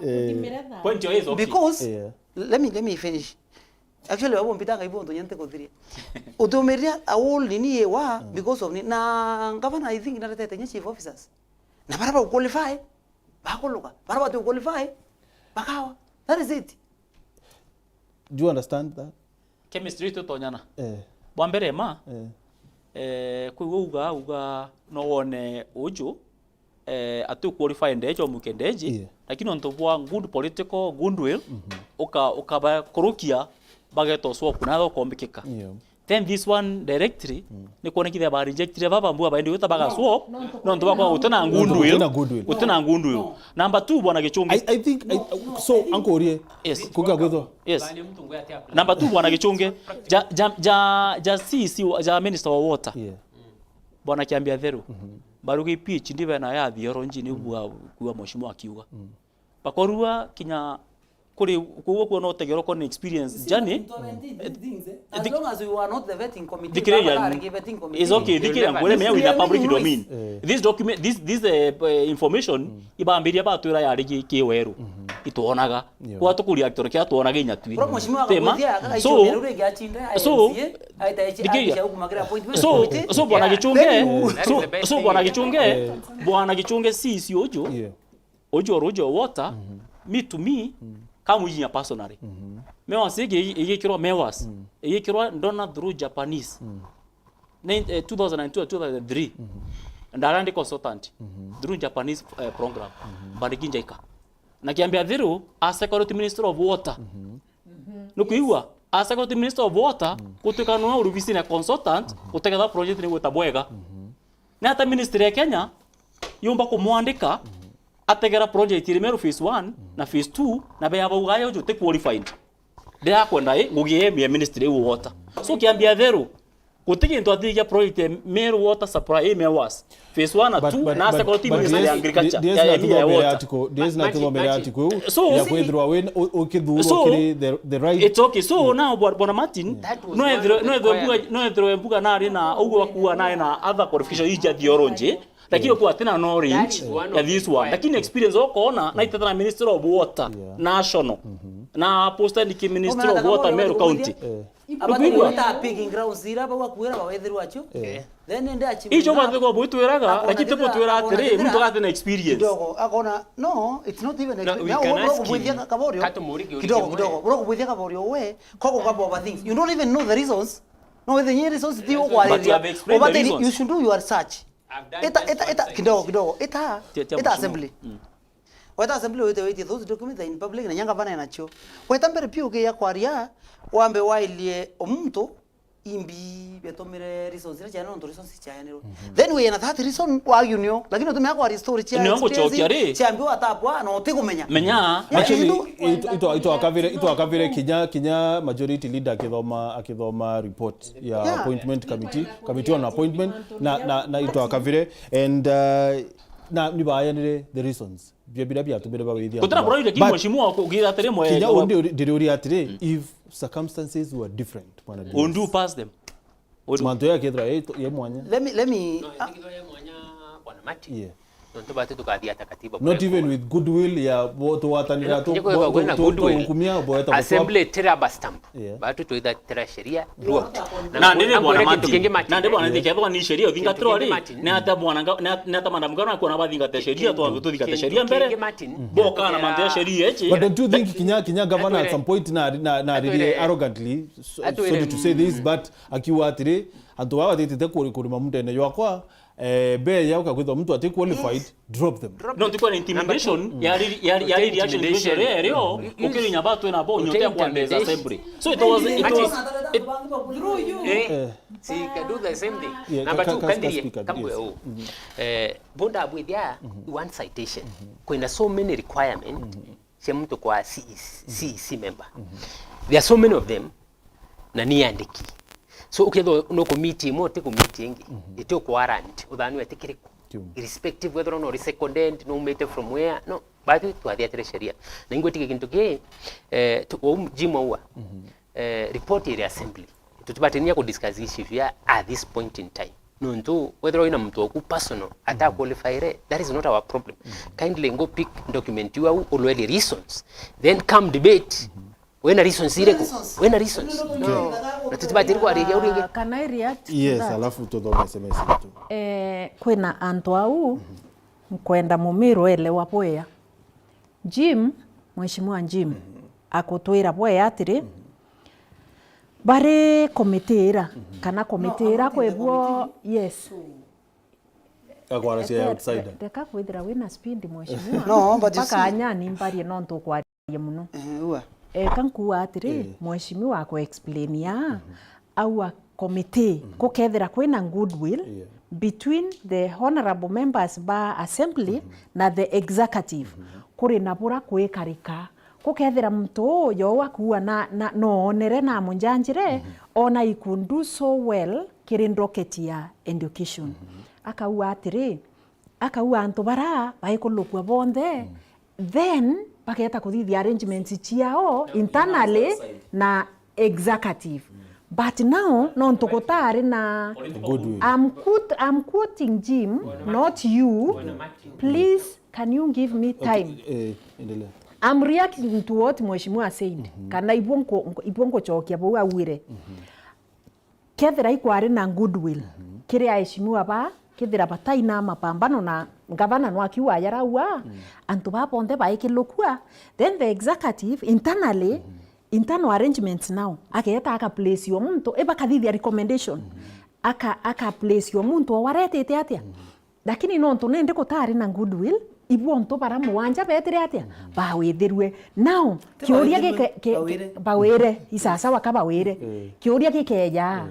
point is okay because let me finish actually wabo mpitanga ibo ndo nyante kodhiria utomeria a whole nini ewa because of na governor I think na tete chief officers na baraba qualify bakoloka baraba to qualify bakawa that is it do you understand that chemistry to tonyana bwambere ma kuiga uga no wone uju atu qualify ndejo mukendeji lakini on top wa good political goodwill ukaba korokia bageto so kunado kombikika then this one directly ni kuona kile ba reject baba mbua baende utabaga swap no ndo bakwa utana ngundu number 2 bwana gichunge I think so anko orie yes kuga gwedo yes number 2 bwana gichunge ja CC ja minister wa water bwana kiambia theru barugi pitch ndibe na ya thioronji ni bua kuwa mheshimiwa akiuga bakorua kinya kuri kuwo no tegero kon experience journey as long as you are not the vetting committee is okay dikira ngore me with the public domain this document this information ibambiria ba twira yari kiweru ituonaga kwa tukuri actor kia tuonaga inyatwi tema so bwana gichunge sisi ojo water me to me kamu yinya personally mewas igikiro mewas igikiro ndona through Japanese 2002 2003 ndarandi consultant through Japanese program badiginjaika na kiambia thiru as security minister of water nukuiwa as secretary minister of water kutuka no urubisi na consultant kutegetha project ni gweta bwega na hata ministry ya Kenya yumba kumwandika ategera project iri Meru phase 1 na phase 2 na be abaugaya ujute qualified ndia kwenda ngugie ministry wa water so kiambia theru kutiki ndo atigia project Meru water supply mewas phase 1 na 2 na secretary ministry ya agriculture ya water there's nothing about article ya kwethwa when ukithuru kiri the right it's okay so now bona Martin no edro mbuga nari na ugwa kuwa na other qualification ija theology lakini kwa tena knowledge ya this one lakini experience okona na itetana minister of water national na posta ni minister of water Meru county abatu wata picking ground zira ba kwera ba wethiru acho then ende achi icho ba thego butweraga lakini tepo twera atiri mtu gatena experience kidogo akona no it's not even experience kaborio kidogo bro kubwithia kaborio we koko kabo over things you don't even know the reasons no the reasons dio kwa you should do your research Eta kidogo eta assembly. Weta assembly wete those documents in public na nyanga bana nacho. Weta mbere pio ke ya kwaria wambe wailie omuntu imbi betomire resources cha no resources cha enero. Then we na that reason wa union lakini utumia kwa story cha chambi atapwa no tikumenya. Menya actually ito akavire kinya majority leader akithoma report ya appointment committee on appointment na ito akavire and na nibayanire the reasons bia tumire ba withia kutana bro ile kimheshimiwa kugira tere mwe kinya ondio atire if circumstances were different undo pass them manto ya kedra ye mwanya let me ye mwanya bwana Mati yeah ntobate tukadia takatiba not even with goodwill ya watu watanira to hukumia boeta assembly teraba stamp batu toida tera sheria ruot na ndine bwana Mati na ndine bwana ndike bwana ni sheria uthinga trori na hata bwana na hata madam gana kwa na bathinga te sheria to tuthika sheria mbere boka na mantea sheria echi but don't you think kinya governor at some point na really arrogantly sorry to say this but akiwa atire antu baba tete kuri mamutene yakwa be yauka kwitwa mtu ati qualified drop them no tiko na intimidation ya reaction leo ukiri nyabato na bo nyote kwa ndeza assembly so it was through you see can do the same thing number 2 kandiri kamwe bonda abwithia one citation kwenda so many requirement cha mtu kwa CEC member there are so many of them na niandiki so uketho no committee mo te committee ingi ite ko warrant uthanu etikiriku irrespective whether or not seconded no mete from where no but to adia tere sheria na ingwetike kintu ke to jimo wa report area assembly tutubatinia ku discuss issue ya at this point in time no ndo whether or ina mtu oku personal ata qualify that is not our problem kindly go pick document you already reasons then come debate when a reasons ireko when a reasons no natutibati kwa rege uringe can I react yes alafu tudome SMS tu kwena anto au kwenda Mumiru ele wapoya mheshimiwa Jim akotwira boya atiri bare komitira kana komitira kwebwo yes akwara cia outsider deka kwithira wina speed mheshimiwa no but paka anyani mbari no nto kwa muno kankuwa atiri mheshimiwa ako explain ya au committee kukethira kwina goodwill between the honorable members ba assembly na the executive kuri nabura kwikarika kukethira mtu yo wakuwa na no onere na munjanjire ona ikundu so well kirindo ketia education akauwa atiri akauwa antu bara baikulukwa bonde then paketa kuthithia arrangements chiao internally na executive but now no ntokotari na I'm quoting Jim not you please can you give me time I'm reacting to what mheshimiwa said kana ibongo chokia bo awire kethira ikwari na goodwill kiri aheshimiwa ba kithira bataina mapambano na gavana no akiwa yaraua antu ba ponde ba ikilokua then the executive internally internal arrangements now aketa aka place yo muntu eba kadithia recommendation aka place yo muntu waretete atia lakini no ntu nende kotari na goodwill ibonto bara muanja betire atia bawithirwe now kioria gike bawire isasa wakabawire kioria gikeja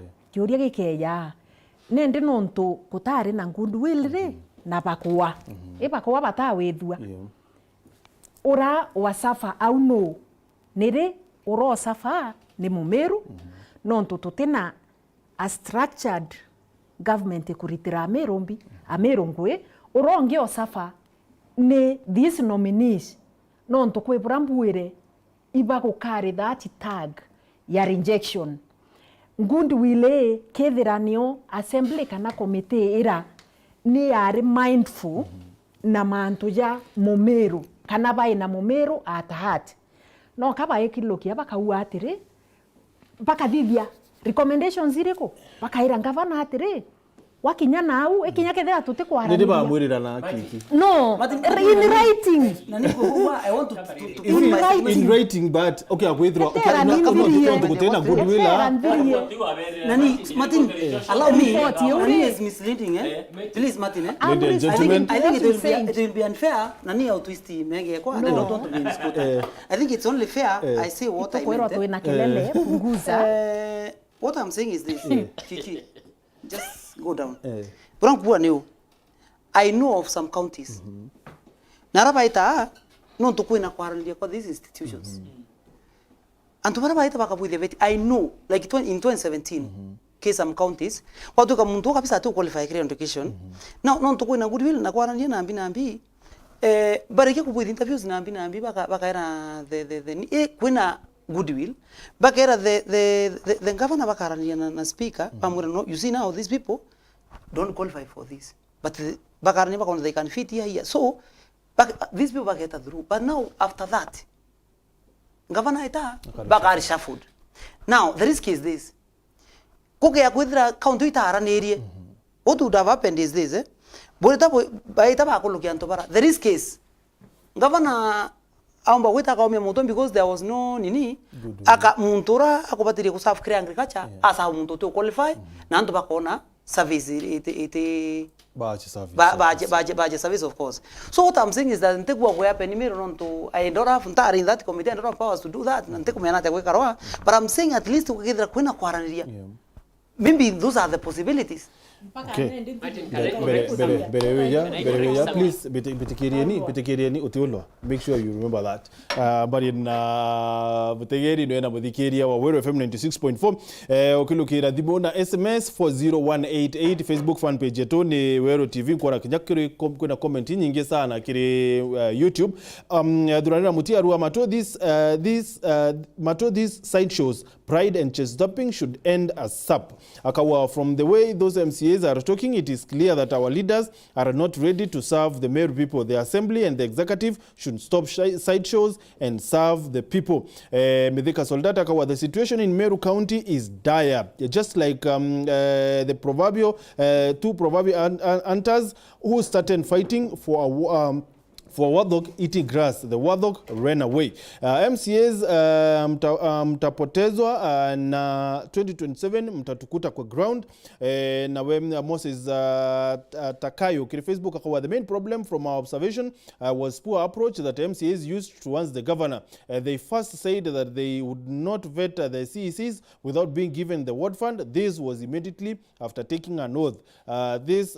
nende nonto kutari na goodwill ri na bakwa bakwa batawithua ora wasafa au no nere oro safa ni mumeru nonto tutena a structured government kuritira amerongwe uronge osafa ne these nominees nonto kwebura mbuire iba gukari that tag ya rejection goodwill kethiranio assembly kana committee ira ni yari mindful na mantu ya mumeru kana bai na mumeru at heart no kaba ekilokia bakauwa atiri bakathithia recommendations iriko bakaira ngavana atiri wakinya nau ekinya kethera tuti kwarania ndi bamwirira na kiki no in writing nani kuwa I want to in writing but okay akwithwa kutena goodwill nani Martin allow me nani is misleading please Martin I think it will be unfair nani au twist mege kwa and not want to be misquoted I think it's only fair I say what I meant kwa kelele punguza what I'm saying is this Kiki just go down. I know of some counties. Narabaita no to kuina kwarandia kwa these institutions. And to Narabaita bakabuide vet I know like in 2017 case some counties watu kama mtu kabisa tu qualify career education. Now no to kuina goodwill na kwarandia na ambi bareke kubuide interviews na ambi baka era the kuina goodwill bakera the governor bakarania na speaker pamura no you see now these people don't qualify for this but bakarania bakona they can fit here so these people baketa through but now after that governor ita bakari shuffled now the risk is this kuke ya kwithira county ita ran area what would have happened is this boleta baita bakolokia ntobara the risk is governor amba wita kaumia moto because there was no nini aka muntura akubatirie kuserve career agriculture asa muntu to qualify na ndo bakona service ite baje service of course so what I'm saying is that ntekwa kwa hapa ni mero nonto I don't have ntari in that committee I don't have powers to do that ntekumena ta kwekarawa but I'm saying at least ukithira kwena kwaranira maybe those are the possibilities. Okay. Bereweya, please, bitikirieni utiulwa. Make sure you remember that. But in bitikiri no ena bitikiri wa Weru FM 96.4. Okilukira dibona SMS 40188 Facebook fan page yetu ni Weru TV kwa kinyakiri kuna comment nyingi sana kiri YouTube. Duranira mutia ruwa mato these side shows pride and chest dumping should end as SAP. Akawa from the way those MCAs are talking, it is clear that our leaders are not ready to serve the Meru people. The assembly and the executive should stop side shows and serve the people. Medhika Soldata Akawa, the situation in Meru County is dire. Just like the proverbial two proverbial hunters who started fighting for a warthog eating grass. The warthog ran away. MCAs mtapotezwa na 2027 mtatukuta kwa ground. Na Moses Takayo kiri Facebook akawa the main problem from our observation was poor approach that MCAs used towards the governor. They first said that they would not vet the CECs without being given the ward fund. This was immediately after taking an oath. This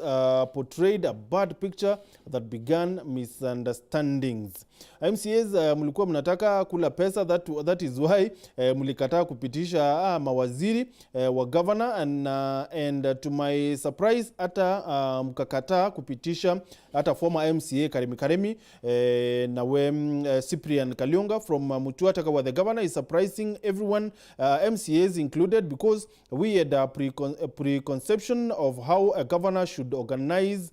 portrayed a bad picture that began misunderstandings. MCAs mlikuwa mnataka kula pesa, that is why mlikataa kupitisha mawaziri wa governor and to my surprise hata mkakataa kupitisha hata former MCA Karemi na Cyprian Kalionga from Mutuata wa the governor is surprising everyone, MCAs included, because we had a preconception of how a governor should organize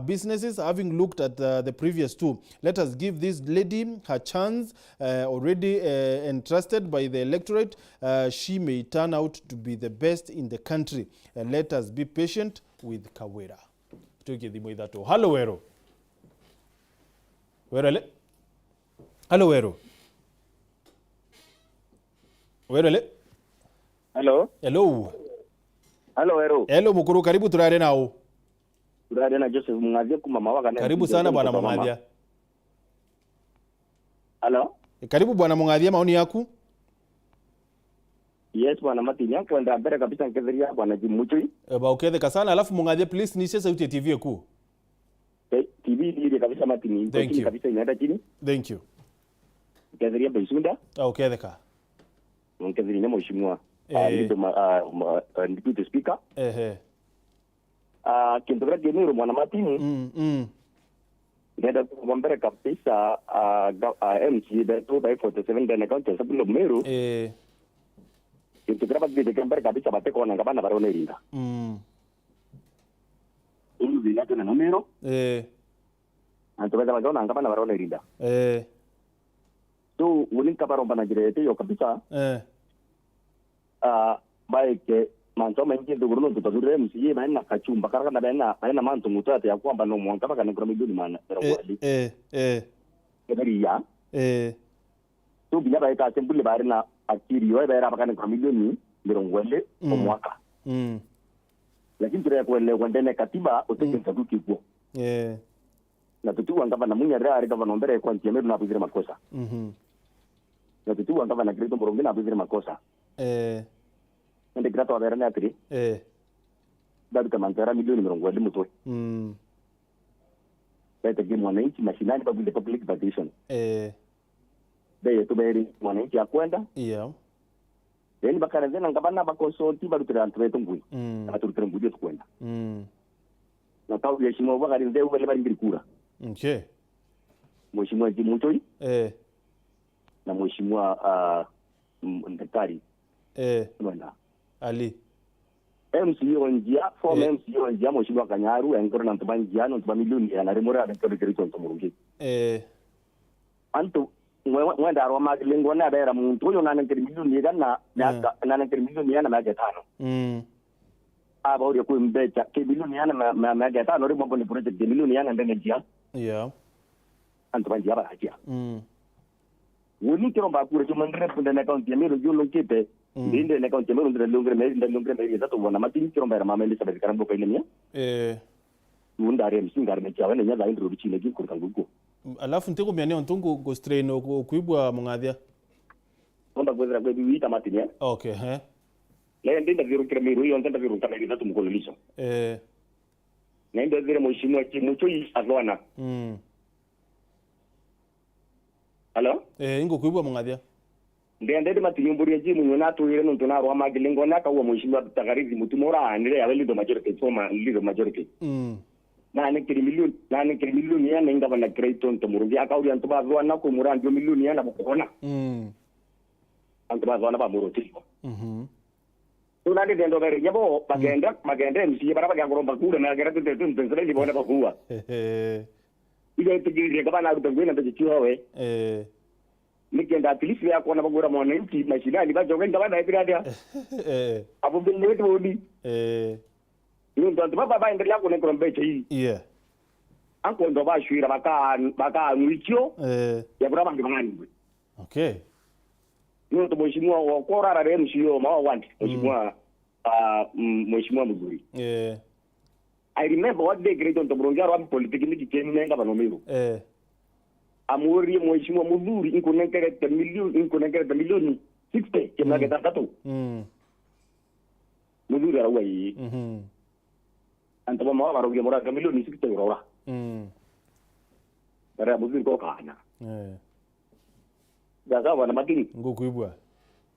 businesses, having looked at the previous two. Let us give this lady her chance, already entrusted by the electorate. She may turn out to be the best in the country, and let us be patient with Kawera. Hello, Wero. Hello, Wero. Hello. Hello. Hello, Wero. Hello, Mukuru, karibu turare nao. Turare na Joseph Mungadia kumama waka. Karibu sana bwana Mamadia. Hello? Karibu bwana Mungathia, maoni yako? Yes, bwana Martin, yangu ndio mbele kabisa ngetheria bwana Jimuchui. Ba uketheka sana, alafu Mungathia please ni sauti ya TV kuu. TV ile kabisa Martin, kabisa inaenda chini. Thank you. Ngetheria Baisunda. Uketheka. Ngetheria na mheshimiwa. Deputy speaker. Kintoka Genero bwana Martin. Nenda kumbere kabisa MC beto by 47 dana county sabulo Meru. Kintoka kumbere kabisa bateko na ngabana barone rinda. Ulu dina tena numero. Antoka bagona ngabana barone rinda. So ulinka baromba na jirete yo kabisa. Baike manto mengi nduguru ndo tadure MC maana kachumba karaka na baina manto mutata ya kwamba no mwanka baka ngora milioni mana rawali keberia tu binya baika sembule bari na akiri yo baira baka ngora milioni mirongwele kwa mwaka lakini tire kwele kwendene katiba uteke saduki kwa na tutu ngaba na munya rari kama nombere kwa Cia Meru na buzire makosa na tutu ngaba na Greto Morongi na buzire makosa Nende grato avere ne atri. Dadu kamantera milioni mirongwele mutwe. Bete ki mwananchi mashinani babu public petition. Beye tu beri mwananchi akwenda. Then bakara zena ngabana bakonsulti baru transfer tungui. Na turutire mbuje tukwenda. Na tau ya shimo bakari ndeu bale bari ngirikura. Okay. Mheshimiwa Jimuchui. Na mheshimiwa Ndakari. Mwenda. Ali. MCO njia, form MCO njia mheshimiwa Kanyaru, enkoro na mtuba njia, no mtuba milioni ya narimore ya mkoro kirito ntomurungi. Anto, mwenda arwa magilingo na bera muntu, uyo nanenkiri milioni ya na nanenkiri milioni ya na mege tano. Aba uri kui mbecha, ke milioni ya na mege tano, uri mwaboni project ke milioni ya na ndenge njia. Anto njia ba hajia. Wuni kiro mba kure chumandre punde na kaunti ya Meru yulo kipe. Ndinde na kaunti ya Meru ndre meri zato wana matini kiro mba mama Elizabeth karambo kaile nia. Wunda ari msinga ari mechawe na nyaza indro bichile ki kurkanguko. Alafu nteko miane ontungu go strain kuibwa Mungathia. Onda kwezera kwebi wita matini ya. Okay, Le ndinda viru kire Meru yo ndinda viru kameri zato mkololiso. Na ndinda vire mheshimiwa Jimuchui azwana. Hello? Ingo kuibwa Mungathia. Ndende matinyumburi ya jimu nyonatu ile ndo na rwa magilingo na kawa mheshimiwa Tagarizi mutumora anile ya lido majority soma lido majority. Na nekiri milioni ya nenga bana Greaton ntomurugi akauri antuba zwa na ko murandio milioni ya na bukona. Antuba zwa na ba muroti. Tunande dendo bere yabo magenda MC bara ba ngoromba kule na geratu tetu ntensele libona ba kuwa. Ile tujiri kama na kutangwena ndachiwa we. Nikenda atilisi ya kuona bagura mwananchi mashinani bajogenda bana ibiradia. Abu bin wetu odi. Ni ndo baba endelea kuna kurombecha hii. Anko ndo bashwira baka mwicho. Ya burama ngimangani. Okay. Ni ndo mheshimiwa wa kora ra MCO mawa wanti. Mheshimiwa Muguri. I remember what they great on the Bronjaro wa politiki ni kiteni nenga banomero. Amuri mheshimiwa Muguri inkonekere milioni 60 kema geta tatu. Muguri arawa yi. Antaba mawa baroge mora milioni 60 euro. Bara Muguri ko kana. Gaza wana matini. Ngokuibwa.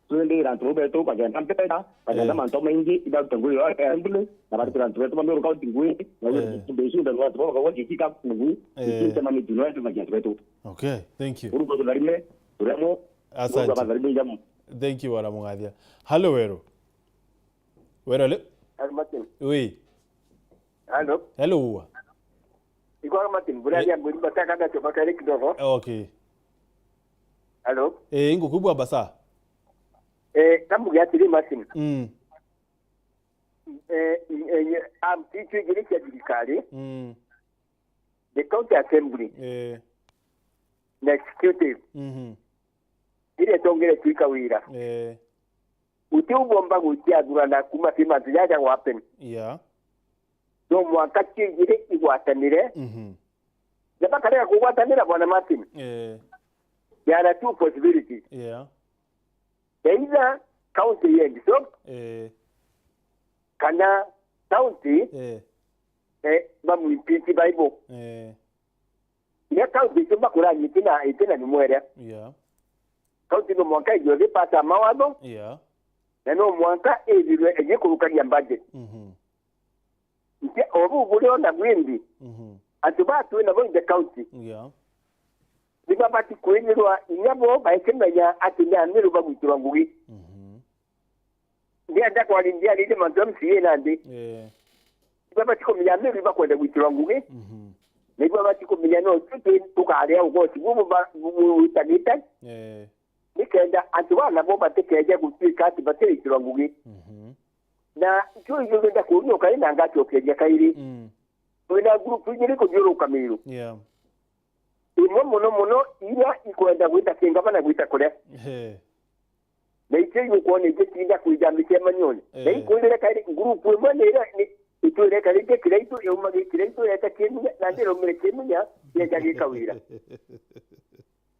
Tuende rantu beto bagenda mpeta bagenda manto mengi ida tangui ya ambule na bado rantu beto mamero ka tingui na besu da watu baba kwa kika kungu kinta mami tunwa tu bagenda beto. Okay, thank you. Uruko tularime turemo asante. Thank you wala Mungathia. Hello Wero. Wero le? Martin. Oui. Hello. Hello. Iko Martin, bula ya mbuli bataka da to bakari kidogo. Okay. Hello. Ingo kubwa basa. Kambu ya tiri Martin. Am teacher gerekia dikali. The county assembly. The executive. Ile tongere tuika wira. Uti ubomba gutia durana kuma fima tujaja wapen. Do mwakati ile igwatanire. Jaba kale kugwatanira bwana Martin. there are two possibilities. Yeah. Either county and so kana county bamu impinti Bible. Ya county chumba kurani itina ni mwere. Yeah. County no mwanka ijoze pata mawado. Yeah. Na no mwanka ezilwe enye kurukani ya budget. Nte obu bulio na mwindi. Atubatu na voice the county. Yeah. Biba bati kuenirwa inyabo baikemenya atinya miru babutura ngugi. Ndia ndako alindia lile mantom siye nandi. Biba bati komenya miru bakwenda butura ngugi. Biba bati komenya no tutu tukale ugo sibubu ba utagita. Nikenda atubana bo batekeje gutwika ati bateikira ngugi. Na cyo yugenda kunyo kai nanga cyokeje kairi. Wena group nyiri ko joro kamiru. Yeah. Mono ila ikwenda gwita kinga bana gwita kule. Na icyo kuone gitinda kujambike manyoni. Na ikwendera kari group mwene ira ni itore kari ke kireito yomage kireito yata kinga na ndero mure kimunya yajage kawira.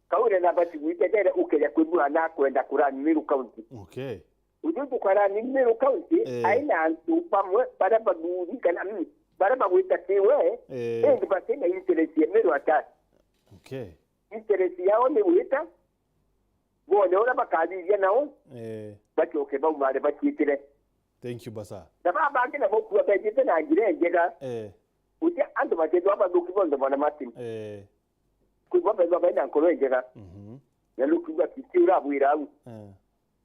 Kawira na bati gwita dere ukenya kwibura na kwenda kurani Meru County. Okay. Ujudu kurani Meru County aina antu pamwe para baduri kana bara bagwita kiwe ndi batenda interest ya Meru atatu. Okay. Interest yao ni wita. Bone ora bakadi ya nao. Bacho ke ba mare bakitire. Thank you basa. Da ba bangi na boku ba jite na gire njega. Uti ando ba je ba doki bondo bana Martin. Ku ba ba na nkolo njega. Na luku ba kitira bwira u.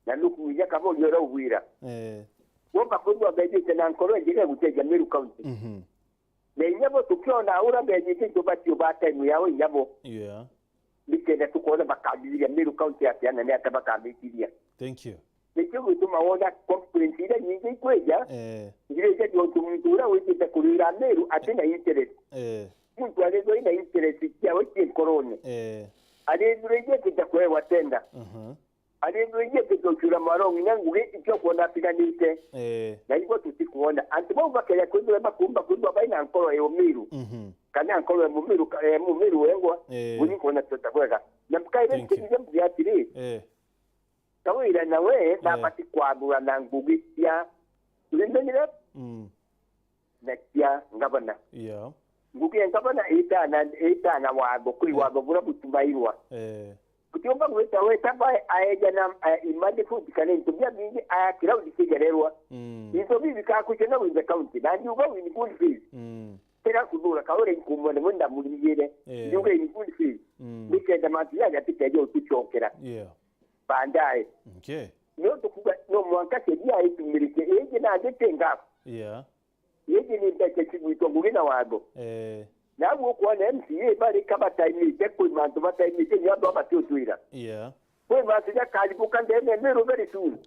Na luku ya kabo yora bwira. Wo ba ko ba jite na nkolo njega guteja Meru County. Na inyabo tukiona ura bejite to batio bata mu yawo inyabo. Yeah. Nikenda tukona bakabilia Meru County ya na ne atabakabilia. Thank you. Nikyo gutuma wona conference ile nyingi kweja. Ile je yo tumtura wite kurira Meru atena interest. Mtu alezo ina interest ya wote korone. Ale dureje kitakwe watenda. Ale dureje kitokura marongo nyangu icyo kona piganite. Na iko tutikuona antibo bakaya kwendwe bakumba baina ankoro yo Meru. Kana ankoro mu Meru wengwa uni kona tutakwega. Na mkaire kije mbyatiri. Kawira nawe napati kwabura na ngugi ya tulimenire. Na kia ngabana. Yeah. Ngugi ngabana ita na wago kuri wago bura butubairwa. Kutomba gweta weta ba aeja na imande food kana ntubya bingi akira udikigererwa. Izo bibi ka kuchena with the county na ndiuga wini full fees. Tera kudura kawore nkumone mwenda muliyere. Ndiuga wini full fees. Nikenda matiya gatikeje utuchokera. Yeah. Bandaye. Okay. No tukuga no mwanka shedia itumilike eje na detenga. Yeah. Yeje ni ndake kigwito ngina wago. Na wo kwa na MCA bali kaba time tekwe manto ba time ke yado abatutwira. Yeah. Kwe masija kali bukande ne Meru very soon.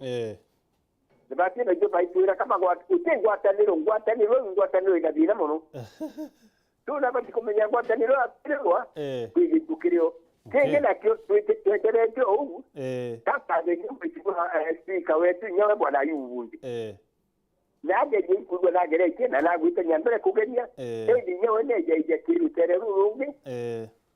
Ndabati na jo baitwira kama kwa utengwa ataniro ngwataniro ikadina mono. Tuna bati komenya ngwataniro atirwa. Kwigi tukiryo. Kenge na kyo twetere kyo. Kaka de kimba speaker wetu nyawe bwana yuvundi. Naje jinkugo nagere kena nagwita nyambere kugenya edi nyewe neje ije kiru tererungi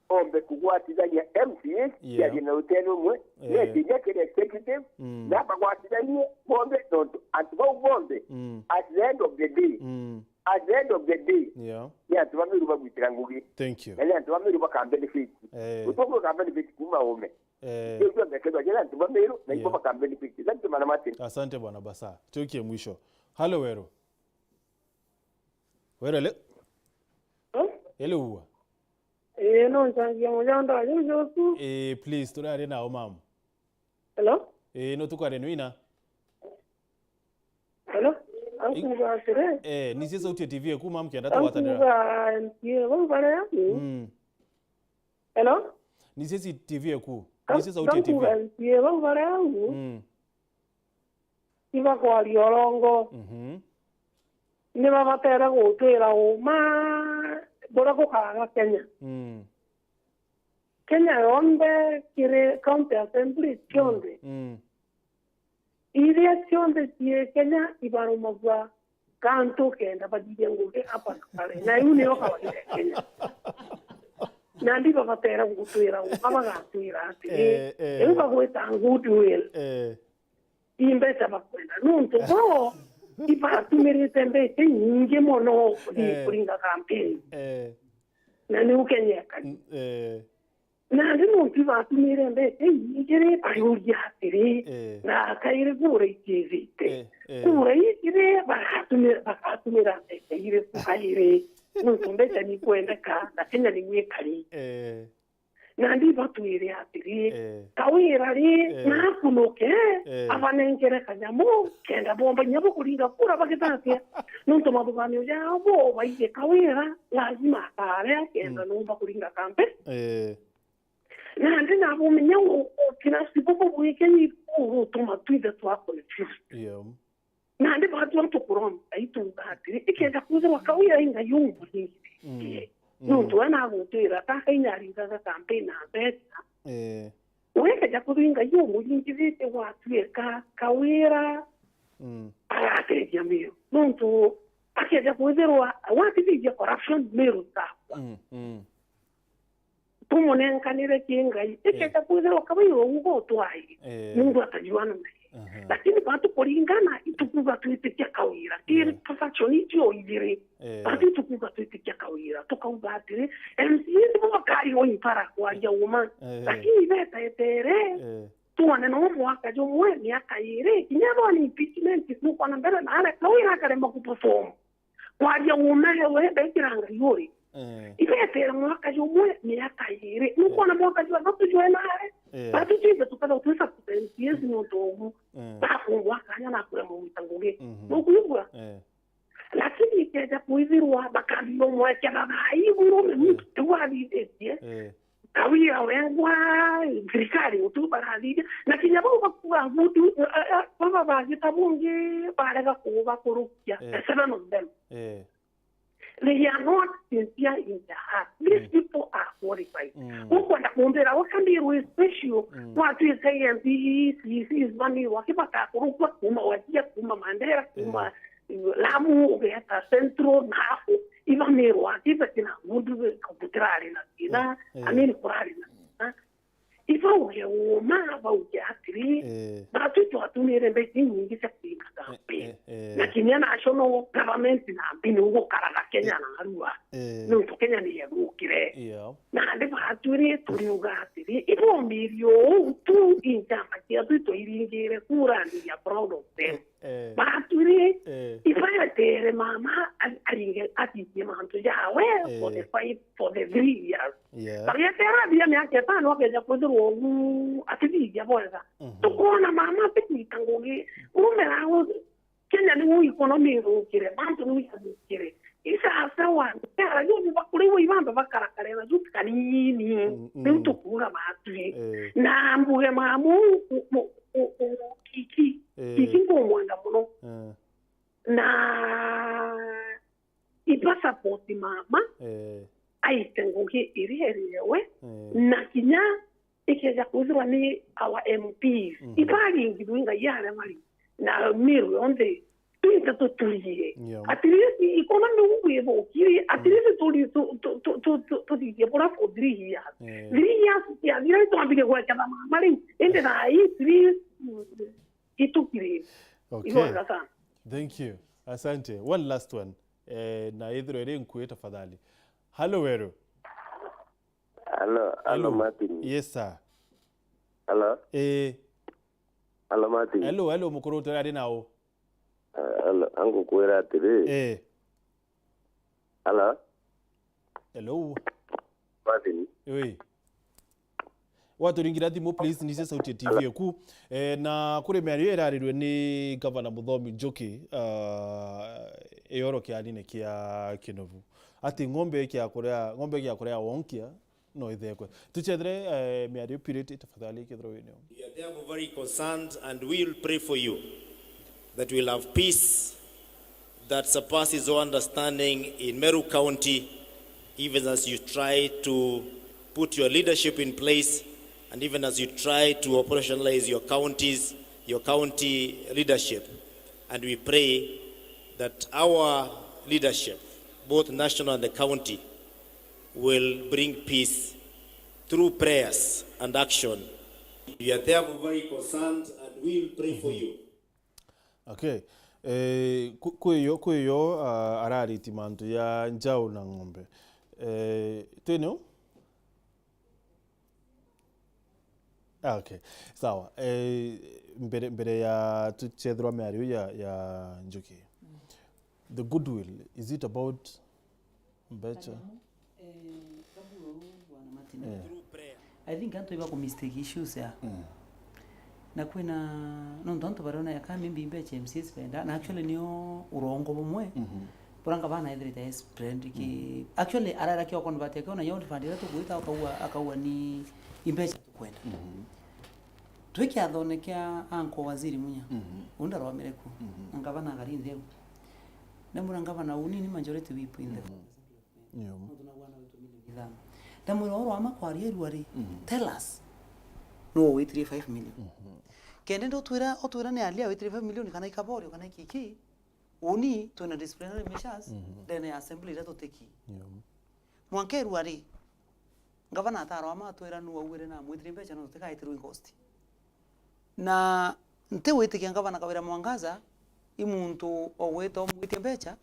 ombe kugwatizanya MCS ya jina utenu mwe neje kile executive na bagwatizanya bombe don't atbo bombe at the end of the day ya tubamiru bagwitira ngugi. Thank you. Ya tubamiru bakambe benefit utoko kambe benefit kuma ome ndio ndio jana tubamiru na ipo bakambe benefit zanti mana Martin. Asante bwana basa tukie mwisho. Hello Wero. Wero le. Hello uwa. No nsangia mojanda jojosu. Please turare na mama. Hello? No tukare nwina. Hello? Ankuga asire. Ni sasa utie TV ku mam kienda tu watadira. Ankuga ntie wo bana. Hello? Ni sasa TV ku. Ni sasa utie TV. Ankuga ntie wo bana. Iba kwa liorongo. Ni baba tera gutwira uma bora kukaga Kenya. Kenya yonde kire county assembly chonde. Ile chonde tie Kenya ibaro magwa kanto kenda badije nguke apa kale. Na yuni yoka wa Kenya. na ndi baba tera ngutwira baba gatwira ati enga gweta ngutwil imbe tabakwenda nunto bo iba tumerete mbete nyingi mono kuringa campaign na ni ukenyeka na ndi nunti ba tumere mbete nyingi ayuri atiri na kaire gure ikizite gure ikire bakatumira mbete ire kukaire nunto mbete ni kwenda ka na kenya ni nyekari na ndi batwire atiri kawira ri na kunoke abanengere kanyamu kenda bomba nyabo kuringa kura bakitatia nunto mabuganyo yabo baije kawira lazima kare kenda nomba kuringa kampe na ndi na bomenya kina sipopo bwekeni toma tuida twako le na ndi batu tukurom aitu atiri ikenda kuza wakawira inga yungu ni nuntu ana gutira ta kainyari za campaign na beta weka ja kuringa yo mujinjivite watweka kawira ate jamio nuntu akija kuderwa wati vija corruption meru ta tumone kanire kinga ikija kuderwa kabayo ugo twai mungu atajuana lakini batu kulingana itukuza tuitikia kawira kile professional hiyo idire batu tukuza tuitikia kawira tukaubatire MCS wakari woni para kwa jauma lakini beta etere tuone no mwaka jo mwe miaka ire kinyabo ni impeachment nuko na mbele na ana kawira karemba kuperform kwa jauma wewe bekiranga yori ibetere mwaka jo mwe miaka ire nuko na mwaka jo batu jo enare batu jibe tukada utesa kutensiezi no dogo bafungwa kanya na kule mu mitangoge nokuyugwa lakini kija kuizirwa bakabilo mweke babai buro mtu twali etie kawira wengwa serikali utuba hadi na kinyabo bakwa vudu baba bagitabunge baraga kuba kurukia seven of them they are not sincere in their heart. These people are qualified. Ukwenda kumbera wakambiwe special watu sayenti is money wakipata kurukwa kuma wajia kuma mandera kuma lamu ugeta centro nafu iba mero atiba kina mudu komputerari na kina amini kurari na ifa uge uma ba uge atiri batu to atumire mbeti nyingi sepika kampe lakini national government na binu ugo karaga Kenya na arua nuntu Kenya ni yagukire na ndi baturi turi uga atiri ibo mirio tu intama kia tu iringire kura ni ya proud of them baturi ifa tere mama aringe atije manto yawe for the fight for the 3 years ya tera dia me aketa no ke ya kuduru atiji ya boza tukona mama pekni tangogi umerawo Kenya ni economy rukire bantu ni rukire isa sawa tera yo ni bakuri wo ibamba bakarakare na jutkani ni tukura batwi na mbuge mamu kiki ngomwanda muno na ipassport mama aitengogi iriherewe na kinya ikija kuzwa ni our MPs ibali ngidwinga yale mali na miru onde tuita tutulie atirisi economy uwebo kiri atirisi tuli pora for 3 years 3 years ya dira to ambige kwa kama mali ende na hii 3 kitu kiri thank you asante one last one na idhro nkuwe tafadhali hello Weru. Hello Martin. Yes sir. Hello. Hello Martin. Hello mukuru tari nao. Hello angu kwera tiri. Hello. Martin. Oui. Watu ringira thimo please nise sauti TV eku na kure meri erarirwe ni governor Muthomi Njoki eyoro kianine kia Kinovu ati ngombe kia korea wonkia no ithekwe tuchedre miario purity tafadhali kidro wenyo. We are therefore very concerned and we will pray for you that we'll have peace that surpasses all understanding in Meru County, even as you try to put your leadership in place and even as you try to operationalize your county leadership. And we pray that our leadership, both national and the county, will bring peace through prayers and action. We are therefore very concerned and we will pray for you. Okay. Kuyo arariti mantu ya njau na ng'ombe. Tweno? Okay. Sawa. Mbere ya tuchedhwa meario ya Njuki. The goodwill, is it about better? I think anto iba ku mistake issues ya. Na kwena no ntonto barona ya kama mbi mbe MCS penda na actually niyo urongo bomwe. Poranga bana idrita is brand ki actually arara ki convert ya kona yoni fandira to guita akawa ni imbecha kwenda. Twiki athone kya anko waziri munya. Unda ro amereku. Ngabana gari ndeu. Namura ngabana uni ni majority whip in the. Tamura oro ama kwari eruari. Tell us. No, we 35 million. Kende ndo twira ne alia we 35 million kana ikabori kana kiki. Uni tuna disciplinary measures then assembly that teki. Mwanke eruari. Ngavana ataro ama twira no wire na mwitri mbecha no teka itiru cost. Na nte wete kyangavana kawira mwangaza imuntu oweto mwitri mbecha.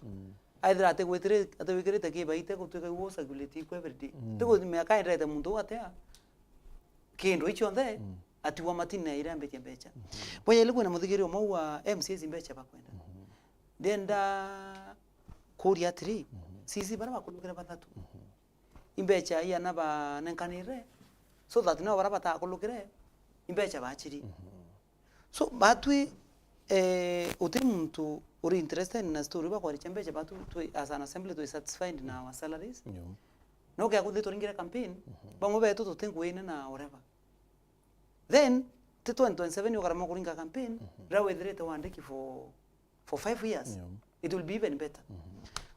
Either ate wetire ate wikere take baite ko tuka wo saguleti ko everyday. Tego me aka rete muntu atea. Kendo icho nde atiwa matina ira mbecha mbecha. Boye lego na muthigiri o mawa MCS mbecha bakwenda. Denda koria 3 sisi bara bakulukira batatu. Imbecha iya naba nenkanire so that no bara batakulukire imbecha bachiri. So batwi uti muntu uri interested in a story ba kwari chembecha batu as an assembly to satisfied na our salaries. No kya kuthi turingira campaign bamwe betu tutengu ine na whatever. Then 2027 yokarama kuringa campaign rawe direte wandiki for 5 years. It will be even better.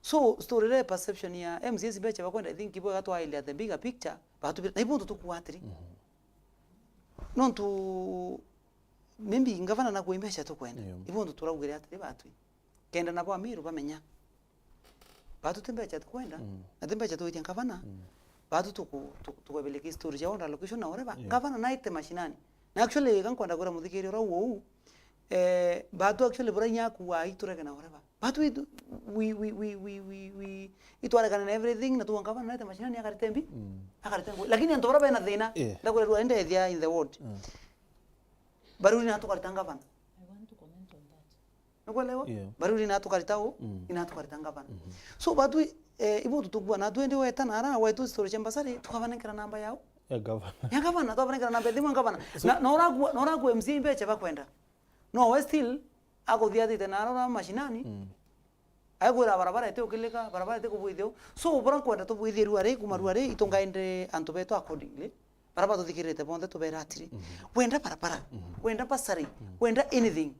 So story re perception ya MCS becha bakwenda I think kibo gatwa ile the bigger picture batu na ibuntu tukuatiri. Non tu mimbi ngavana na kuimbesha to kwenda ibuntu turagwire atiri batu kenda nabo amiru bamenya batu tembecha kwenda na tembecha to itia ngavana batu tukubeleka story ya onda location na oreba ngavana na ite mashinani na actually kankwenda gora muthikiri ro wo batu actually buranya kuwa iturega na oreba batu we itwara kana everything na tu ngavana na ite mashinani akaritembi akaritembo lakini ndora bena thina ndakure ruende thia in the world baruri na tukaritanga bana. I want to comment on that. Nakuelewa? Baruri na tukaritao ina tukaritanga bana. So batu ibo tutugwa na twende weta na ara wetu story chambasari tukavanekera namba yao. Ya gavana. Ya gavana tukavanekera namba dhimwe gavana. Na ora MC mbeche bakwenda. No we still ako dhiati tena ara mashinani. Agora barabara ete ukileka barabara ete kubuithio. So bora kwenda to buithiru are kumaruare itongaende antu beto accordingly. Barabara tuthikirite bonde tubera atiri wenda barabara wenda basari wenda anything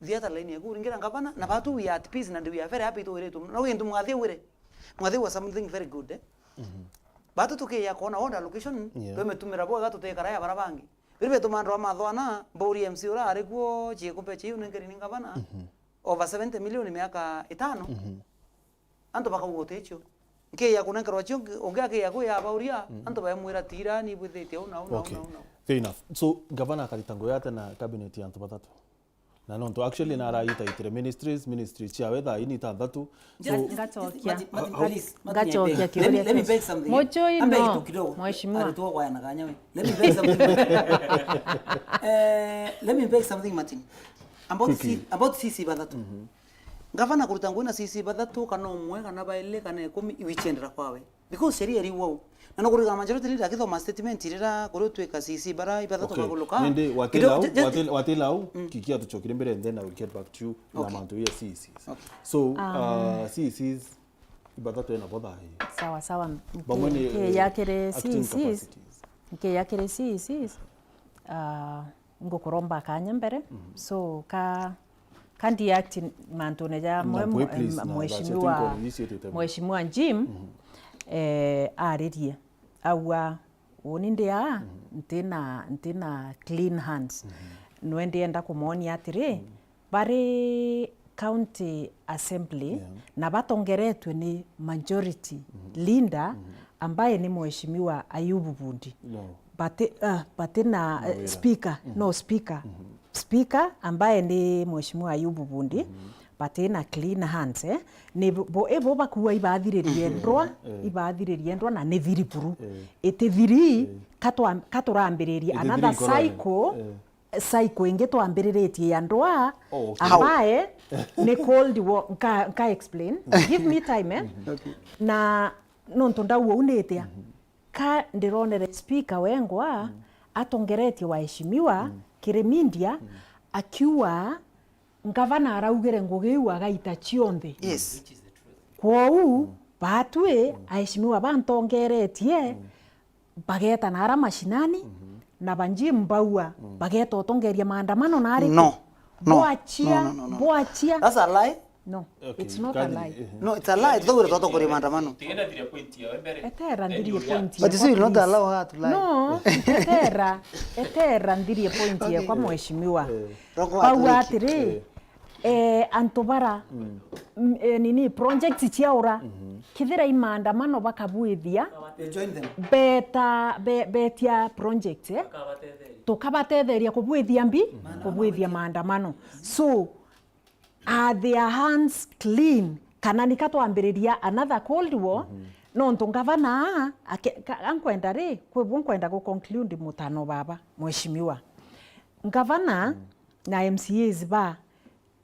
the other line yagu ringira ngavana na batu we at peace and we are very happy to wire to no wendu mwathi was something very good batu tuke ya kona onda location bemetumira bo gato te karaya barabangi birbe tumandwa mathwana bori MC ura arikuo chie kupeche yu ngeri ngavana over 70 million miaka 5 anto bakagugotecho ke ya kuna karocho onga ke ya ko ya bauria anto ba mwira tira ni bwithete ona. Fair enough. So governor karitango yate na cabinet yantu batatu na no to actually na raita itire ministries chia whether ini tandatu so ngachokia kiuria let me beg something mocho ino mheshimiwa alitoa kwa yanaganya we let me beg something let me beg something Martin about sisi batatu gavana kurutangu na sisi batatu kana umwe kana baile kana 10 iwichendera kwawe because sheria ri wao na nokuri kama majority leader akithoma statement irira kuri tweka sisi bara ibatatu baguluka nende watilau kikia tuchokire mbere and then I will get back to you na mantu ya CCs so CCs ibatatu ena boda sawa ke yakere CCs ke yakere CCs ngokoromba kanya mbere so kandi acting mantone ja mheshimiwa Jim aririe awa onindia ntina clean hands nwende enda kumoni atire bare county assembly na batongeretwe ni majority leader ambaye ni mheshimiwa Ayubu Bundi. Bate na speaker, speaker ambaye ni mheshimiwa Ayubu Bundi. Bate na clean hands ni bo bakuwa ibathiririe ndwa na ni thiri puru ite thiri katurambireria another cycle ingi twambiriretie ya ndwa ambaye ni cold war ka explain give me time na nonto ndauo unetia ka ndironere speaker wengwa atongeretie waheshimiwa Kiremindia akiwa ngavana araugere ngugiu agaita chionthe. Yes. Kwou batwe aheshimiwa bantongeretie bageta nara mashinani na banji mbaua bageta otongeria maandamano nari. No. Boachia. That's a lie. No, okay, it's not a lie. No, it's a lie. Tutagure totokoria maandamano. Tigenda dire point ya wembere. Etera ndirie point. But you see, you not allow her to lie. No, etera ndirie point ya kwa mheshimiwa. Kwa atiri antobara nini project chiaura kithira imaandamano bakabuithia betia project tukabatetheria kubuithia kubuithia maandamano. So are their hands clean? Kana nikatwambiriria another cold war? No ntungavana ankwenda ri kwebu nkwenda go conclude mutano baba mheshimiwa. Ngavana na MCAs ba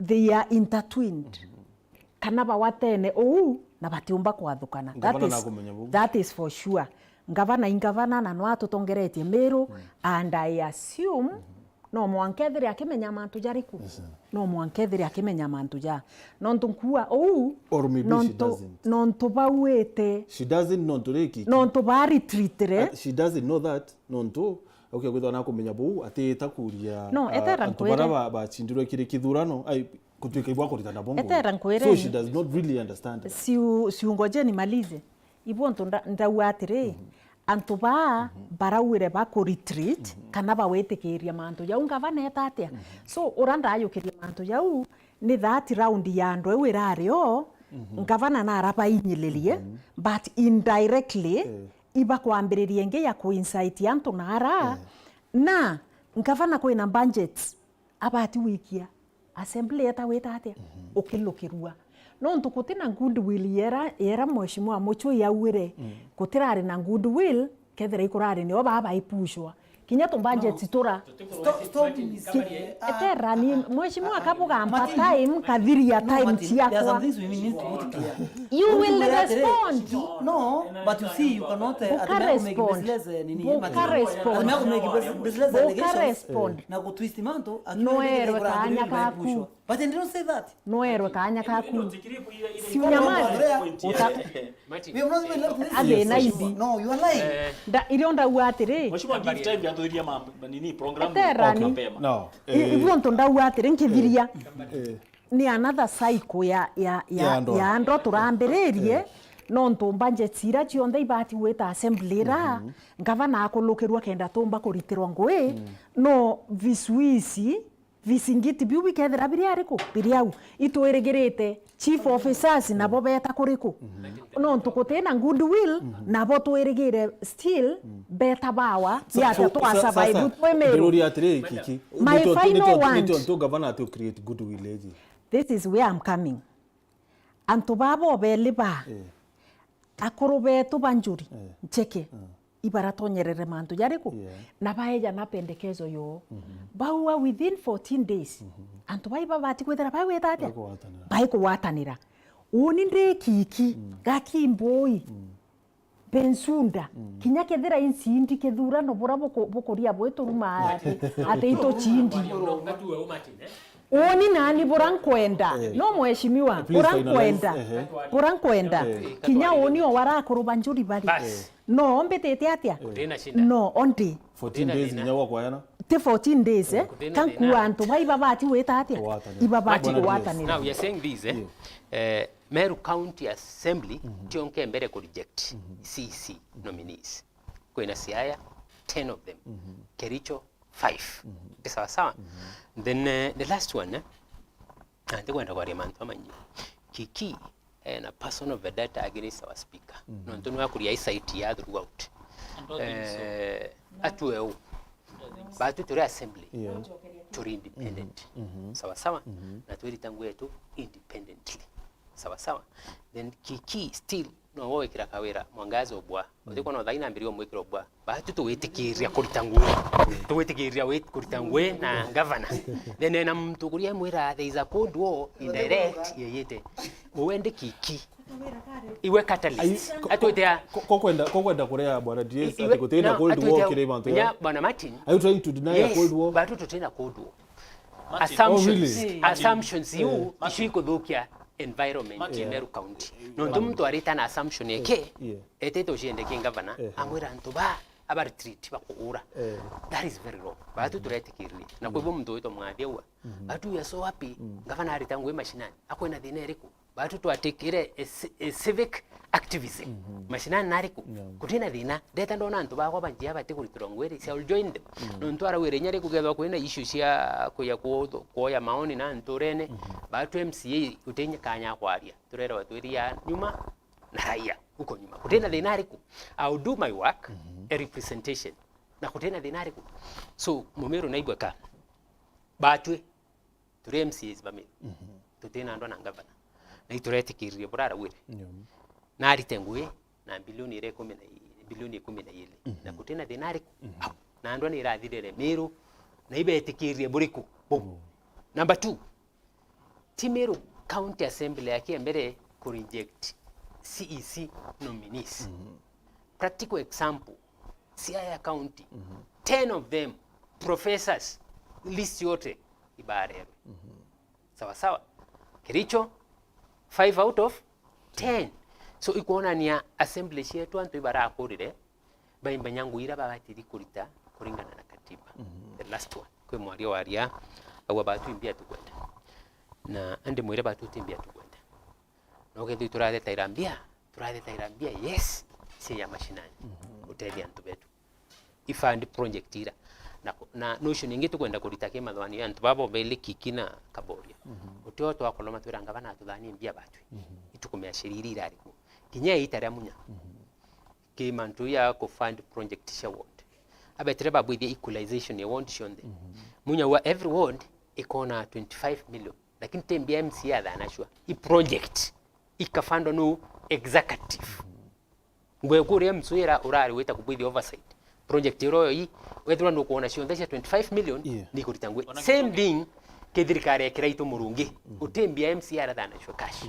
they are intertwined. Kana bawatene na batiumba kwathukana. That is for sure. Ngavana na no atutongeretie Meru and I assume no mwankethire akimenya mantu jariku. No mwankethire akimenya mantu ja. Nontu nkua or maybe she doesn't. Nontu bawete. She doesn't know to reki. Nontu ba retreat she doesn't know that. Nontu okay kwithwa na kumenya bu atita kuria. No etera nkwere. Ba chindirwe kire kithurano ai kutuika ibwa kuritana bongo. Etera nkwere. So she does not really understand. Si ungoje nimalize. Ibo ndau atire. Antuba barawire ba ko retreat kana ba wetekeria mantu ya ungavana etatia. So uranda ayukiria mantu yau ni that round ya ndo ewirario ngavana na araba inyelelie but indirectly iba kwambiririe nge ya coincide yantu nara na ngavana ko ina budgets abati wikia assembly eta wetatia ukilukirua no ntukutina goodwill yera mheshimiwa mucho yawire kutirari na goodwill kethera ikurari ni baba ipushwa kinya to budget tura Stop. etera ni mheshimiwa kabuga ampa time kadhiria time tia There are kwa some things we need to put clear. you will respond. No, but you see, you cannot respond. Na go twist manto. Noerwe kanya kaku. But they don't say that. Noerwe kanya kaku. Si unyamaze. We have not even left this. Ade naibi. No, you are lying. Da ilionda uatire. Mheshimiwa give time ya tuiria nini program mapema. No. Ilionda nda uatire nkithiria. Ni another cycle ya ando turambererie no ntumba njetsira chionde ibati weta assembly ra ngavana akolokirwa kenda tumba kuritirwa ngwe no viswisi visingiti biubi kethera biri ariko biri au itweregerete chief officers nabo beta kuriku no ntukutena goodwill nabo tweregere still beta bawa yata to survive twemero my final one to governor to create goodwill. This is where I'm coming. Antubabo beliba. Akorobe to banjuri. Cheke. Ibaratonyerere mantu yareko. Na baeja na pendekezo yo. Bawa within 14 days. Antubai babati kwetera bawe tata. Baiko watanira. Uninde kiki. Gaki mboi. Bensunda. Kinya kethera insindi kethura no borabo bokoria bweto ruma ate ito chindi. Oni nani burankwenda no mheshimiwa burankwenda kinya oni owara kurubanjuri bali no mbetete atia no ondi 14 days nyawa kwa yana te 14 days kan kuanto bai babati weta atia ibabati watani. Now we are saying this Meru County Assembly tionke mbere ko reject CC nominees kwena Siaya 10 of them Kericho 5 sawa sawa. Then the last one ante kwenda kwa remanto manyi kiki na personal vendetta against our speaker no ntonu akuria site ya throughout atueu batu turi assembly turi independent sawa sawa na turi tangu yetu independently sawa sawa then kiki still no wowe kira kawira mwangazi obwa uthiko no thaina mbiri omwikira obwa batu tuwitikiria kuritangwe tuwitikiria kuritangwe na governor then na mtu kuria mwira there is a code war indirect yeyete uwende kiki iwe catalyst atwetea kokwenda kurea bwana DS ati kutenda cold war kile bantu ya bwana Martin are you trying to deny a cold war batu tutenda cold war assumptions you ishiko dhukia environment in Meru County no ndumtu arita na assumption yake eteto shende kingavana amwira ntuba aba retreat bakura that is very wrong batu turetikirni na kwa hivyo mtu wetu mwadia batu ya so happy gavana aritangwe mashinani akwena thina eriku batu twatikire a civic activism mashinani nariku kutina thina deta ndona ntu bakwa banjia bati kuriturongweri sia will join them no ntu ara were nyare kugethwa kwina issue cia kuya kuoya maoni na nturene batu MCA utenya kanya kwaria turera watwiria nyuma na raia uko nyuma kutina thina ariku I will do my work a representation na kutina thina ariku so Mumeru naigwa ka batwe turi MCAs bame tutina ndo na gavana na ituretikirie burara wire na aritengwe na bilioni 12 na kutina dinari na ndo ni rathirere Meru na ibetikirie buriku number 2 ti Meru County Assembly yake mbere ku reject CEC nominees practical example Siaya County 10 of them professors list yote ibarero sawa sawa Kericho 5 out of 10 so ikuona ni assembly yetu antu ibara akurire baimba nyangu ira babatiri kurita kuringana na katiba the last one kwe mwari waria awa batu imbia tukwenda na ande mwire batu timbia tukwenda no kethu turade tairambia yes si ya mashinani utedia antu betu ifandi project ira na notion ingi tukwenda kurita ke madwani antu babo bele kikina kaboria utio to akoloma turanga bana tuthani imbia batu itukumya shiriri irari kinya itare munya ke mantu ya ko fund project sha ward abetre babu the equalization ya ward shonde munya wa every ward ikona 25 million lakini tembia MCA da anashwa i project ikafando no executive ngwe kure msuira urari weta kubwithi oversight project royo yi wethwa ndo kuona shonde sha 25 million ndiko litangwe same thing kedirikare ya kiraito murungi utembia MCA da anashwa cash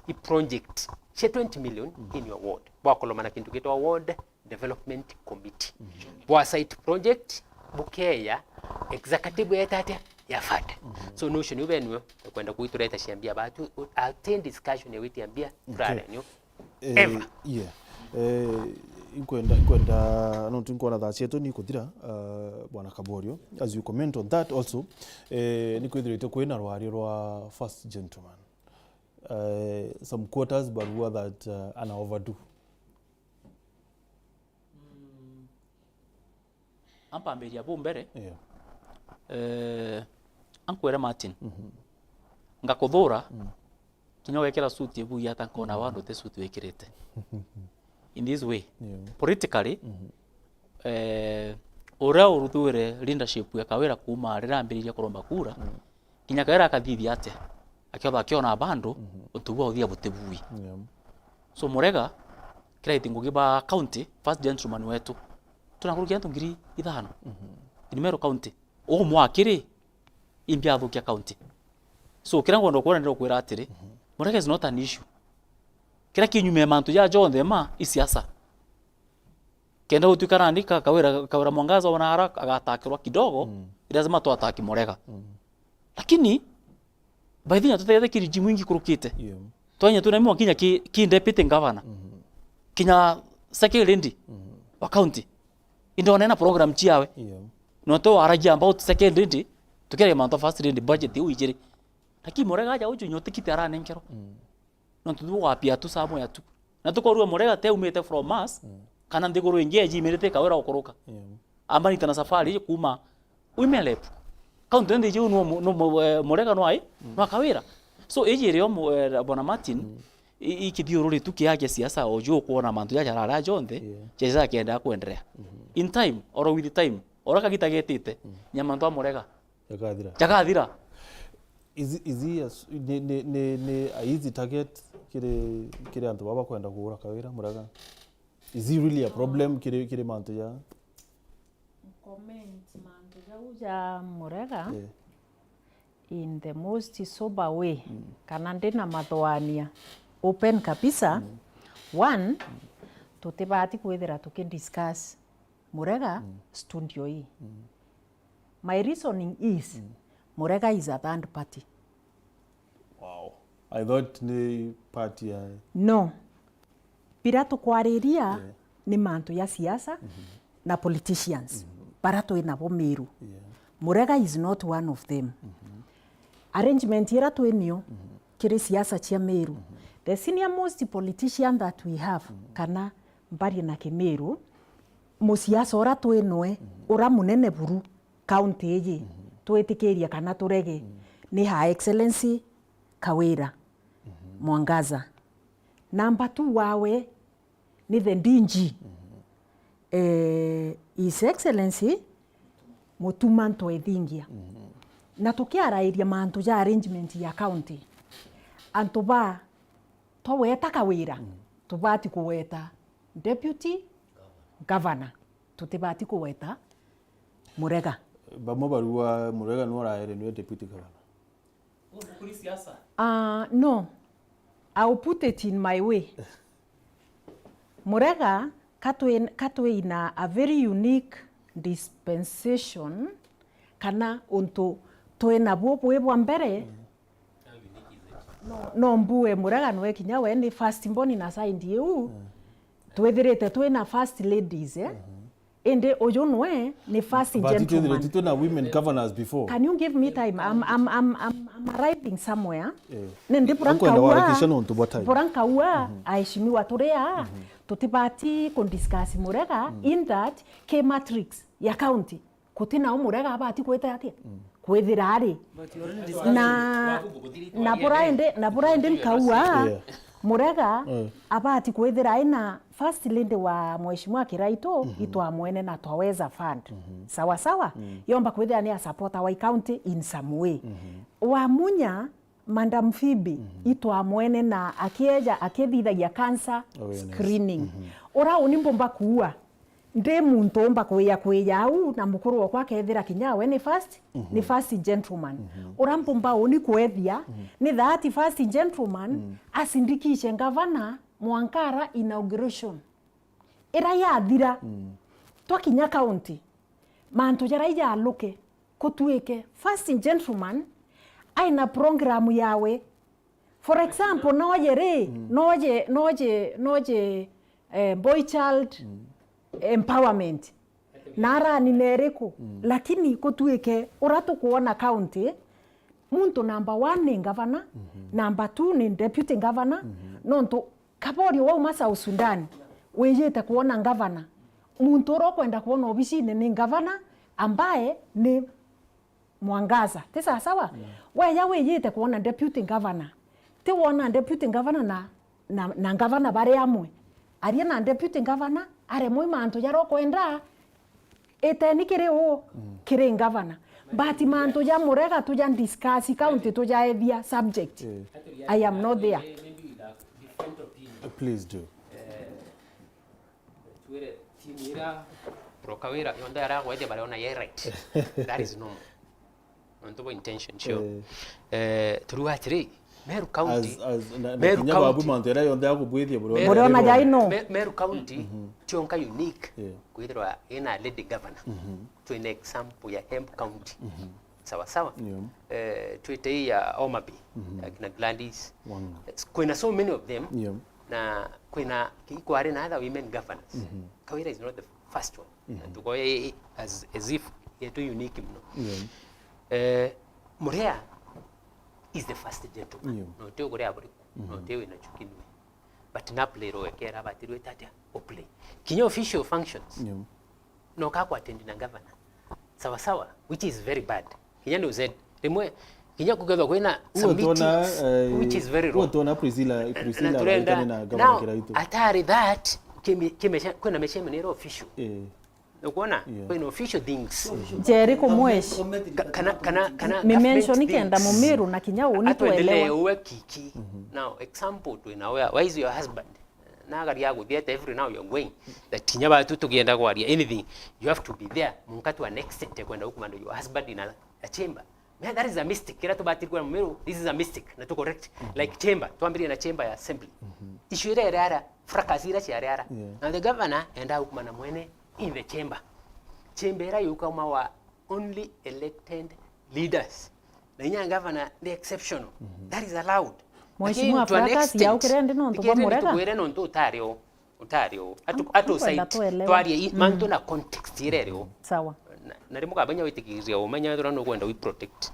i project she 20 million in your ward bwakolomana kintu kitwa ward development committee bwa site project bukeya executive yetatia yafata so notion ubenwe kwenda kuitureta shiambia batu attend discussion ya witi ambia brother nyo ever inkwenda no tunkona that yeto ni kuthira bwana Kaborio as you comment on that also ni kwithirite kwina rwari rwa first gentleman some quarters barua that ana overdue ampa mberia bumbere ankwera Martin ngakuthura kinya wekera suti ebu yata kona wandu te suti wekirete in this way politically ora uruthure leadership ya kawera kuma rirambiriria kuromba kura kinya kawera akathithi ate akiona bandu utuwa uthia butebui so murega kiraithi ngugiba county first gentleman wetu tunakurukia antu 5,000 in Meru County o mwakiri imbia thukia county so kirango ndo kuona ndo kwira atiri murega is not an issue kira kinyume mantu ya jonde ma isiasa kenda utukana andika kawira mwangaza wana haraka agatakirwa kidogo lazima tu ataki murega lakini by the way tutayete kiriji mwingi kurukite twanya tunamwa kinya ki deputy governor kinya secretary wa county ndio wanaena program chiawe no to araji about secretary tukere manto first lady budget uijiri lakini murega aja uju nyotikite ara nenkero no tu wapia tu samo ya tu na tukorua murega te umete from us kana ndigoro ingeji imerete kawera okoroka ambani tana safari kuma uimelep county ndi ju no murega no ai no kawera So ejere bona Martin ikithiururi tu kiage siasa ojo kuona mantu ya jarara jonde cheza kienda kuendelea in time or with time ora kagita getite nyamantu amurega jagathira izi ne easy target kire antu baba kwenda kuura kawira murega is it really a problem kire mantu ya comment mantu ya murega in the most sober way kana ndina mathoania open kabisa one tutibati kwithira tukidiscuss murega studio hii my reasoning is murega is a third party. Wow, I thought ni party ya no pira tukwariria ni mantu ya siasa na politicians para twina bo Meru. Murega is not one of them. Arrangement ira twinio kiri siasa cia Meru. The senior most politician that we have kana mbari na Kimeru musiasa ora twinwe ora munene buru county iji twitikiria kana turege ni Her Excellency Kawira Mwangaza. Number 2 wawe ni the DG His Excellency Mutumanto Ethingia. Na tukiarairia mantu ya arrangement ya county antuba toweta Kawira tubati kuweta deputy governor tutibati kuweta Murega bamo barua Murega no raere no deputy governor kuri siasa no I'll put it in my way. Murega katwe a very unique dispensation kana unto twena bwo mbere no mbue Murega nwe kinya we ni first born na side you twethirite twena first ladies ende ojo nwe ni first gentleman but na women governors before. Can you give me time? I'm arriving somewhere. Nende purankaua aishimiwa turea tutibati kundiscuss Murega in that K matrix ya county kutina Murega abati kweta ati kwethirari na buraende nkaua Murega abati kwethira ina first lady wa mheshimiwa Kiraito itwa mwene na twaweza fund sawa sawa yomba kwethira ni a supporter wa county in some way wa munya Madam Phoebe itwa mwene na akithithagia cancer screening ora unimbomba kuua nde muntu mba kwiya au na mukuru wakwa kethira kinya we ni first gentleman urampomba oni kwethia ni that first gentleman asindikishe governor Mwankara inauguration ira yathira twakinya county mantu jara ya luke kutuike first gentleman aina program yawe for example noje boy child empowerment nara ni nereko lakini kutuike uratu kuona county muntu number 1 ni governor number 2 ni deputy governor nonto kabori wa masa usundani wejete kuona governor muntu ro kwenda kuona obisine ni governor ambaye ni Mwangaza tisa sawa weya wejete kuona deputy governor te wona deputy governor na governor bare amwe aria na deputy governor are moi mantu yaro kwenda eteni kire governor but mantu ya Murega tuja discuss county tuja evia subject I am not there. Please do. Tuere timira Kawira yonda ara kwete bare ona ye right. That is normal. Onto intention sure. Turuwa tiri Meru County. Meru County. Mantera yonda kubwithia bro. Murona jaino. Meru County tionka unique. Kwithirwa ina lady governor. To an example ya Embu County. Sawa sawa. Tuite ya Omabi. Na Gladys. Kuna so many of them. Na kuna kikwari na other women governors. Kawira is not the first one. To go as if yetu unique mno. Murea is the first gentleman. No teo gore aburi. No teo ina chukinwe. But na play role kera batirwe tata oplay. Kinyo official functions. No kako attend na governor. Sawa sawa, which is very bad. Kinyando said remwe kinya kugethwa kwina some meetings which is very wrong. Tuona Priscilla na gavana Kiraitu. Atari that kimesha kwina meshemenero official. Ukuona kwina official things. Jerry kumweshi. Kana mi mention ikenda Mumiru na kinya uni tuelewa. Uwe kiki. Now example tu na where is your husband? Na gari yago theater every now you're going that kinya ba tu tukienda kwa anything you have to be there munkatu an extent kwenda huko mando your husband in a chamber. Man, that is a mistake. Kila tubati kwa Mumiru, this is a mistake. Na to correct. Like chamber, tuambiri na chamber ya assembly. Issue ile rara, fracasira cha rara. Now the governor enda huko na mwene in the chamber. Chamber yuka wa only elected leaders. Na nya governor the exceptional. That is allowed. Mheshimiwa fracas ya ukirende no ndo bomorega. Tuwere no ndo utario. Atu site. Twari manto na context irereo. Sawa. Narimo kabanya witikiria umanya thora no kwenda we protect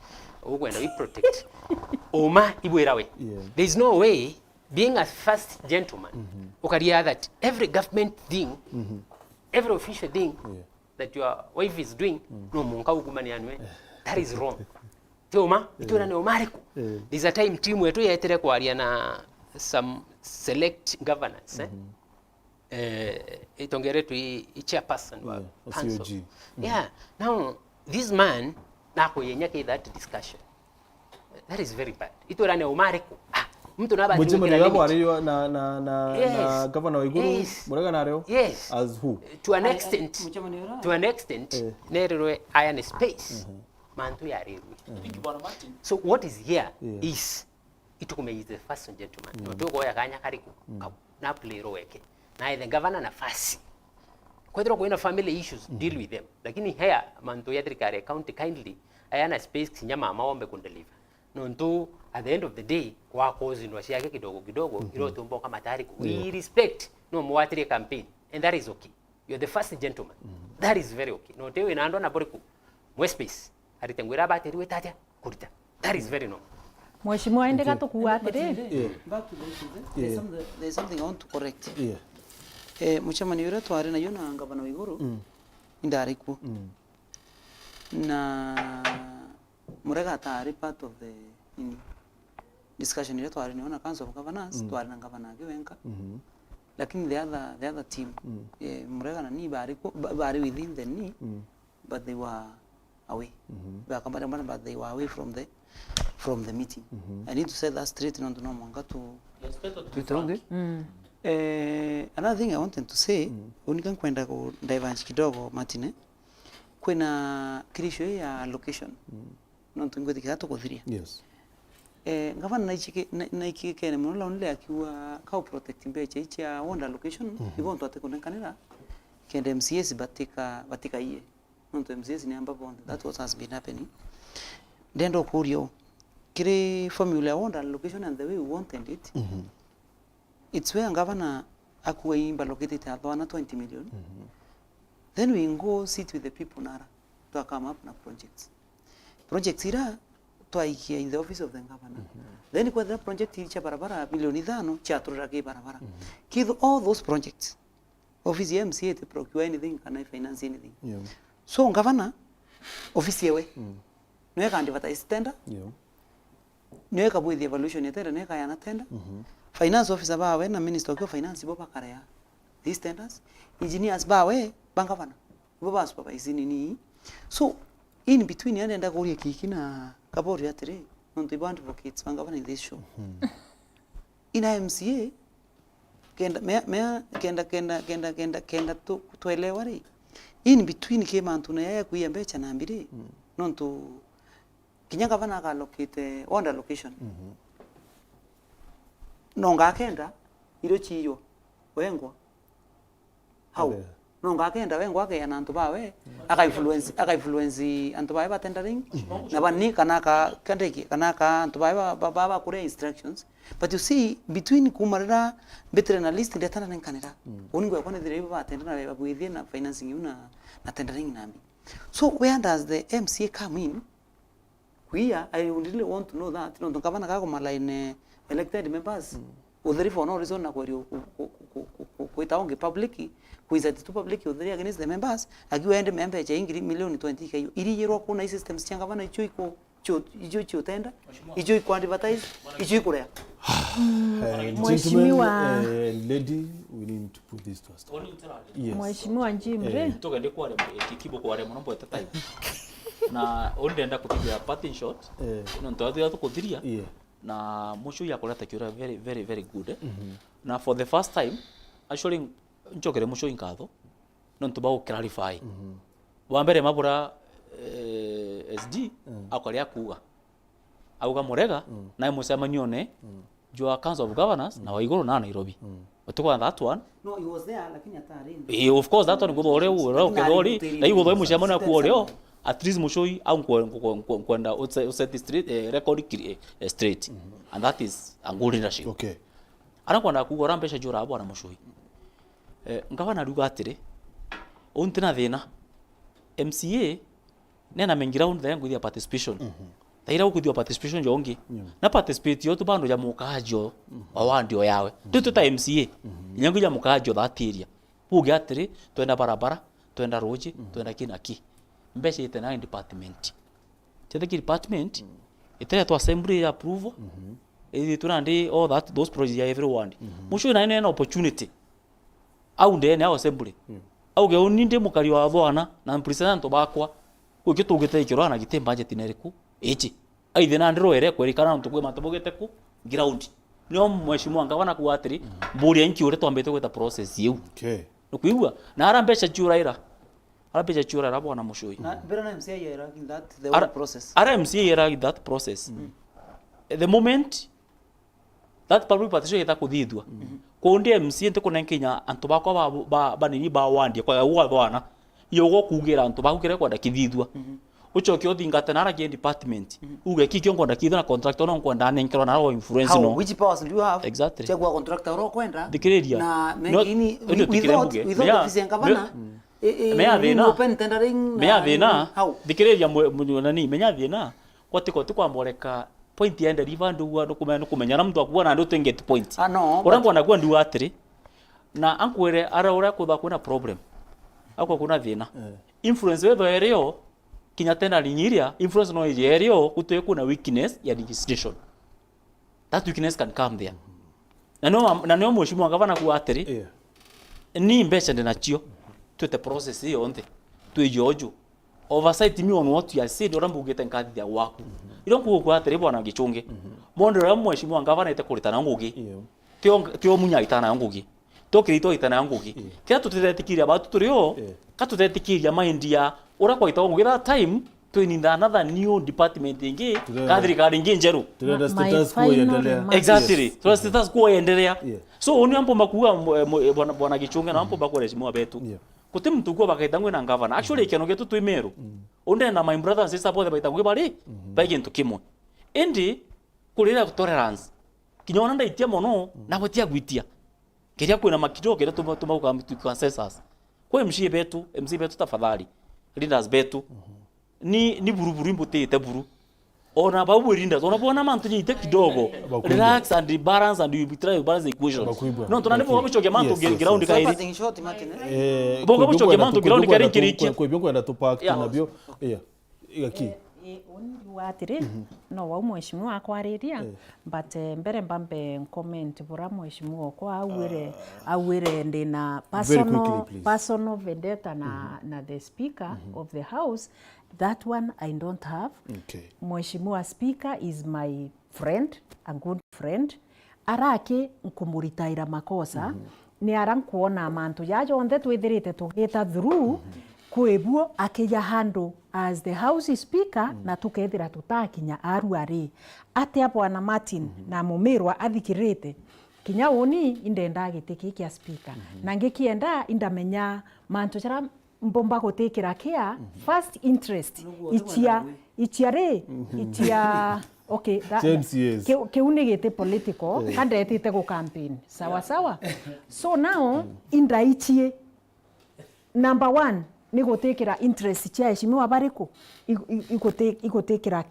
oma ibwirawe. There is no way being a first gentleman ukaria that every government thing every official thing that your wife is doing no munka ukumanianwe. That is wrong. Toma itura ne omariku. There's a time team wetu yetere kwaria na some select governance itongere tu chairperson wa council. Yeah, now this man nako yenyake that discussion. That is very bad. Itora ne omariku. Mtu naba ndiye mwenye yabo ariyo na governor wa Iguru murega nareo as who to an extent nerero iron space mantu ya reru. So what is here is itukume is the first gentleman. Ndogo ya kanya kariku na plero weke. Na the governor nafasi. Kwedro kwa ina family issues deal with them. Lakini here mantu ya trikare county kindly ayana space kinyama maombe kundeliver. Nonto at the end of the day kwa cause ndo yake kidogo ilo tumbo kama tayari we respect no muatire campaign and that is okay. You are the first gentleman. That is very okay. No tewe na ndo na boriku mwe space aritengwira bateri wetatia kurita. That is very normal. Mheshimiwa ende gato kuatire. Back to the there's something I want to correct. Muchamani yura tware na yona ngabana wa Iguru indariku na murega tari part of the discussion ile twari niona council of governors twari na governor Giwenka lakini the other team murega na ni bari within the knee but they were away but they were away from the meeting. I need to say that straight not no mwanga to another thing I wanted to say unikan kwenda ku diverge kidogo Martine kwena kirisho ya location no tungwe kitato kuthiria ngavana naikike ne muno only akiwa ka protect mbeche cha wonder location ibonto atekonenkanira kende MCS batika iye no MCS ni ambapo that was has been happening dendo kurio kire formula wonder location and the way we wanted it it's where governor akuwa imba located at 20 million then we go sit with the people nara to come up na projects ira twaikia in the office of the governor then kwa the project icha barabara milioni 5 cha turake barabara kids all those projects office ya MCA to procure anything can I finance anything so governor office yewe niwe kandi advertise tender niwe kabui the evaluation ya tender niwe kaya na tender finance officer bawe na minister of finance boba karaya these tenders engineers bawe bangavana boba supervise nini so in between yanaenda kuria kiki na kabori atire on the band advocates bangavana in this show ina MCA kenda to tuelewa ri in between kema antuna ya kuiambia cha nambire nonto kinyanga vana ka locate on location nonga kenda iro chiyo wengwa how nonga kenda wengwa ke na antu bawe aka influence antu bawe ba tendering na bani kanaka kandeki kanaka antu bawe baba kure instructions but you see between kumarira better analyst ndetana nenkanira uningwe kone dire ba tendana ba bwithie na financing una na tendering nambi so where does the MCA come in here I really want to know that no kavana kako malaine elected members udhiri for no reason na kweri kuitaonge public kuizati to public udhiri against the members agiwa ende member cha ingiri milioni 20 kayo iri yero kuna systems changa bana icho iko ijo tenda ijo ku advertise ijo kurea. Mheshimiwa lady, we need to put this to us. Yes. Mheshimiwa Njimre toka ndi kwa kikibo kwa remo nombo tata na ondenda kupiga parting shot no ntwathira tukuthiria na musho ya kuleta kiura very good na for the first time actually njokere musho inkatho no ntuba clarify wa mbere mabura SD akwaria kuga auga murega na musemanio ne jua Council of Governors na waiguru na Nairobi otukwa that one no he was there lakini atari of course that one go ore uro kedori na yugo thoi musemanio ku ore at least mushoi au kwenda set street record straight and that is a good leadership. Okay, ana kwenda kugora mbesha jura abo na mushoi ngavana ruga atire untina thina MCA nena mengira unde yangu ya participation taira ukuthio participation jongi na participate yo tubando ya mukajo awandio yawe tuta MCA nyangu ya mukajo that area buge atire twenda barabara twenda roji twenda kinaki mbesha itena department chete ki department itera to assembly approve tunandi all that those projects ya everyone musho na ina opportunity au ndene au assembly au ge uninde mukari wa thwana na president bakwa ukitugite ikirwa na gite budget neriku ichi aithe na ndiro ere kwerikana mtukwe matobogete ku ground nio mheshimiwa ngavana ku atiri mburi enki ure twambete gweta process yeu okay nukuigwa na ara mbeca churaira bwana mushoi na bera na MCA era in that the whole process ara MCA era in that process the moment that public participation ita kuthithwa kundi MCA nte kuna Kenya antu bakwa ba nini ba wandi kwa uwa bwana yogo kugira antu bakukire kwenda kithithwa uchoke othingate na ragi department uge kikyo ngonda kithana contractor no kwenda nenkero na ro influence no which powers do you have exactly chagua contractor ro kwenda dikireria na mengine without office ngavana menya thina open tendering menya thina dikireria nani menya thina kwatiko tukwamboreka point ya nderiva nduwa kumenya na mtu akuwa na ndo get point no orango na kwa nduwa atiri na ankwere ara ora kutha kuna problem akwa kuna thina influence wedo area kinya tena linyiria influence no area kutoe kuna weakness ya legislation that weakness can come there na no mheshimiwa ngavana ku atiri ni mbeca ndinachio twete process hiyo nte tuijojo oversight me on what you are said ora mbugete nkathi ya waku iro kugo atiri bwana gichunge mondo ra mheshimiwa ngavana ite kuritana ngugi tio munya itana ngugi tokirito itana ngugi kia tutetikiria batu turio katutetikiria maindia ora kwa itawo ngugi that time twinda another new department ingi kathirikari ingi njeru turenda status quo endelea exactly so status quo endelea so oni ampo makuga bwana gichunge na ampo bakore simu abetu kuti mtu kwa bakaitangwe na ngavana actually ikeno getu twi Meru onde na my brothers and sisters both baitangwe bari bagintu kimwe endi kulira tolerance kinyona ndaitia mono na gwetia gwitia kiria kwina makido kira tumauka consensus kwa MC betu tafadhali leaders betu ni buruburu imbutete buru ona babu leaders ona bona mantu nyite kidogo relax and balance and you try to balance the equation no tuna ndipo wabuchoke mantu ground ka iri bongo buchoke mantu ground ka iri kiriki kwa biongo enda tupak nabyo igaki watiri no wa mheshimiwa akwariria but mbere mbambe comment bura mheshimiwa kwa awire ndina personal vendetta na the speaker of the house. That one I don't have. Mheshimiwa speaker is my friend, a good friend. Arake nkumuritaira makosa ni arankuona mantu yajo onde twithirite tugita through kwebuo akija handle as the house speaker na tukethira tutakinya aruari ate bwana Martin na mumirwa athikirite kinya uni indenda gitiki kia speaker na ngikienda indamenya mantu chara mbomba gutikira kia first interest itia okay keunigite political kandetite go campaign sawa so now indaichie number 1 ni gutekira interest chia heshimiwa bariku igutekira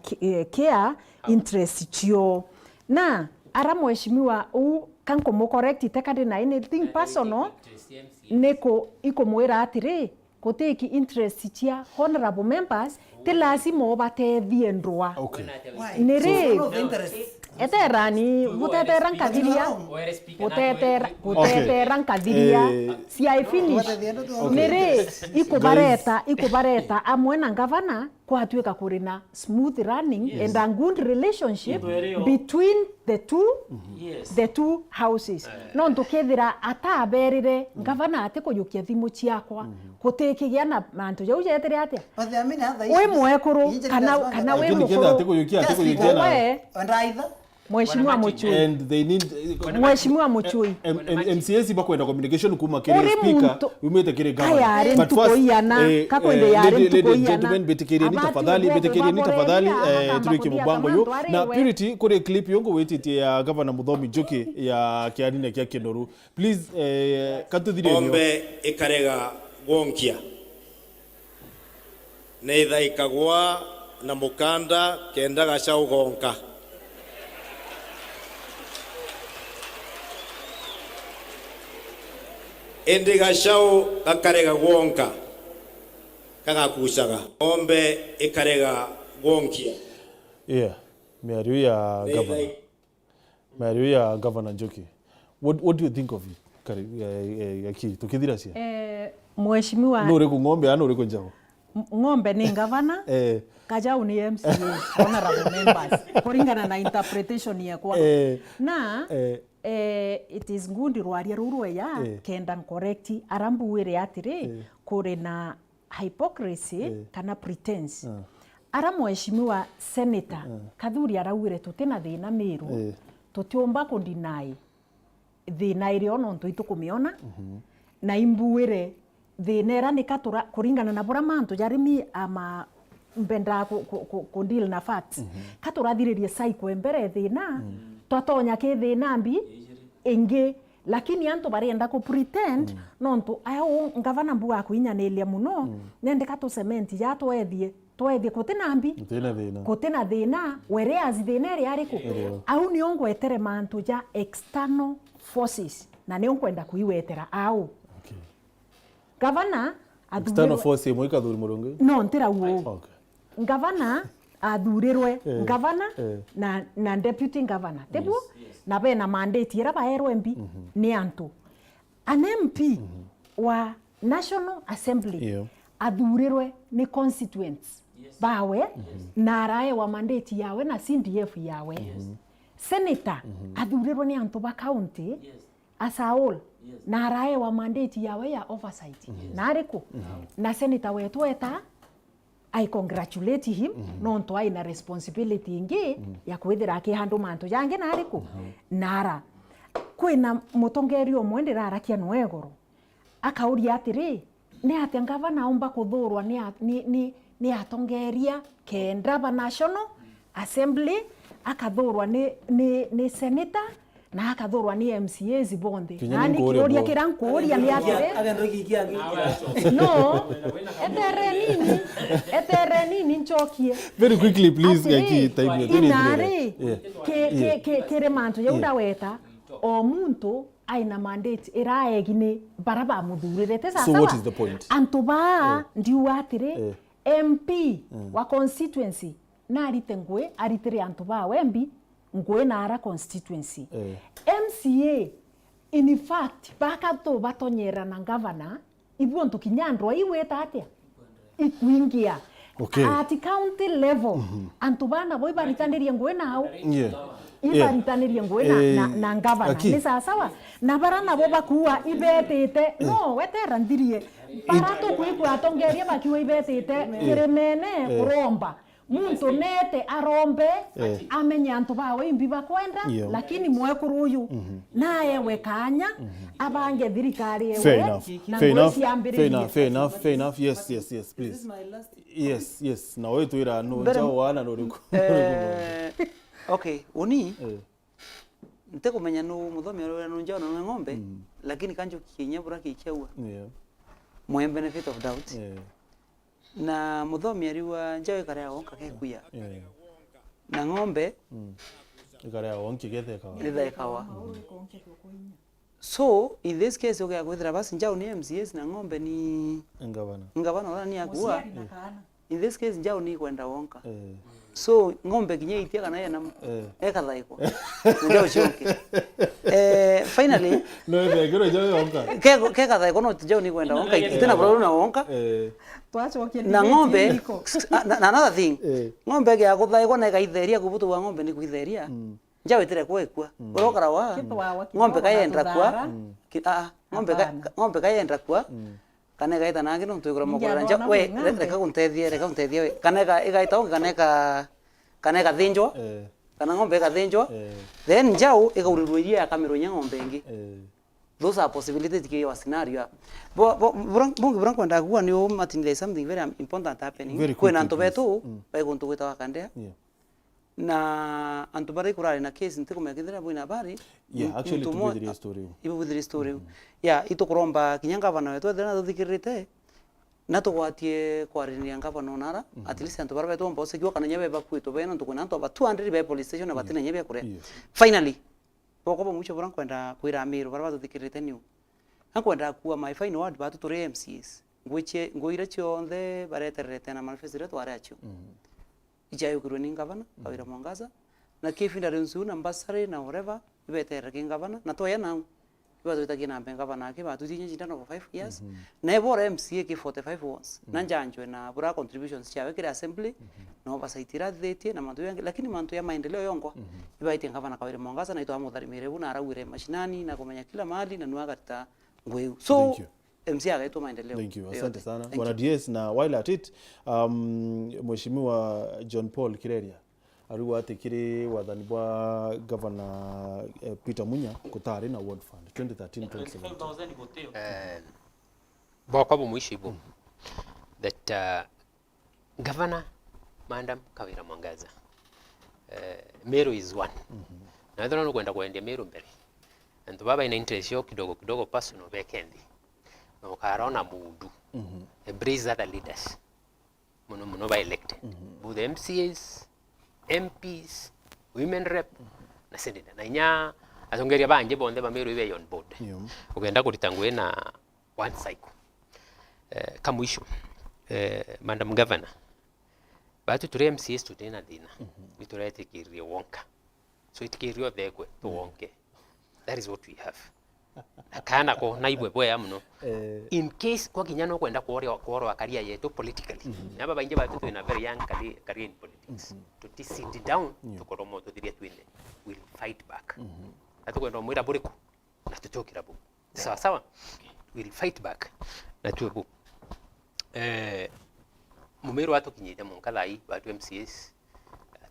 care interest chio na ara mheshimiwa u kanko mo correct itekade na anything personal neko ikomwera atire guteki interest chia honorable members ti lazima obatethie ndwa Okay. nere eterani butetera nkathiria butetera nkathiria si I finish nere ikubareta amwe na governor kwatuika kurina smooth running and a good relationship between the two houses no ntukethira ataberire governor ate kuyukia thimu ciakwa kutekigia na mantu jau jetere atia we mwekuru kana we mukuru Mheshimiwa Muchui. And they need Mheshimiwa Muchui. MCS bakwenda communication kuma kile speaker umete kile government. But first kakwende yare gentlemen betekeri ni tafadhali tuli kimubango yo na Purity kore clip yongo wetiti ya governor Muthomi Njuki ya kiarine kya Kinoru. Please katudhiri yo. Ombe ikarega gwonkia. Neitha ikagwa na mukanda kenda gacha ugonka. Ende gashao kakarega gwonka kagakucaga ombe ikarega gwonkia. Miario ya governor Njuki. What do you think of it? Yaki tukithira cia Mheshimiwa no ku ng'ombe ano reko njao ng'ombe ni governor kajau ni MCA honorable members kuringana na interpretation yakwa na it is good rwaria rurwe ya kenda correct arambuire atire kore na hypocrisy kana pretense ara mheshimiwa senator Kathuri arawire tutina thina Meru tutiomba ku deny thina ire ono ntu kumiona na imbuire thina era nikatura kuringana na bora mantu jarimi ama mbenda ku deal na facts katurathiririe cycle mbere thina twatonya ke thina mbi ingi lakini antu barenda ku pretend nontu ayo ngavana mbuga kuinyanilia muno nende katu cement ya twethie kutina thina whereas thina ri ariku au ni ongwetere mantu ja external forces na ni onkwenda kuiwetera au gavana external force mo ikathuri murungu no ntira uo gavana athurirwe gavana na deputy governor tebu na bena mandate ira baerwe MP ni antu an MP wa National Assembly athurirwe ni constituents bawe na arae wa mandate yawe na CDF yawe senator athurirwe ni antu ba county as a whole na arae wa mandate yawe ya oversight na ariku na senator wetu eta I congratulate him nonto aina responsibility ingi ya kwithira akihandu mantu jange na ariku nara kwina mutongeri omwe ndirarakia nwegoro akauria atiri ni atia ngavana omba kuthurwa ni atongeria kenda ba National Assembly akathurwa ni senator na akathurwa ni MCAs bonde nani kiroria kirankuria ni atire no etere nini nchokie very quickly please yaki time inari kere mantu yauda weta o muntu aina mandate iraegine baraba muthurire te sasa so what is the point antuba ndiu atire MP wa constituency na aritengwe aritire antuba wembi ngwe na ara constituency MCA in fact bakato batonyera na governor ibu onto kinyandro iweta atia ikuingia at county level antubana boy baritandirie ngwe nao ibaritandirie ngwe na governor ni sawa na barana bo bakuwa ibetete no wetera ndirie barato kuiku atongeria bakiwa ibetete kiremene kuromba muntu nete arombe amenya antu bawe imbi bakwenda lakini mwekuru uyu naye wekanya abange thirikari ewe na fair enough yes please yes na wewe tuira no njao wana no riko okay uni nte kumenya no muthomi ora no njao no ng'ombe lakini kanjo kinyabura kikiaua mwe benefit of doubt na muthomi ariwa njao ikarea onka kekuya na ng'ombe ikarea onki gethekawa so in this case okay gwethera basi njao ni MCAs na ng'ombe ni ngavana ora ni akua in this case njao ni kwenda wonka so ng'ombe kinye itia kana yana ekathaiko njao choke finally no thegero njao wonka ke kathaiko no njao ni kwenda wonka itena problem na wonka twachokia na ng'ombe na another thing ng'ombe ya kuthaiko na ikaitheria kubutu wa ng'ombe ni kuitheria njao itire kwekwa urokara wa ng'ombe kayenda kwa ng'ombe kayenda kwa kana gaita nangi no twigura mogora njao we reka kuntethia we kana igaita kana thinjwa kana ng'ombe thinjwa then njao igaurirwo iria ya kamero nya ng'ombe ingi those are possibilities kiyo scenario bungi kwenda kuwa ni Martin, there is something very important happening kwena antu betu baiguntu gwita wakandea na antu bari kurari na case ntikumekithira bwina habari actually to be the story ibu with the story itukuromba kinyanga bana wetu thina tuthikirite na tugwatie kwarinia ngavana onara at least antu bari betu mbose kiwa kana nyebe bakwitu bena ntukuna antu ba 200 by police station abatina nyebe kure finally boko mucho bora kwenda kwira Meru bari batuthikirite niu ankwenda kuwa my final word batu turi MCs ngoire chionthe bareterete na manifesto tware acho ijayo kuroni ngavana Kawira Mwangaza na kifinda rensu na mbasare na whatever ibetere kingavana na toya na ibazo itakina ngavana ke batu tinye jindano for 5 years na ebora MCA ke 45 once na njanjwe na bura contributions chawe kire assembly no basaitira thete na mantu yangi lakini mantu ya maendeleo yongwa ibaite ngavana Kawira Mwangaza na itwa muthari mirebu na arawire mashinani na kumenya kila mahali na nuagata ngweu so MC agaitwa maendeleo. Thank you. Asante sana. Bwana DS na while at it Mheshimiwa John Paul Kireria ariwa atikiri wathani bwa Governor Peter Munya kutari na World Fund 2013-2017. Boko bumuishibu that Governor Madam Kawira Mwangaza Meru is one. Na ndio kwenda kuendea Meru mbele. And baba ina interest yo kidogo personal weekend. Ukarona mundu embrace other leaders muno ba elected both MCAs MPs women rep na senator na nya azongeria banje bonde ba Meru ibe on board ugenda kuritangwe na one cycle kama issue Madam Governor batu turi MCAs tutena dina biturete kirio wonka so itikirio thegwe to wonke that is what we have kana ko naibwe boya muno in case kwa kinyano kwenda kuoro akaria yetu politically naba bainje batu tu na very young career in politics to sit down to koromo to diria twine will fight back atu kwenda mwira buriko na tutokira bu sawa sawa will fight back na tubu Mumeru watu kinyita munkalai batu MCS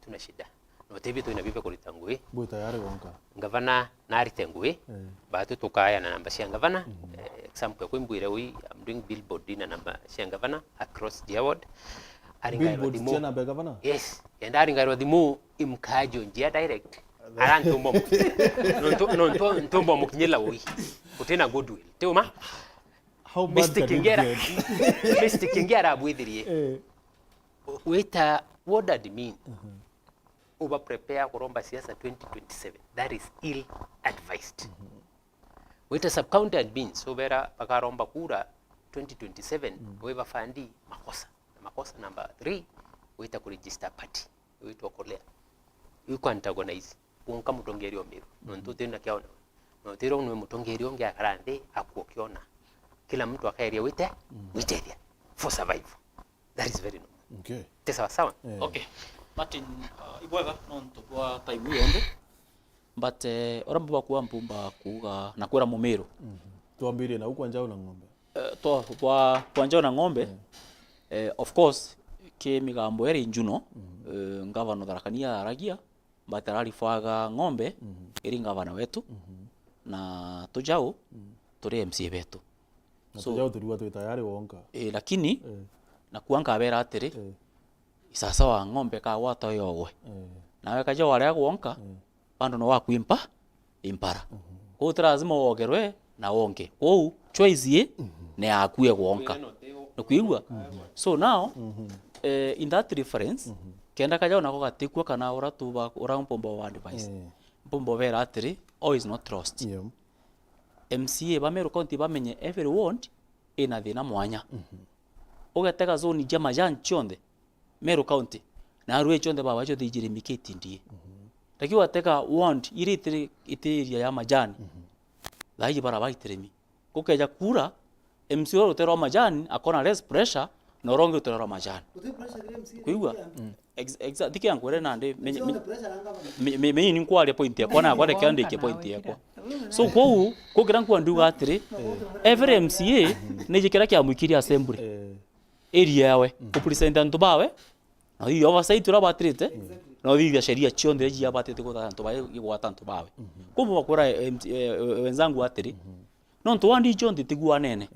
tuna shida no tebi tu inabibe kuritangwe bo tayari wonka ngavana nari tengwe batu tukaya na namba cia ngavana example kwa mbwire wi I'm doing billboard na namba cia ngavana across the world billboard cia namba ngavana yes and aringairo dimu imkajo njia direct arantumbo ntumbo mukinyela wi kutena goodwill teuma how bad Mr. Kingera abwithirie weta what does it mean over prepare kuromba siasa 2027 that is ill advised weta sub county admin so bera pakaromba kura 2027 weba fandi makosa number 3 weta ku register party weta kolea yuko antagonize unka mutongerio Meru nonto tena kiona no tiro nwe mutongerio ngya karande akuokiona kila mtu akaeria witeria for survive that is very normal okay tesa sawa okay Martin ibwega nonto bwa time yonde but oramba bakuwa mpumba kuga na kwera Mumeru tuambirie na huko njao na ng'ombe to kwa njao na ng'ombe of course ke migambo eri njuno ngavana darakania aragia but ararifaga ng'ombe eri ngavana wetu na tujao turi MC betu so tujao tuliwa tu tayari wonka lakini na kuanga abera atiri sasa wa ng'ombe ka wata yogwe nawe kaja wale wonka bando no wakuimpa impara ko lazima wogerwe na wonke ko choice ye ne akue wonka no kuigwa so now in that reference kenda kaja nako gatikwa kana ora tuba ora mpombo wa advice mpombo vera atiri all is not trust MCA ba Meru County bamenye everyone ina thina mwanya ugatega zone jama jan chonde Meru County na ruwe chonde baba chote ijirimiketi ndiye takiwa teka wand iri itiria ya majani laiji baraba itirimi kukeja kura MCO utero majani akona less pressure na oronge utero majani kuigwa exactly yankwere nande me ni kwale point ya kona kwale kyande ke point ya kwa so ko gran kwa nduga atiri every MCA ne jikira kya mukiri assembly area yawe representant bawe na hiyo oversight ura batrite na hiyo sheria chionde ji abatete ko tanto bae igwa tanto bawe kumbe bakora wenzangu atiri no nto wandi chonde tigua nene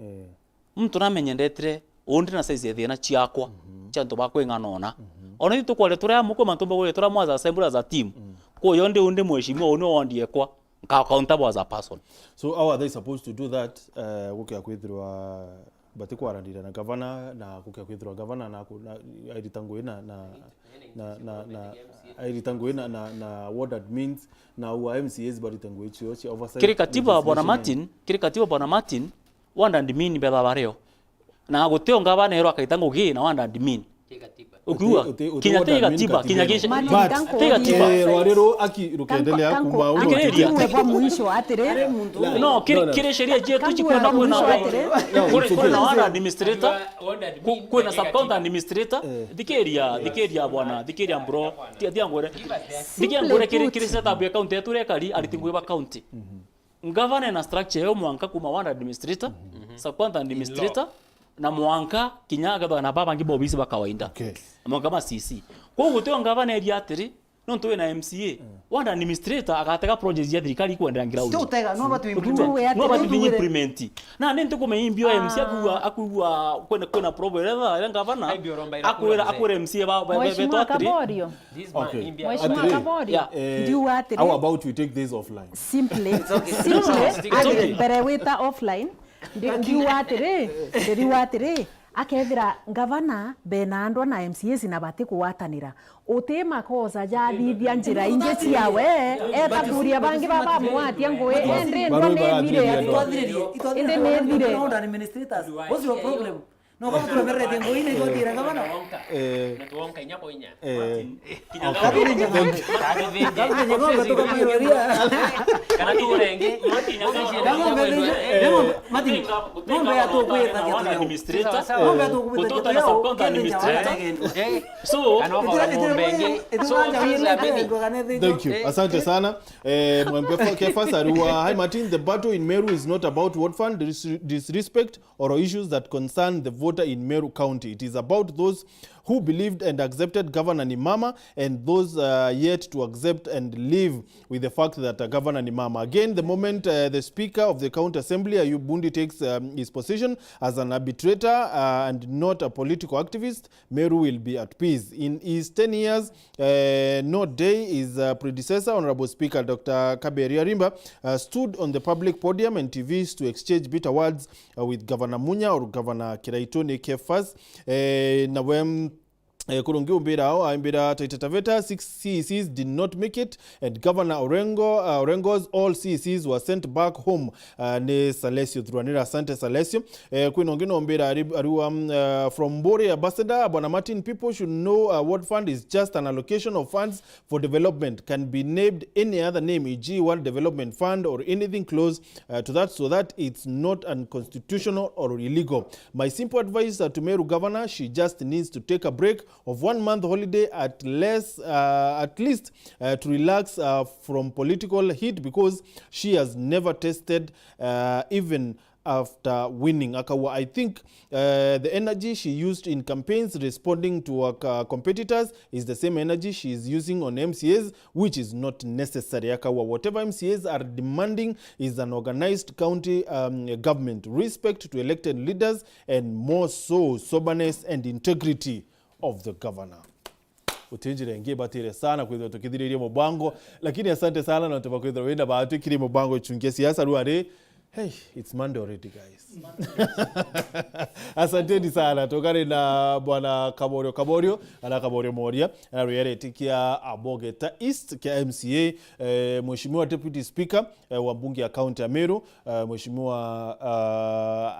mtu namenye ndetre undi na size thina chiakwa chanto bakwe nganona ona itu kwale tura muko mantomba gole tura mwaza assembly as a team ko yonde unde mweshimwa ono wandi ekwa nka accountable as a person. So how are they supposed to do that kukia kwithirwa batikwarandira na governor na kukia kwithirwa governor na airitangwina na what that means na wa MCAs baritangwechi ochi oversight kiri katiba bwana Martin wanda admin beba bareo na guteo ngabana ero akaitango gi na wanda admin ukiwa kinya tega tiba kinya gesha tega tiba rwarero akirukendelea kuma uko mwisho atirere no kire sheria je tu chikwenda kuna wanda administrator kuna sub county administrator dikeria bwana dikeria bro tiangore dikeangore kire setup ya county yetu rekali alitingwe ba county governor na structure yo mwanka kuma wanda administrator sub county administrator na mwanka kinyaga bana baba ngibo bisi bakawaida okay mwanka ma CC kwa guteo ngavana area atiri no ntowe na MCA wanda administrator agateka project ya thirikari kwenda ground to tega no batu implement na nento kumeimbio MC akugwa kwena problem era ngavana akwera MC beto atiri okay Mheshimiwa Kaborio ndio atiri how about we take this offline simply bereweta offline ndio atiri akethira gavana benandwa na MCAs na batiku watanira utema koza jathithia njira inge ciawe eta kuria bangi baba mwatia ngwe ende ndo nemire inde nemire administrators what's your problem no kama tunaberete ngo ine jodira gavana tuonka inyapo inya kabiri nyama kutoka mayoria kana turenge kama mati ngombe ya to kweta wanda administrator ngombe ya to kweta kutoka na sub county administrator so thank you asante sana mwembe kefasa ruwa hi Martin the battle in Meru is not about what fund disrespect or issues that concern the voter in Meru County. It is about those who believed and accepted Governor Nimama and those yet to accept and live with the fact that Governor Nimama. Again, the moment the Speaker of the County Assembly, Ayub Bundi, takes his position as an arbitrator and not a political activist, Meru will be at peace. In his 10 years, no day his predecessor, Honorable Speaker Dr. Kaberi Arimba, stood on the public podium and TVs to exchange bitter words with Governor Munya or Governor Kiraitone Kefas. Na when kurungi umbira aimbira Taita Taveta 6 CECs did not make it and Governor Orengo's all CECs were sent back home ne Salesio Thruanira asante Salesio kwinongino umbira ariwa from Bore Ambassador Bwana Martin, people should know what fund is just an allocation of funds for development, can be named any other name, e.g. World Development Fund or anything close to that, so that it's not unconstitutional or illegal. My simple advice to Meru Governor, she just needs to take a break of 1 month holiday at least to relax from political heat, because she has never tested even after winning. Akawa, I think the energy she used in campaigns responding to her competitors is the same energy she is using on MCAs, which is not necessary. Akawa, whatever MCAs are demanding is an organized county government, respect to elected leaders, and more so soberness and integrity of the governor. Utinjire ngie batire sana kwa tukithiririe mubango, lakini asante sana na tubakwithira wenda bahati kiri mubango chungia siasa ruare Hey, it's Monday already, guys. Asanteni sana. Tokane na bwana Kaborio, ana Kaborio Moria, na reality kia Abogeta East kia MCA, Mheshimiwa Deputy Speaker wa bunge ya County ya Meru, Mheshimiwa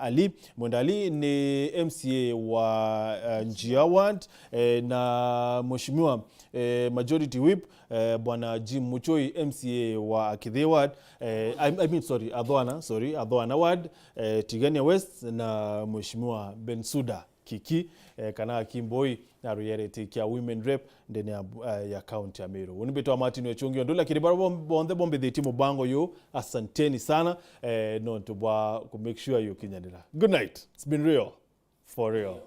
Ali Mwendali ni MCA wa Njia Ward, na Mheshimiwa Majority Whip bwana Jim Muchoi MCA wa Akidhe Ward, Adhoana Ward, Tigania West, na Mheshimiwa Bensuda Kiki kana Kimboi na reality kia women rep ndani ya county ya Meru. Unibeto Martin Wechungio ndola kiribaro bombe the timu bango yo. Asanteni sana no to make sure you kinyandira. Good night. It's been real for real.